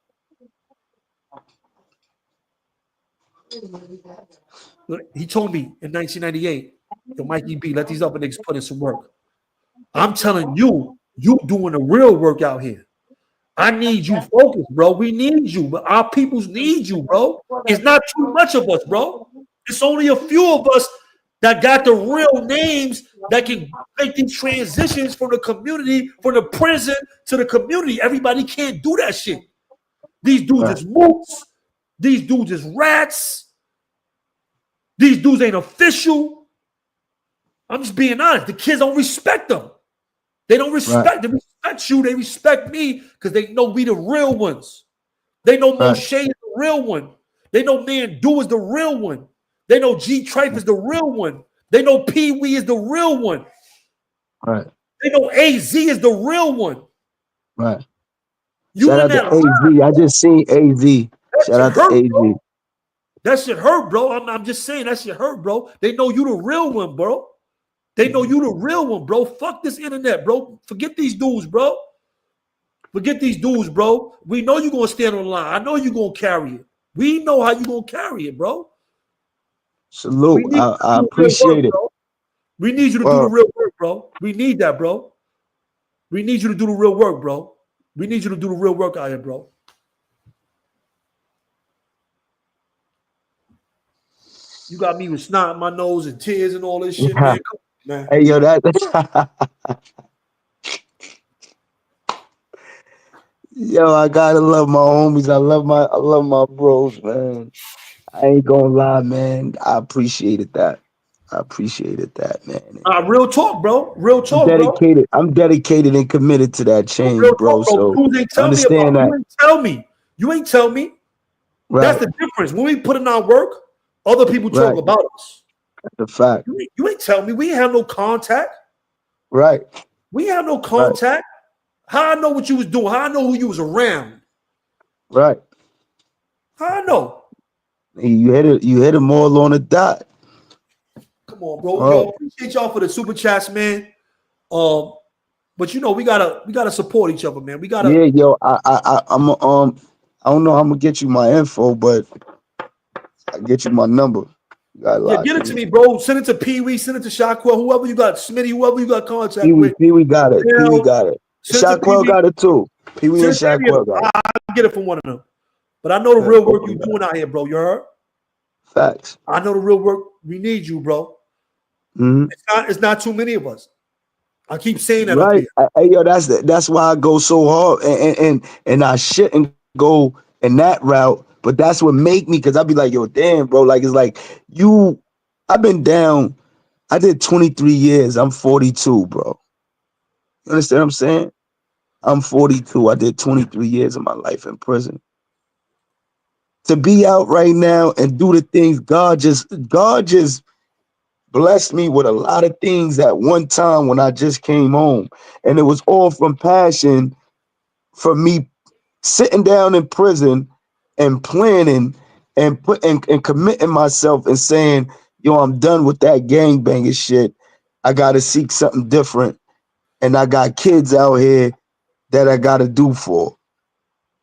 He told me in 1998, yo, Mikey B, let these other niggas put in some work. I'm telling you, you doing the real work out here. I need you focused, bro. We need you, but our peoples need you, bro. It's not too much of us, bro. It's only a few of us that got the real names that can make these transitions from the community, from the prison to the community. Everybody can't do that shit. These dudes is mooks. These dudes is rats. These dudes ain't official. I'm just being honest. The kids don't respect them. They don't respect. They respect you. They respect me because they know we the real ones. They know Moshe is the real one. They know Man Do is the real one. They know G Trife is the real one. They know Pee Wee is the real one. Right. They know AZ is the real one. Right. You Shout in out that to AZ. I just seen AZ. Shout out to AZ. Bro. That shit hurt, bro. I'm just saying that shit hurt, bro. They know you the real one, bro. They know you the real one, bro. Fuck this internet, bro. Forget these dudes, bro. Forget these dudes, bro. We know you're gonna stand on the line. I know you're gonna carry it. We know how you're gonna carry it, bro. Salute. I appreciate it. Bro. We need you to do the real work, bro. We need that, bro. We need you to do the real work, bro. We need you to do the real work out here, bro. You got me with snot in my nose and tears and all this shit, man. Come on, man. Hey, yo, yo, I gotta love my homies. I love my bros, man. I ain't gonna lie, man. I appreciated that. Man. Real talk, bro. Real talk, bro. I'm dedicated and committed to that change, real bro. talk, bro. So You ain't tell me understand about. that. You ain't tell me. You ain't tell me. Right. That's the difference. When we put in our work, other people talk about us. That's a fact. You ain't tell me. We ain't have no contact. Right. We have no contact. Right. How I know what you was doing? How I know who you was around? Right. How I know? You hit them all on the dot. Come on, bro. Yo, appreciate y'all for the super chats, man. But you know we gotta support each other, man. We gotta. Yeah, yo. I don't know how I'm gonna get you my info, but I get you my number. Yeah, get it to me, bro. Send it to Pee Wee. Send it to Shaquille. Whoever you got, Smitty. Whoever you got contact with. Pee Wee got it. Pee Wee got it. Shaquille got it too. Pee Wee and Shaquille got it. I get it from one of them. But I know the real work you're doing out here, bro. You heard? Facts. I know the real work. We need you, bro. Mm-hmm. It's not too many of us. I keep saying that. Right. Hey, yo, that's why I go so hard and I shouldn't go in that route. But that's what make me, because I'd be like, yo, damn, bro. Like, it's like I've been down. I did 23 years. I'm 42, bro. You understand what I'm saying? I'm 42. I did 23 years of my life in prison. To be out right now and do the things God just blessed me with a lot of things at one time when I just came home. And it was all from passion for me sitting down in prison and planning and committing myself and saying, yo, I'm done with that gangbanging shit. I got to seek something different. And I got kids out here that I got to do for.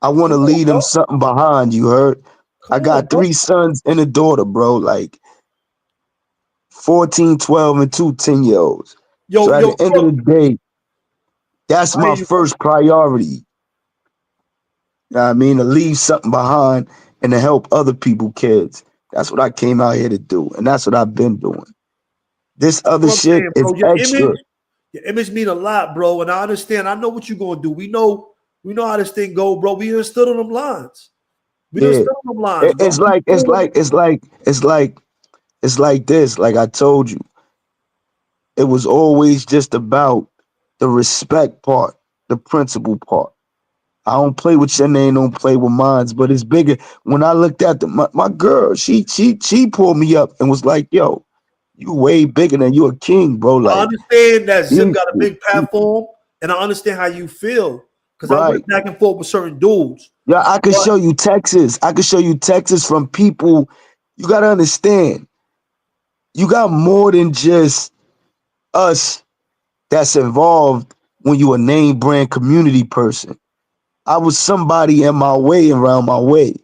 I want to leave them something behind, you heard? I got 3 sons and a daughter, bro, like 14, 12, and 2 10-year-olds. So at the end of the day, that's my first priority. You know what I mean? To leave something behind and to help other people, kids. That's what I came out here to do. And that's what I've been doing. This other shit is extra. Your image mean a lot, bro. And I understand. I know what you're going to do. We know how this thing go, bro. We done stood on them lines. It's like this. Like I told you, it was always just about the respect part, the principle part. I don't play with your name, don't play with mine, but it's bigger. When I looked at my girl, she pulled me up and was like, yo, you way bigger than you a king, bro. Like, I understand that Zip got a big platform, and I understand how you feel. Because I went back and forth with certain dudes. Yeah, I could show you Texas. I could show you Texas from people. You got to understand. You got more than just us that's involved when you a name brand community person. I was somebody in my way, around my way.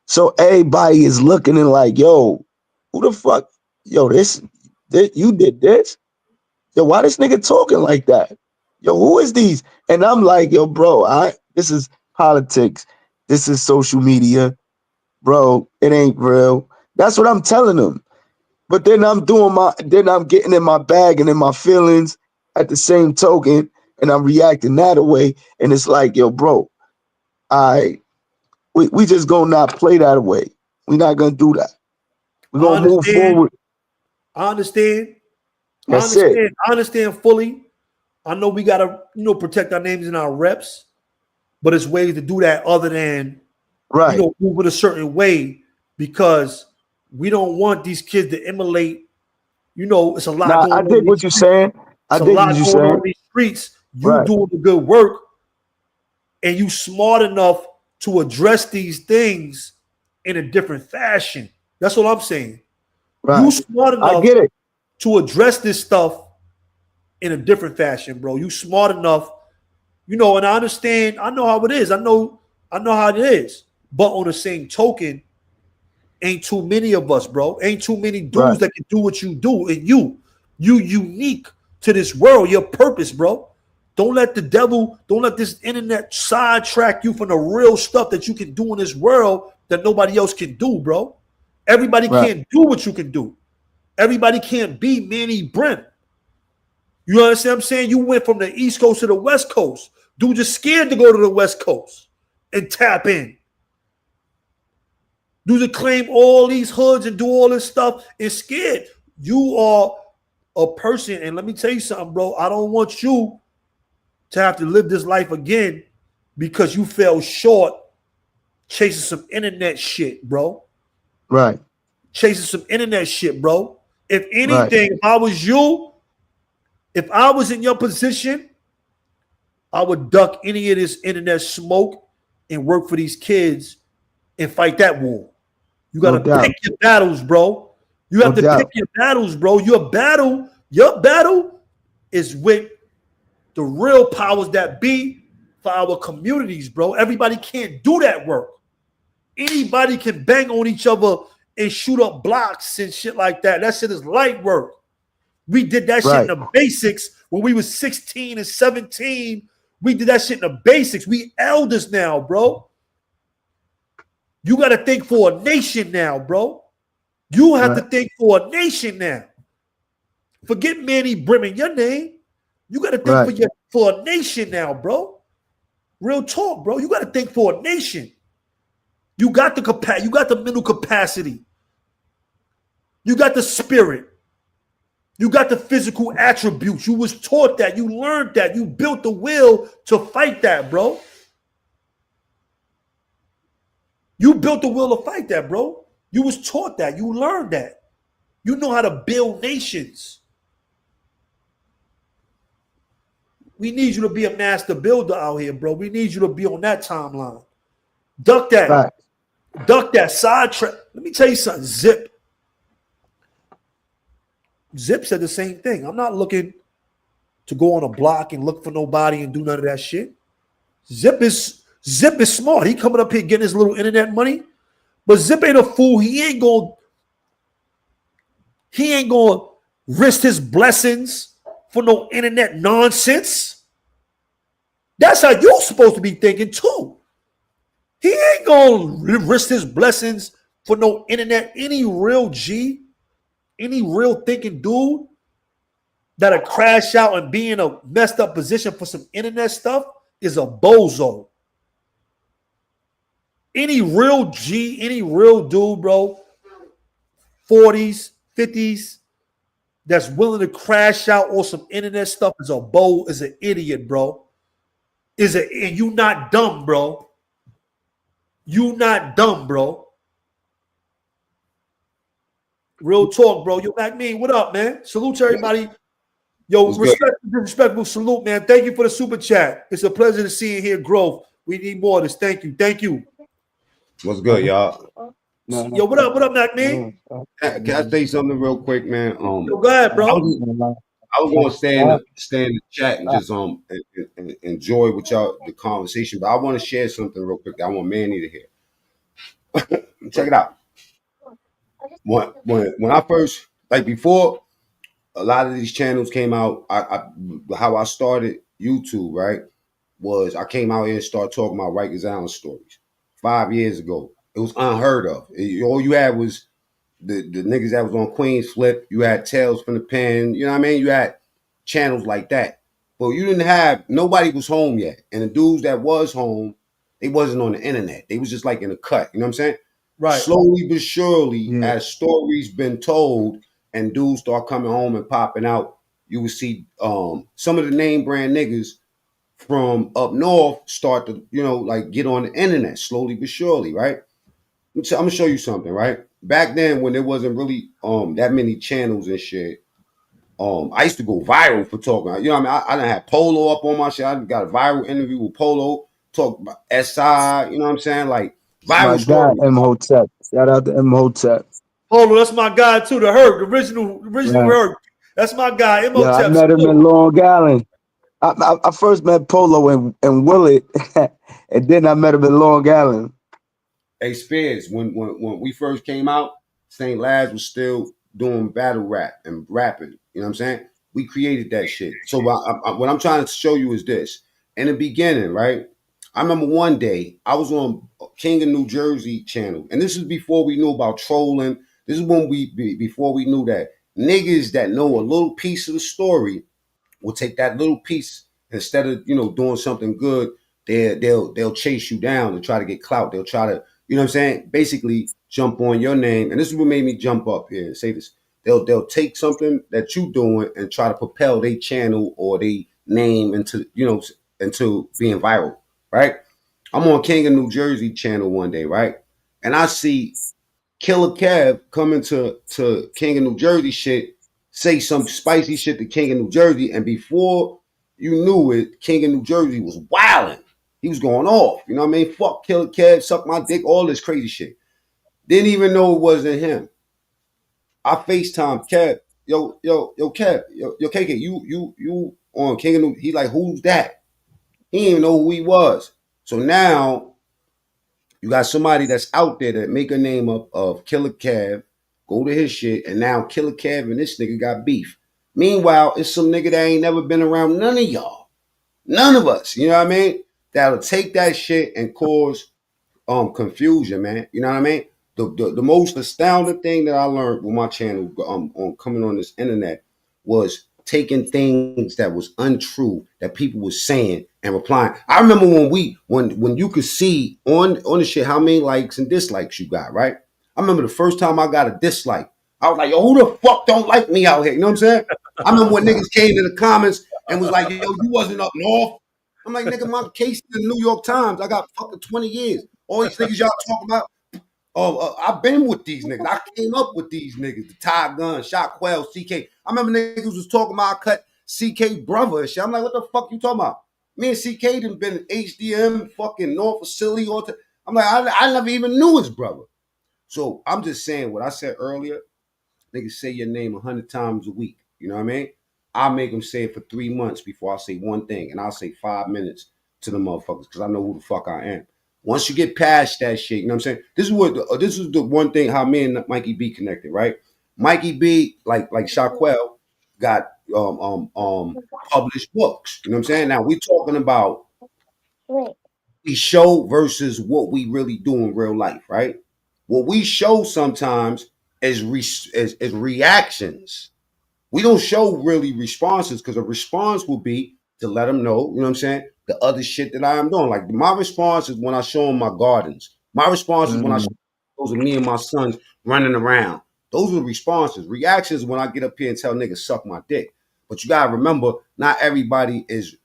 So everybody is looking and like, yo, who the fuck? Yo, this you did this? Yo, why this nigga talking like that? Yo, who is these? And I'm like, yo, bro, this is politics. This is social media. Bro, it ain't real. That's what I'm telling them. But then I'm getting in my bag and in my feelings at the same token, and I'm reacting that way. And it's like, yo, bro, we just gonna not play that way. We're not gonna do that. We're gonna move forward. I understand. That's it. I understand fully. I know we gotta, protect our names and our reps, but it's ways to do that other than, Right. move it a certain way, because we don't want these kids to emulate. It's a lot Now, going I on. dig what you're saying. It's I a dig lot what you're going on saying. in these streets. You Right. doing the good work, and you smart enough to address these things in a different fashion. That's what I'm saying. Right. You smart I enough get it. to address this stuff in a different fashion, bro. You smart enough, and I understand. I know how it is. I know how it is. But on the same token, ain't too many of us, bro. Ain't too many dudes Right. that can do what you do. And you unique to this world, your purpose, bro. Don't let this internet sidetrack you from the real stuff that you can do in this world that nobody else can do, bro. Everybody Right. can't do what you can do. Everybody can't be Manny Brent. You understand what I'm saying? You went from the East Coast to the West Coast. Dude just scared to go to the West Coast and tap in. Dude to claim all these hoods and do all this stuff and scared. You are a person, and let me tell you something, bro. I don't want you to have to live this life again because you fell short chasing some internet shit, bro. Right. Chasing some internet shit, bro. If anything, Right. if I was you, if I was in your position, I would duck any of this internet smoke and work for these kids and fight that war. You got to pick your battles, bro. You have to pick your battles, bro. Your battle is with the real powers that be for our communities, bro. Everybody can't do that work. Anybody can bang on each other and shoot up blocks and shit like that. That shit is light work. We did that shit in the basics when we was 16 and 17. We did that shit in the basics. We elders now, bro. You got to think for a nation now, bro. You have to think for a nation now. Forget Manny Brim, your name. You got to think for a nation now, bro. Real talk, bro. You got to think for a nation. You got the capacity. You got the mental capacity. You got the spirit. You got the physical attributes. You was taught that. You learned that. You built the will to fight that, bro. You built the will to fight that, bro. You was taught that. You learned that. You know how to build nations. We need you to be a master builder out here, bro. We need you to be on that timeline. Duck that. Right. Duck that sidetrack. Let me tell you something. Zip said the same thing. I'm not looking to go on a block and look for nobody and do none of that shit. Zip is smart. He coming up here getting his little internet money. But Zip ain't a fool. He ain't gonna risk his blessings for no internet nonsense. That's how you're supposed to be thinking too. He ain't gonna risk his blessings for no internet. Any real G, any real thinking dude that'll crash out and be in a messed up position for some internet stuff is a bozo. Any real G, any real dude, bro, 40s, 50s, that's willing to crash out on some internet stuff is an idiot, bro. And you not dumb, bro. You not dumb, bro. Real talk, bro. Yo, Mac Mean, what up, man? Salute to everybody. Yo, respectful salute, man. Thank you for the super chat. It's a pleasure to see and hear growth. We need more of this. Thank you. Thank you. What's good, y'all? Yo, what up? What up, Mac Mean? Can I say something real quick, man? Yo, go ahead, bro. I was gonna stay in the chat and just enjoy with y'all the conversation, but I want to share something real quick. I want Manny to hear. Check it out. When I first, like before a lot of these channels came out, how I started YouTube, right, was I came out here and started talking about Rikers Island stories 5 years ago. It was unheard of. All you had was the niggas that was on Queen's Flip. You had Tales from the Pen. You know what I mean? You had channels like that. But you didn't have, nobody was home yet. And the dudes that was home, they wasn't on the internet. They was just like in a cut. You know what I'm saying? Right. Slowly but surely, as stories been told and dudes start coming home and popping out, you would see some of the name brand niggas from up north start to, like get on the internet slowly but surely, right? I'm gonna show you something, right? Back then when there wasn't really that many channels and shit, I used to go viral for talking. You know what I mean? I done had Polo up on my shit. I got a viral interview with Polo, talk about SI, you know what I'm saying? Like It's my viral guy, stories. Imhotep. Shout out to Imhotep. Hold on, that's my guy too. The Herc, the original Right. Herc. That's my guy. Yeah, I Imhotep. met him in Long Island. I first met Polo in Willett, and then I met him in Long Island. Hey Spears, when we first came out, St. Laz was still doing battle rap and rapping. You know what I'm saying? We created that shit. So what I'm trying to show you is this. In the beginning, right? I remember one day I was on King of New Jersey channel, and this is before we knew about trolling. This is when before we knew that niggas that know a little piece of the story will take that little piece instead of doing something good. They'll chase you down and try to get clout. They'll try to what I'm saying, basically jump on your name. And this is what made me jump up here and say this. They'll take something that you doing and try to propel their channel or their name into into being viral, right? I'm on King of New Jersey channel one day, right? And I see Killer Kev coming to King of New Jersey shit, say some spicy shit to King of New Jersey, and before you knew it, King of New Jersey was wilding. He was going off. You know what I mean? Fuck Killer Kev, suck my dick, all this crazy shit. Didn't even know it wasn't him. I FaceTime Kev. Yo, Kev, yo, KK, you on King of New. He like, who's that? He didn't even know who he was. So now you got somebody that's out there that make a name up of Killer Kev, go to his shit, and now Killer Kev and this nigga got beef. Meanwhile, it's some nigga that ain't never been around none of y'all. None of us. You know what I mean? That'll take that shit and cause confusion, man. You know what I mean? The most astounding thing that I learned with my channel on coming on this internet was taking things that was untrue that people was saying and replying. I remember when you could see on the shit how many likes and dislikes you got, right? I remember the first time I got a dislike. I was like, yo, who the fuck don't like me out here? You know what I'm saying? I remember when niggas came in the comments and was like, yo, you wasn't up north. I'm like, nigga, my case in the New York Times. I got fucking 20 years. All these niggas y'all talking about. Oh, I've been with these niggas. I came up with these niggas. The Ty Gun, Shot Quell, CK. I remember niggas was talking about I cut CK brother and shit. I'm like, what the fuck you talking about? Me and CK done been HDM, fucking North Facility. I'm like, I never even knew his brother. So I'm just saying what I said earlier. Niggas say your name 100 times a week. You know what I mean? I'll make them say it for 3 months before I say one thing. And I'll say 5 minutes to the motherfuckers because I know who the fuck I am. Once you get past that shit, you know what I'm saying? This is the one thing how me and Mikey B connected, right? Mikey B, like Shaquell, got published books. You know what I'm saying? Now we talking about we show versus what we really do in real life, right? What we show sometimes is reactions. We don't show really responses because a response will be to let them know, you know what I'm saying, the other shit that I am doing. Like my response is when I show them my gardens. My response is when I show those of me and my sons running around. Those are the responses. Reactions when I get up here and tell niggas suck my dick. But you gotta remember, not everybody is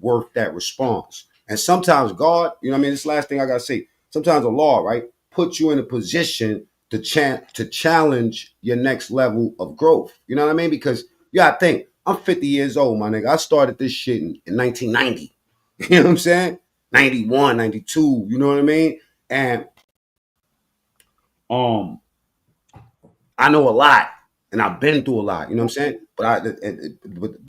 worth that response. And sometimes God, you know what I mean? This last thing I gotta say. Sometimes the law, right, puts you in a position to challenge your next level of growth. You know what I mean? Because you gotta think, I'm 50 years old, my nigga. I started this shit in 1990. You know what I'm saying? 91, 92, you know what I mean? And I know a lot and I've been through a lot, you know what I'm saying? But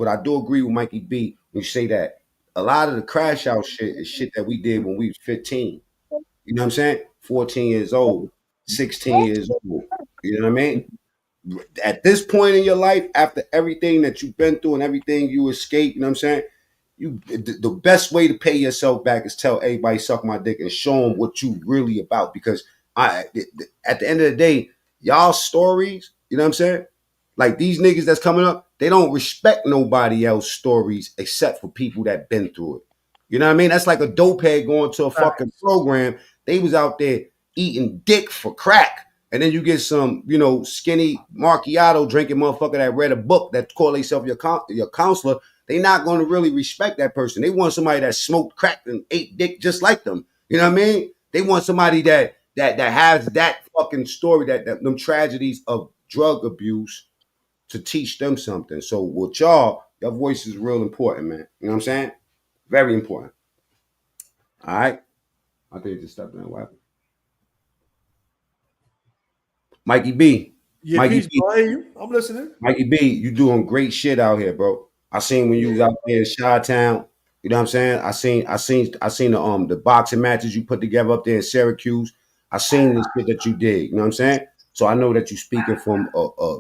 I do agree with Mikey B when you say that a lot of the crash out shit is shit that we did when we was 15. You know what I'm saying? 14 years old, 16 years old. You know what I mean? At this point in your life, after everything that you've been through and everything you escaped, you know what I'm saying? The best way to pay yourself back is tell everybody suck my dick and show them what you really about. Because at the end of the day, y'all stories, you know what I'm saying? Like these niggas that's coming up, they don't respect nobody else's stories except for people that been through it. You know what I mean? That's like a dope head going to a fucking program. They was out there eating dick for crack. And then you get some, you know, skinny macchiato drinking motherfucker that read a book that call themselves your counselor. They not going to really respect that person. They want somebody that smoked crack and ate dick just like them. You know what I mean? They want somebody that has that fucking story, that them tragedies of drug abuse to teach them something. So with y'all, your voice is real important, man. You know what I'm saying? Very important. All right. I think just stepped in. What happened? Mikey B. Yeah, Mikey peace, B. bro. I hear you. I'm listening. Mikey B, you doing great shit out here, bro. I seen when you was out there in Chi-Town. You know what I'm saying? I seen the boxing matches you put together up there in Syracuse. I seen this shit that you did. You know what I'm saying? So I know that you speaking from a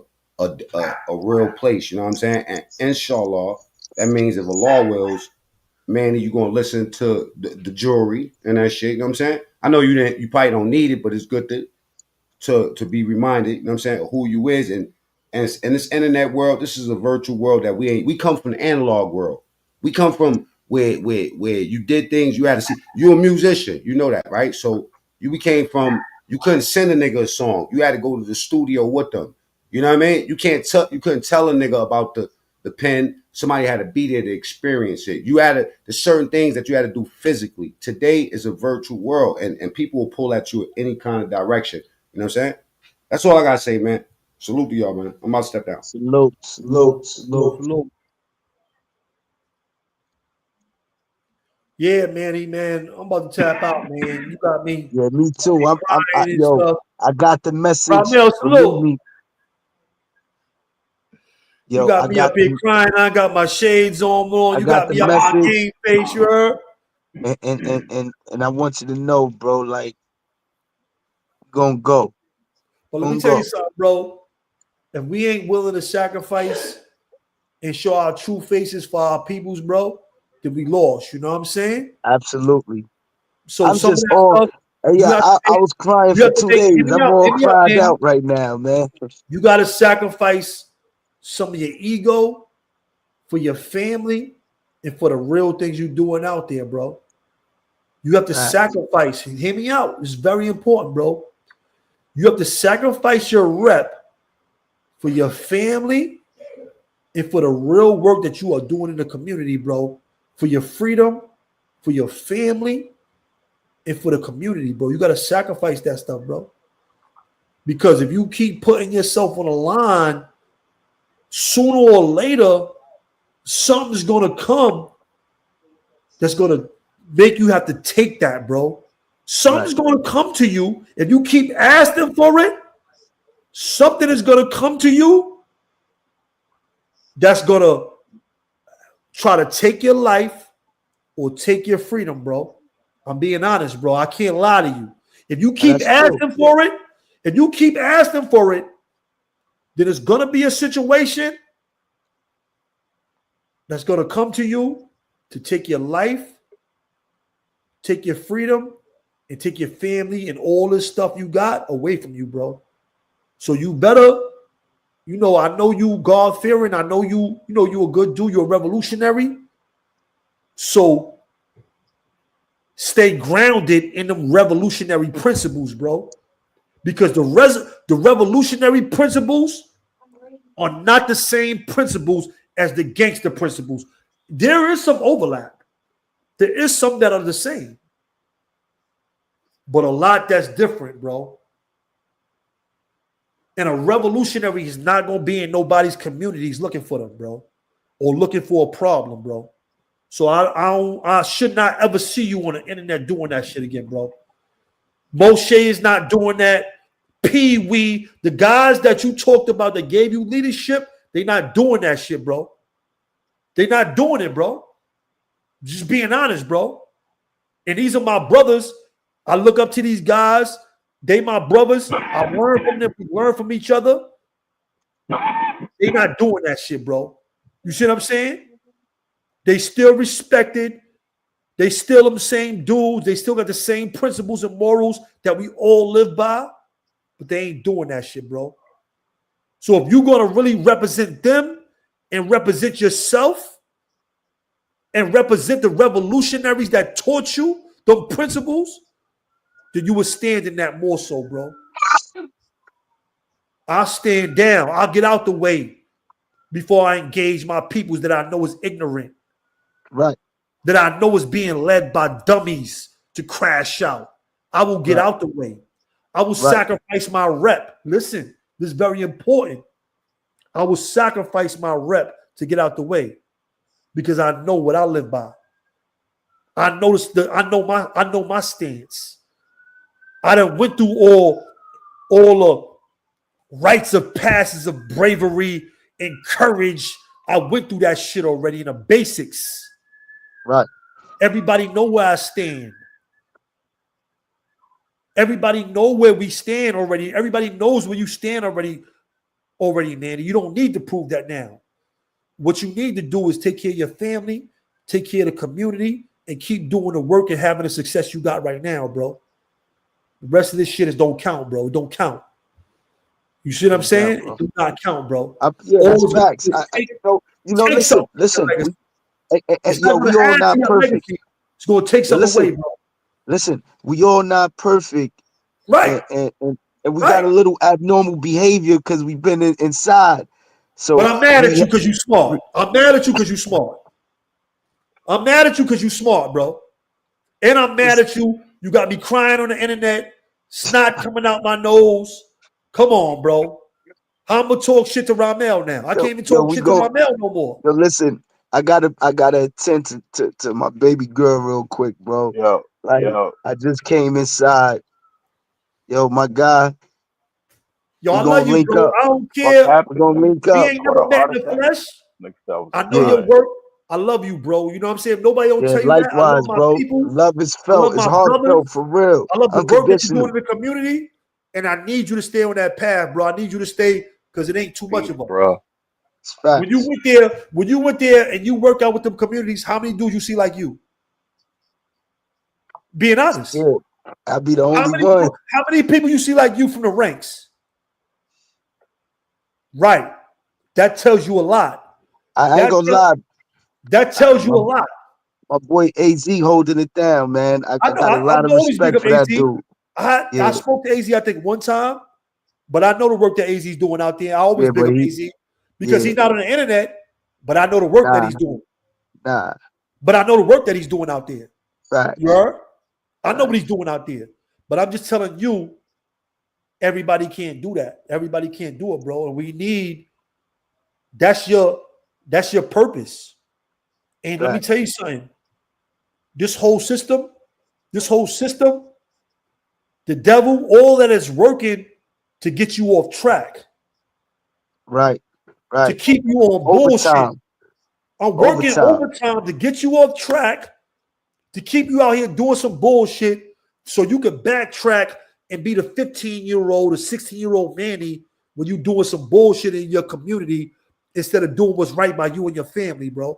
real place. You know what I'm saying? And inshallah, that means if a law wills, man, you gonna listen to the jury and that shit. You know what I'm saying? I know you probably don't need it, but it's good to be reminded, you know what I'm saying, who you is. And in this internet world, this is a virtual world that we come from the analog world. We come from where you did things you had to see. You're a musician, you know that, right? So we came from, you couldn't send a nigga a song. You had to go to the studio with them. You know what I mean? You couldn't tell a nigga about the pen. Somebody had to be there to experience it. There's certain things that you had to do physically. Today is a virtual world, and people will pull at you in any kind of direction. You know what I'm saying? That's all I gotta say, man. Salute to y'all, man. I'm about to step down. Salute, salute, salute. Yeah, man. I'm about to tap out, man. You got me. Yeah, me too. Yo, stuff. I got the message. Ramel, salute. Me. Yo, you got me up here crying. I got my shades on. You got me up my game face, you heard? And I want you to know, bro, like, gonna go. But let me tell you something, bro. If we ain't willing to sacrifice and show our true faces for our peoples, bro, then we lost. You know what I'm saying? Absolutely. So I'm just all. Yeah, I was crying for 2 days. I'm all cried out right now, man. You got to sacrifice some of your ego for your family and for the real things you're doing out there, bro. You have to sacrifice. Hear me out. It's very important, bro. You have to sacrifice your rep for your family and for the real work that you are doing in the community, bro. For your freedom, for your family, and for the community, bro. You got to sacrifice that stuff, bro. Because if you keep putting yourself on the line, sooner or later, something's going to come that's going to make you have to take that, bro. Something's going to come to you. If you keep asking for it, something is going to come to you that's going to try to take your life or take your freedom, bro. I'm being honest, bro. I can't lie to you. If you keep asking for it, then it's going to be a situation that's going to come to you to take your life, take your freedom, and take your family and all this stuff you got away from you, bro. So you better, I know you God-fearing. I know you a good dude. You're a revolutionary. So stay grounded in them revolutionary principles, bro. Because the revolutionary principles are not the same principles as the gangster principles. There is some overlap. There is some that are the same. But a lot that's different, bro. And a revolutionary is not going to be in nobody's communities looking for them, bro. Or looking for a problem, bro. So I should not ever see you on the internet doing that shit again, bro. Moshe is not doing that. Pee Wee, the guys that you talked about that gave you leadership, they not doing that shit, bro. They not doing it, bro. Just being honest, bro. And these are my brothers. I look up to these guys. They my brothers. I learn from them. We learn from each other. They not doing that shit, bro. You see what I'm saying? They still respected. They still them same dudes. They still got the same principles and morals that we all live by. But they ain't doing that shit, bro. So if you're going to really represent them and represent yourself and represent the revolutionaries that taught you the principles, then you will stand in that more so, bro. I'll stand down. I'll get out the way before I engage my peoples that I know is ignorant. Right. That I know is being led by dummies to crash out. I will get out the way. I will sacrifice my rep. Listen, this is very important. I will sacrifice my rep to get out the way because I know what I live by. I know my stance. I done went through all the rites of passes of bravery and courage. I went through that shit already in the basics. Right. Everybody know where I stand. Everybody know where we stand already. Everybody knows where you stand already, Nanny. You don't need to prove that now. What you need to do is take care of your family, take care of the community, and keep doing the work and having the success you got right now, bro. The rest of this shit don't count, bro. It don't count. You see what I'm saying? It do not count, bro. That's facts. Listen. Yo, we all not perfect. It's gonna take something away, bro. Listen, we all not perfect, right? And we got a little abnormal behavior because we've been inside. So, but I'm mad at you because you smart. I'm mad at you because you smart. I'm mad at you because you smart, bro. And I'm mad at you. You got me crying on the internet, snot coming out my nose. Come on, bro. How I'm gonna talk shit to Ramel now? I can't even talk shit to Ramel no more. Yo, listen, I gotta attend to my baby girl real quick, bro. I just came inside. Yo, my guy. Yo, I love you, bro. I don't care. We're gonna link up. We ain't never met in the flesh. I know your work. I love you, bro. You know what I'm saying? If nobody don't tell you likewise, that. I love my bro. people. Love is felt. It's heartfelt for real. I love the work that you're doing in the community. And I need you to stay on that path, bro. I need you to stay because it ain't too much of them. Bro. When you went there and you work out with them communities, how many dudes you see like you? Being honest. Yeah, I'll be the only one. How many people you see like you from the ranks? Right. That tells you a lot. I ain't gonna lie. That tells you a lot. My boy AZ holding it down, man. I got a lot of respect for that dude. I spoke to AZ, I think, one time, but I know the work that AZ's doing out there. I always big up AZ because he's not on the internet, but I know the work that he's doing. But I know the work that he's doing out there. Right. You heard? I know what he's doing out there. But I'm just telling you, everybody can't do that. Everybody can't do it, bro. And we need that's your purpose. And let me tell you something. This whole system, the devil, all that is working to get you off track. Right. To keep you on bullshit. I'm working overtime to get you off track, to keep you out here doing some bullshit so you can backtrack and be the 15-year-old or 16-year-old Manny when you doing some bullshit in your community instead of doing what's right by you and your family, bro.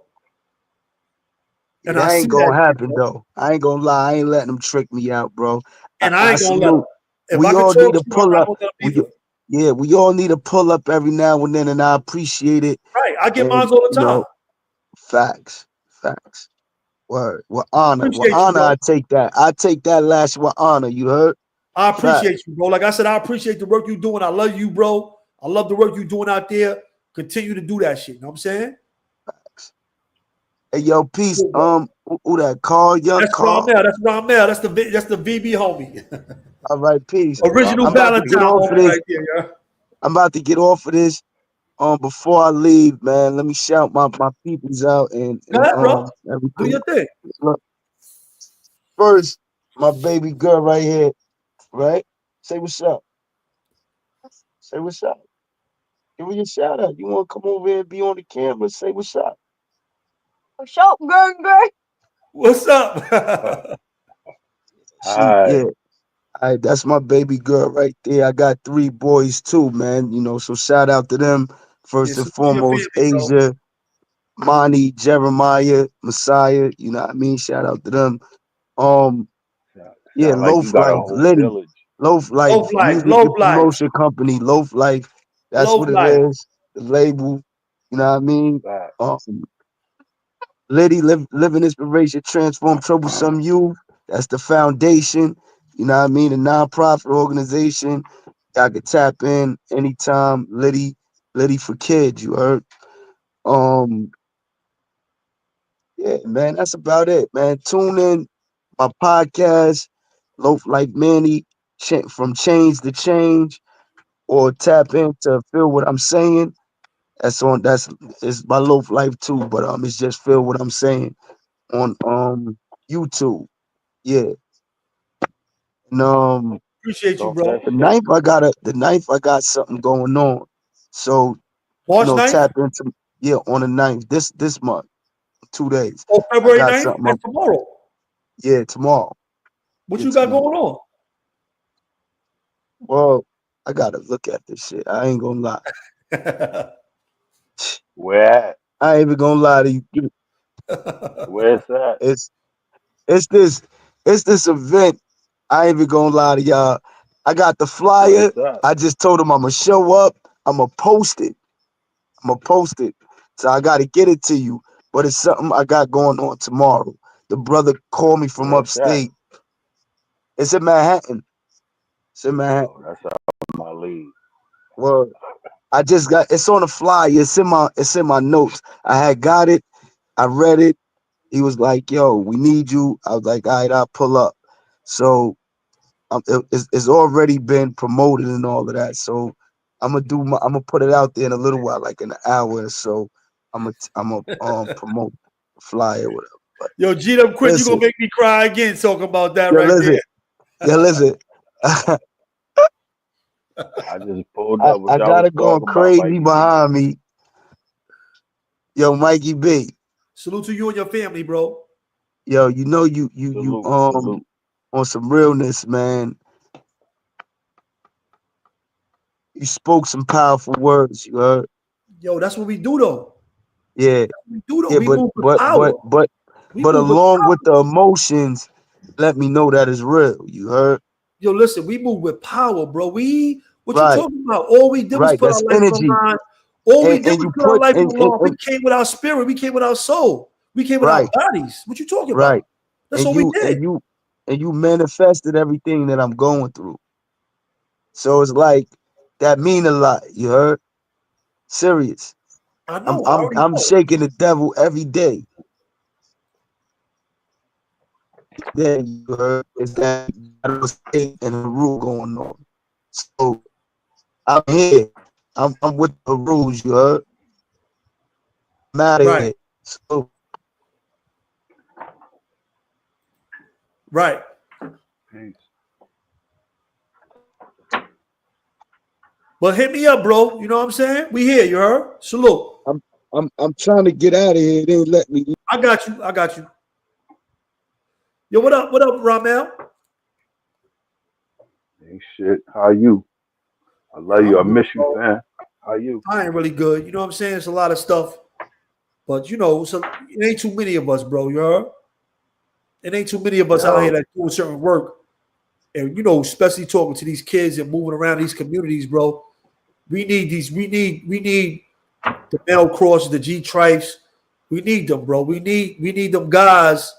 And that ain't gonna happen, though. I ain't gonna lie. I ain't letting them trick me out, bro. And I ain't gonna let them. We all need to pull up. We all need to pull up every now and then, and I appreciate it. Right. I get mine all the time. Facts. Word. With honor. I take that. I take that last with honor. You heard? I appreciate you, bro. Like I said, I appreciate the work you're doing. I love you, bro. I love the work you're doing out there. Continue to do that shit. You know what I'm saying? Hey, yo, peace. Who that? Carl, young that's Carl. That's Ramel. That's the VB homie. All right, peace. Original Valentine right there, yeah. I'm about to get off of this. Before I leave, man, let me shout my peoples out and go ahead, bro. Everything. Do your thing. Look, first, my baby girl right here, right? Say what's up. Say what's up. Give me a shout out. You want to come over here and be on the camera? Say what's up. What's up, gang? What's up? Yeah. All right, that's my baby girl right there. I got 3 boys too, man. You know, so shout out to them. First and foremost, Asia, Monty, Jeremiah, Messiah. You know what I mean? Shout out to them. Yeah, Loaf Life, Liddy. Loaf Life, music and promotion company, Loaf Life. That's what it is. The label. You know what I mean? Liddy, living inspiration, transform troublesome youth. That's the foundation. You know what I mean? A nonprofit organization. I could tap in anytime. Liddy for kids. You heard? Yeah, man, that's about it, man. Tune in my podcast, Loaf Like Manny, from Change to Change, or tap in to feel what I'm saying. That's it's my Loaf Life too, but it's just feel what I'm saying on YouTube. Yeah. And Appreciate you, Talk bro. that shit. the ninth I got something going on. So, March 9th tap into on the ninth, this month, 2 days. or I February got 9th? something That's up, tomorrow. tomorrow. What Yeah, you got tomorrow. going on? Well, I gotta look at this shit. I ain't gonna lie. Where at? I ain't even gonna lie to you. Where's that? It's it's this event. I ain't even gonna lie to y'all. I got the flyer. What's up? I just told him I'm gonna show up. I'm gonna post it. So I gotta get it to you. But it's something I got going on tomorrow. The brother called me from Where's that? upstate. It's in Manhattan. It's in Manhattan. Oh, that's out of my league. Well, I just got it's on the flyer. It's in my notes. I had got it. I read it. He was like, "Yo, we need you." I was like, "All right, I'll pull up." So it's already been promoted and all of that. So I'm gonna put it out there in a little while, like in an hour or so. I'm gonna promote the flyer or whatever. But Yo, G-Dub Quinn, you listen, gonna make me cry again talking about that yo, right listen, yo, listen. I just pulled up what I y'all got was it going talking about, crazy Mikey B. behind me. Yo, Mikey B. Salute to you and your family, bro. Yo, you Salute, salute. on some realness, man. You spoke some powerful words, you heard? Yo, that's what we do though. Yeah, We do though. yeah, We move with power. We but move with along with power. the emotions, let me know that is real. You heard? Yo, listen, we move with power, bro. What you Right, talking about? All we did was right. put our That's life on the energy. line. All we did And was you put our put life on the line. We and came with our spirit. We came with our soul. We came with our right, bodies. What you talking about? right. That's And all we you did. manifested everything that I'm going through. So it's like that mean a lot, you heard? Serious. I know. I already I'm know. shaking the devil every day. Then you heard is that state and the rule going on. So I'm here. I'm with the rules, you heard? I'm out of Right, here. So right. Peace. But hit me up, bro. You know what I'm saying? We here, you heard? Salute. I'm trying to get out of here. They ain't let me. I got you. I got you. Yo, what up? What up, Ramel? Ain't shit. How you? I love Yo, you. I I'm good, miss you, bro. fam. How you? I ain't really good. You know what I'm saying? It's a lot of stuff. But you know, so it ain't too many of us, bro. You heard? It ain't too many of us out here Yo, that doing certain work. And you know, especially talking to these kids and moving around these communities, bro. We need these, we need the Mel Crosses, the G Trifes. We need them, bro. We need them guys.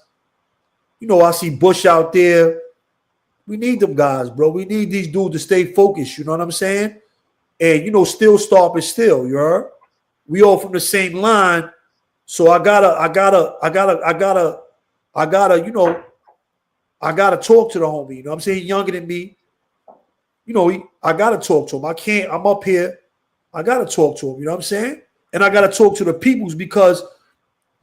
You know, I see Bush out there. We need them guys, bro. We need these dudes to stay focused. You know what I'm saying? And you know, still stop is still. You heard? We all from the same line. So you know, I gotta talk to the homie. You know what I'm saying? He's younger than me. You know, I gotta talk to him. I can't, I'm up here. I gotta talk to him. You know what I'm saying? And I gotta talk to the peoples because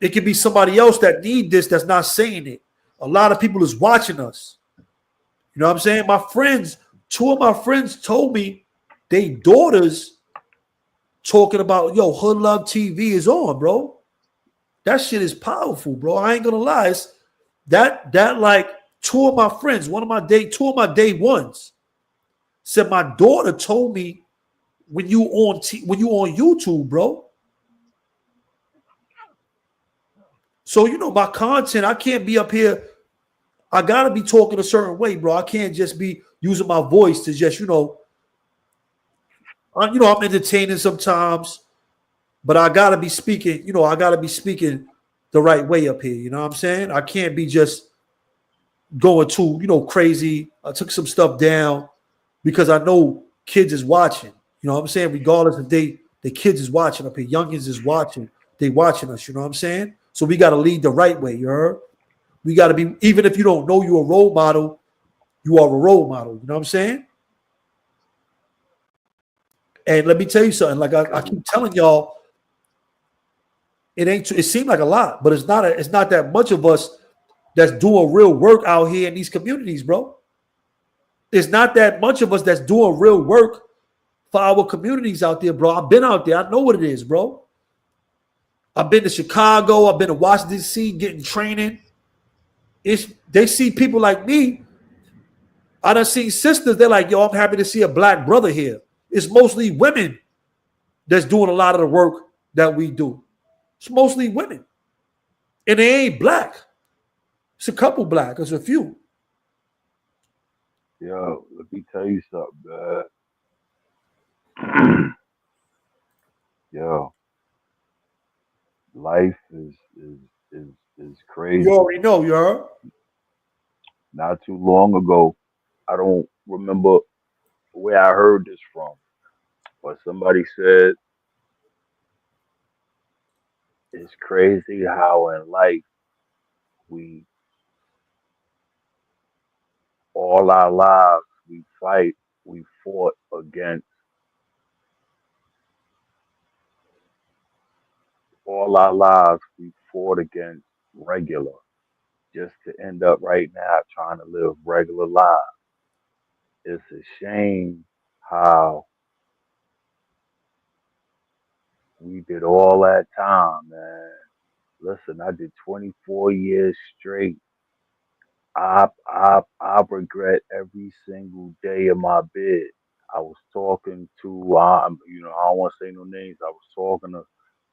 it could be somebody else that need this that's not saying it. A lot of people is watching us. You know what I'm saying? My friends, two of my friends told me they daughters talking about, yo, Hood Love TV is on, bro. That shit is powerful, bro. I ain't gonna lie. It's that like two of my friends, two of my day ones said my daughter told me when you on YouTube, bro. So you know my content, I can't be up here. I gotta be talking a certain way, bro. I can't just be using my voice to just I'm entertaining sometimes, but I gotta be speaking. You know, I gotta be speaking the right way up here. You know what I'm saying? I can't be just going too crazy. I took some stuff down because I know kids is watching. You know what I'm saying? Regardless if the kids is watching up here, youngins is watching. They watching us. You know what I'm saying? So we got to lead the right way. You heard? We got to be, even if you don't know you're a role model, you are a role model. You know what I'm saying? And let me tell you something. Like I keep telling y'all, it ain't. It seemed like a lot, but it's not. It's not that much of us that's doing real work out here in these communities, bro. It's not that much of us that's doing real work for our communities out there, bro. I've been out there. I know what it is, bro. I've been to Chicago. I've been to Washington D.C. getting training. They see people like me. I done seen sisters. They're like, yo, I'm happy to see a black brother here. It's mostly women that's doing a lot of the work that we do. It's mostly women. And they ain't black. It's a couple black. It's a few. Yo, let me tell you something, man. Yo, life is You crazy. already know, you heard? Not too long ago, I don't remember where I heard this from, but somebody said it's crazy how in life we all our lives we fought against all our lives we fought against regular just to end up right now trying to live regular lives. It's a shame how we did all that time, man. Listen, I did 24 years straight. I regret every single day of my bid. I was talking to, I don't want to say no names. I was talking to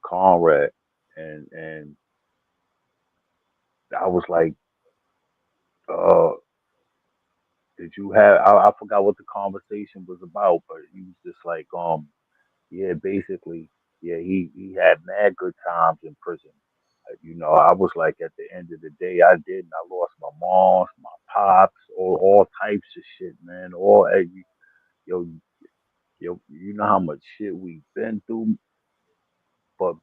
Conrad, and I was like, uh, did you have? I forgot what the conversation was about, but he was just like, yeah, basically, yeah, he had mad good times in prison. I was like, at the end of the day, I didn't. I lost my mom, my pops, all types of shit, man. Yo, you know how much shit we've been through. But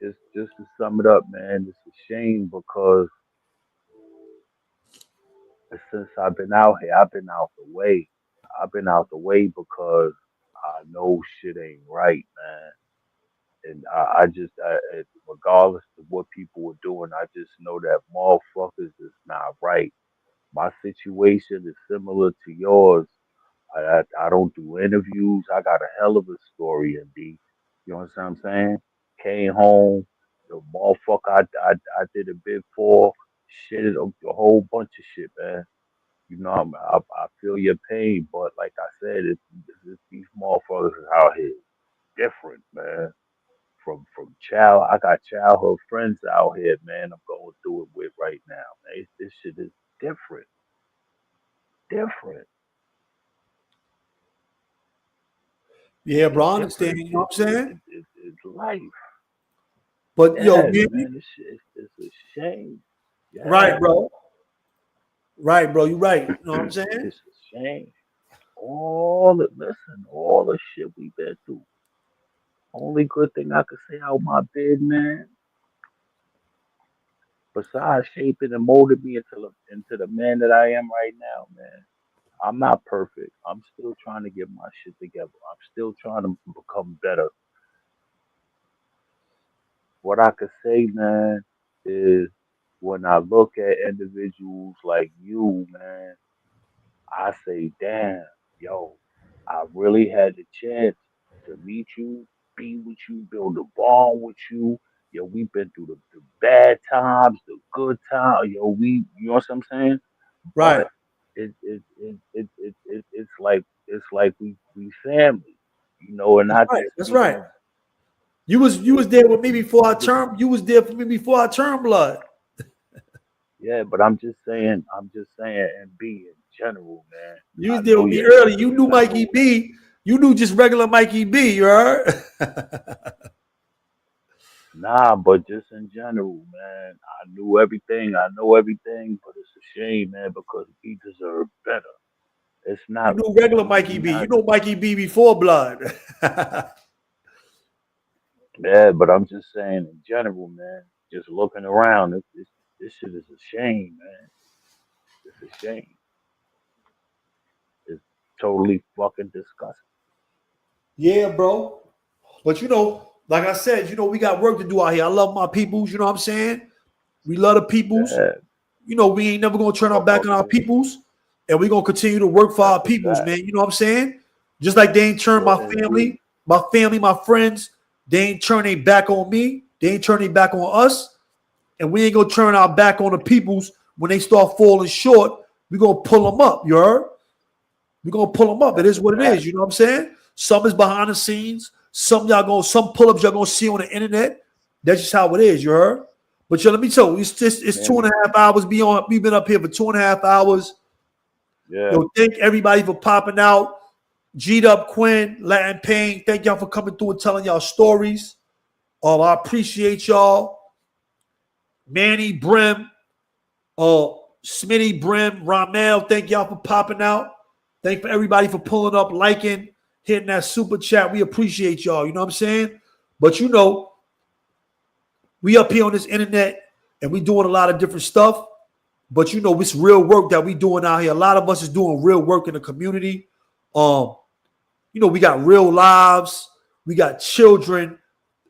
just to sum it up, man, it's a shame because since I've been out here, I've been out the way. I've been out the way because I know shit ain't right, man. And regardless of what people were doing, I just know that motherfuckers is not right. My situation is similar to yours. I don't do interviews. I got a hell of a story, MD. You understand what I'm saying? Came home, the motherfucker I did a bid for, shit, a whole bunch of shit, man. I feel your pain, but like I said, these motherfuckers is out here different, man. I got childhood friends out here, man. I'm going through it with right now, man. This shit is different, different. Yeah, It's bro, I understand. different. You know what I'm saying? It's life. But yo, Yes, man. This shit it's a shame. right, Yes, bro. Right, bro. You're right. You know what I'm saying? it's a shame. All the shit we been through. Only good thing I could say out my bed, man, besides shaping and molding me into the man that I am right now, man. I'm not perfect. I'm still trying to get my shit together. I'm still trying to become better. What I could say, man, is when I look at individuals like you, man, I say, damn, yo, I really had the chance to meet you, be with you, build a bond with you. Yo, we've been through the bad times, the good times. Yo, you know what I'm saying? Right. But it's like we family, and That's not right. just That's right. meaning You was there with me before I term. You was there for me before I term blood. yeah, but I'm just saying, and be in general, man. You I was there know with me your early. You knew Mikey general. B. You knew just regular Mikey B. You heard? Nah, but just in general, man. I knew everything. I know everything, but it's a shame, man, because we deserve better. It's You not. know regular Mikey You're B. You not. know Mikey B before blood. Yeah, but I'm just saying in general, man. Just looking around, this shit is a shame, man. It's a shame. It's totally fucking disgusting. Yeah, bro. But you know, like I said, you know, we got work to do out here. I love my peoples, you know what I'm saying? We love the peoples. Yeah, You know, we ain't never gonna turn our back on our motherfuckers. peoples, and we're gonna continue to work for That's our a peoples, fact. man. You know what I'm saying? Just like they ain't turned Well, my family, my friends, they ain't turn their back on me, they ain't turn their back on us, and we ain't gonna turn our back on the peoples when they start falling short. We're gonna pull them up, you heard? We're gonna pull them up. It that's is a what it fact. is, you know what I'm saying? Some is behind the scenes, some pull-ups y'all gonna see on the internet. That's just how it is, you heard? But yo, let me tell you, it's Man, 2.5 hours beyond. We've been up here for 2.5 hours. yeah. Yo, thank everybody for popping out. G'd up Quinn, Latin Pain. Thank y'all for coming through and telling y'all stories. I appreciate y'all. Manny Brim, Smitty Brim, Ramel. Thank y'all for popping out. Thank for everybody for pulling up, liking, hitting that super chat. We appreciate y'all. You know what I'm saying? But you know, we up here on this internet and we doing a lot of different stuff. But you know, it's real work that we doing out here. A lot of us is doing real work in the community. You know, we got real lives, we got children,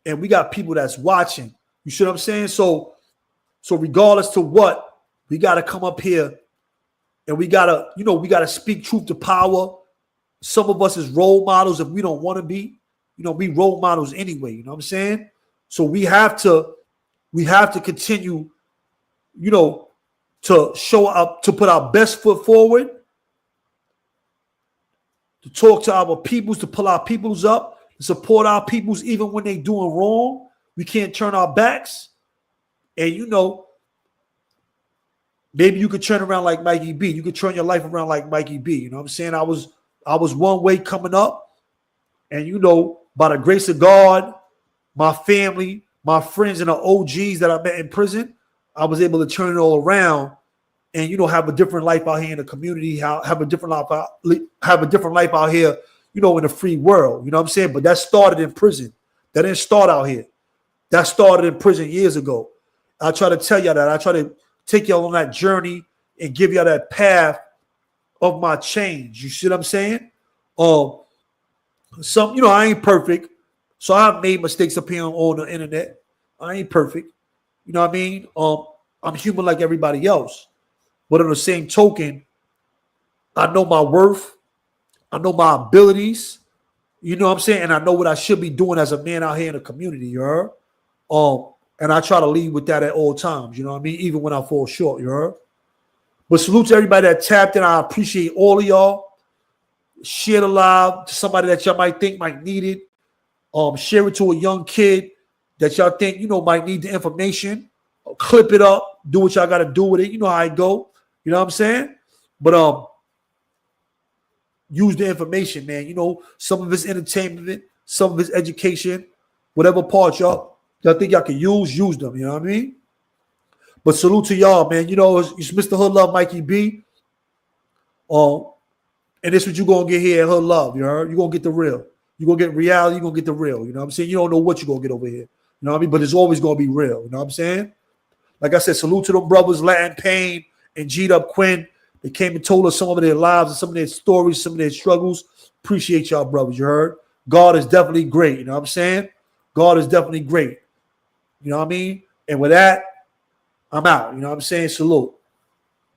and we got people that's watching. You see what I'm saying? So regardless to what, we gotta come up here and we gotta speak truth to power. Some of us is role models if we don't want to be. You know, we role models anyway. You know what I'm saying? So we have to continue, you know, to show up, to put our best foot forward, to talk to our peoples, to pull our peoples up, to support our peoples even when they doing wrong. We can't turn our backs. And you know, maybe you could turn around like Mikey B. You could turn your life around like Mikey B. You know what I'm saying? I was one way coming up, and you know, by the grace of God, my family, my friends, and the OGs that I met in prison, I was able to turn it all around and you know have a different life out here in the community, have a different life out here, you know, in the free world. You know what I'm saying? But that started in prison. That didn't start out here. That started in prison years ago. I try to tell y'all that. I try to take y'all on that journey and give y'all that path of my change. You see what I'm saying? Some, you know, I ain't perfect, so I've made mistakes up here on the internet. I ain't perfect. You know what I mean? I'm human like everybody else. But on the same token, I know my worth. I know my abilities. You know what I'm saying? And I know what I should be doing as a man out here in the community, you heard? And I try to lead with that at all times, you know what I mean? Even when I fall short, you heard? But salute to everybody that tapped in. I appreciate all of y'all. Share the live to somebody that y'all might think might need it. Share it to a young kid that y'all think, you know, might need the information. Clip it up. Do what y'all got to do with it. You know how I go. You know what I'm saying? But use the information, man. You know, some of it's entertainment, some of it's education, whatever part y'all think y'all can use them. You know what I mean? But salute to y'all, man. You know, it's Mr. Hood Love, Mikey B. And this what you gonna get here at Hood Love. You heard? You gonna get the real. You gonna get reality. You gonna get the real. You know what I'm saying? You don't know what you gonna get over here. You know what I mean? But it's always gonna be real. You know what I'm saying? Like I said, salute to them brothers, Latin Pain and G'd Up Quinn. They came and told us some of their lives and some of their stories, some of their struggles. Appreciate y'all, brothers. You heard? God is definitely great. You know what I'm saying? God is definitely great. You know what I mean? And with that, I'm out. You know what I'm saying? Salute.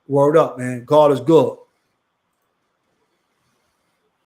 Word up, man. God is good.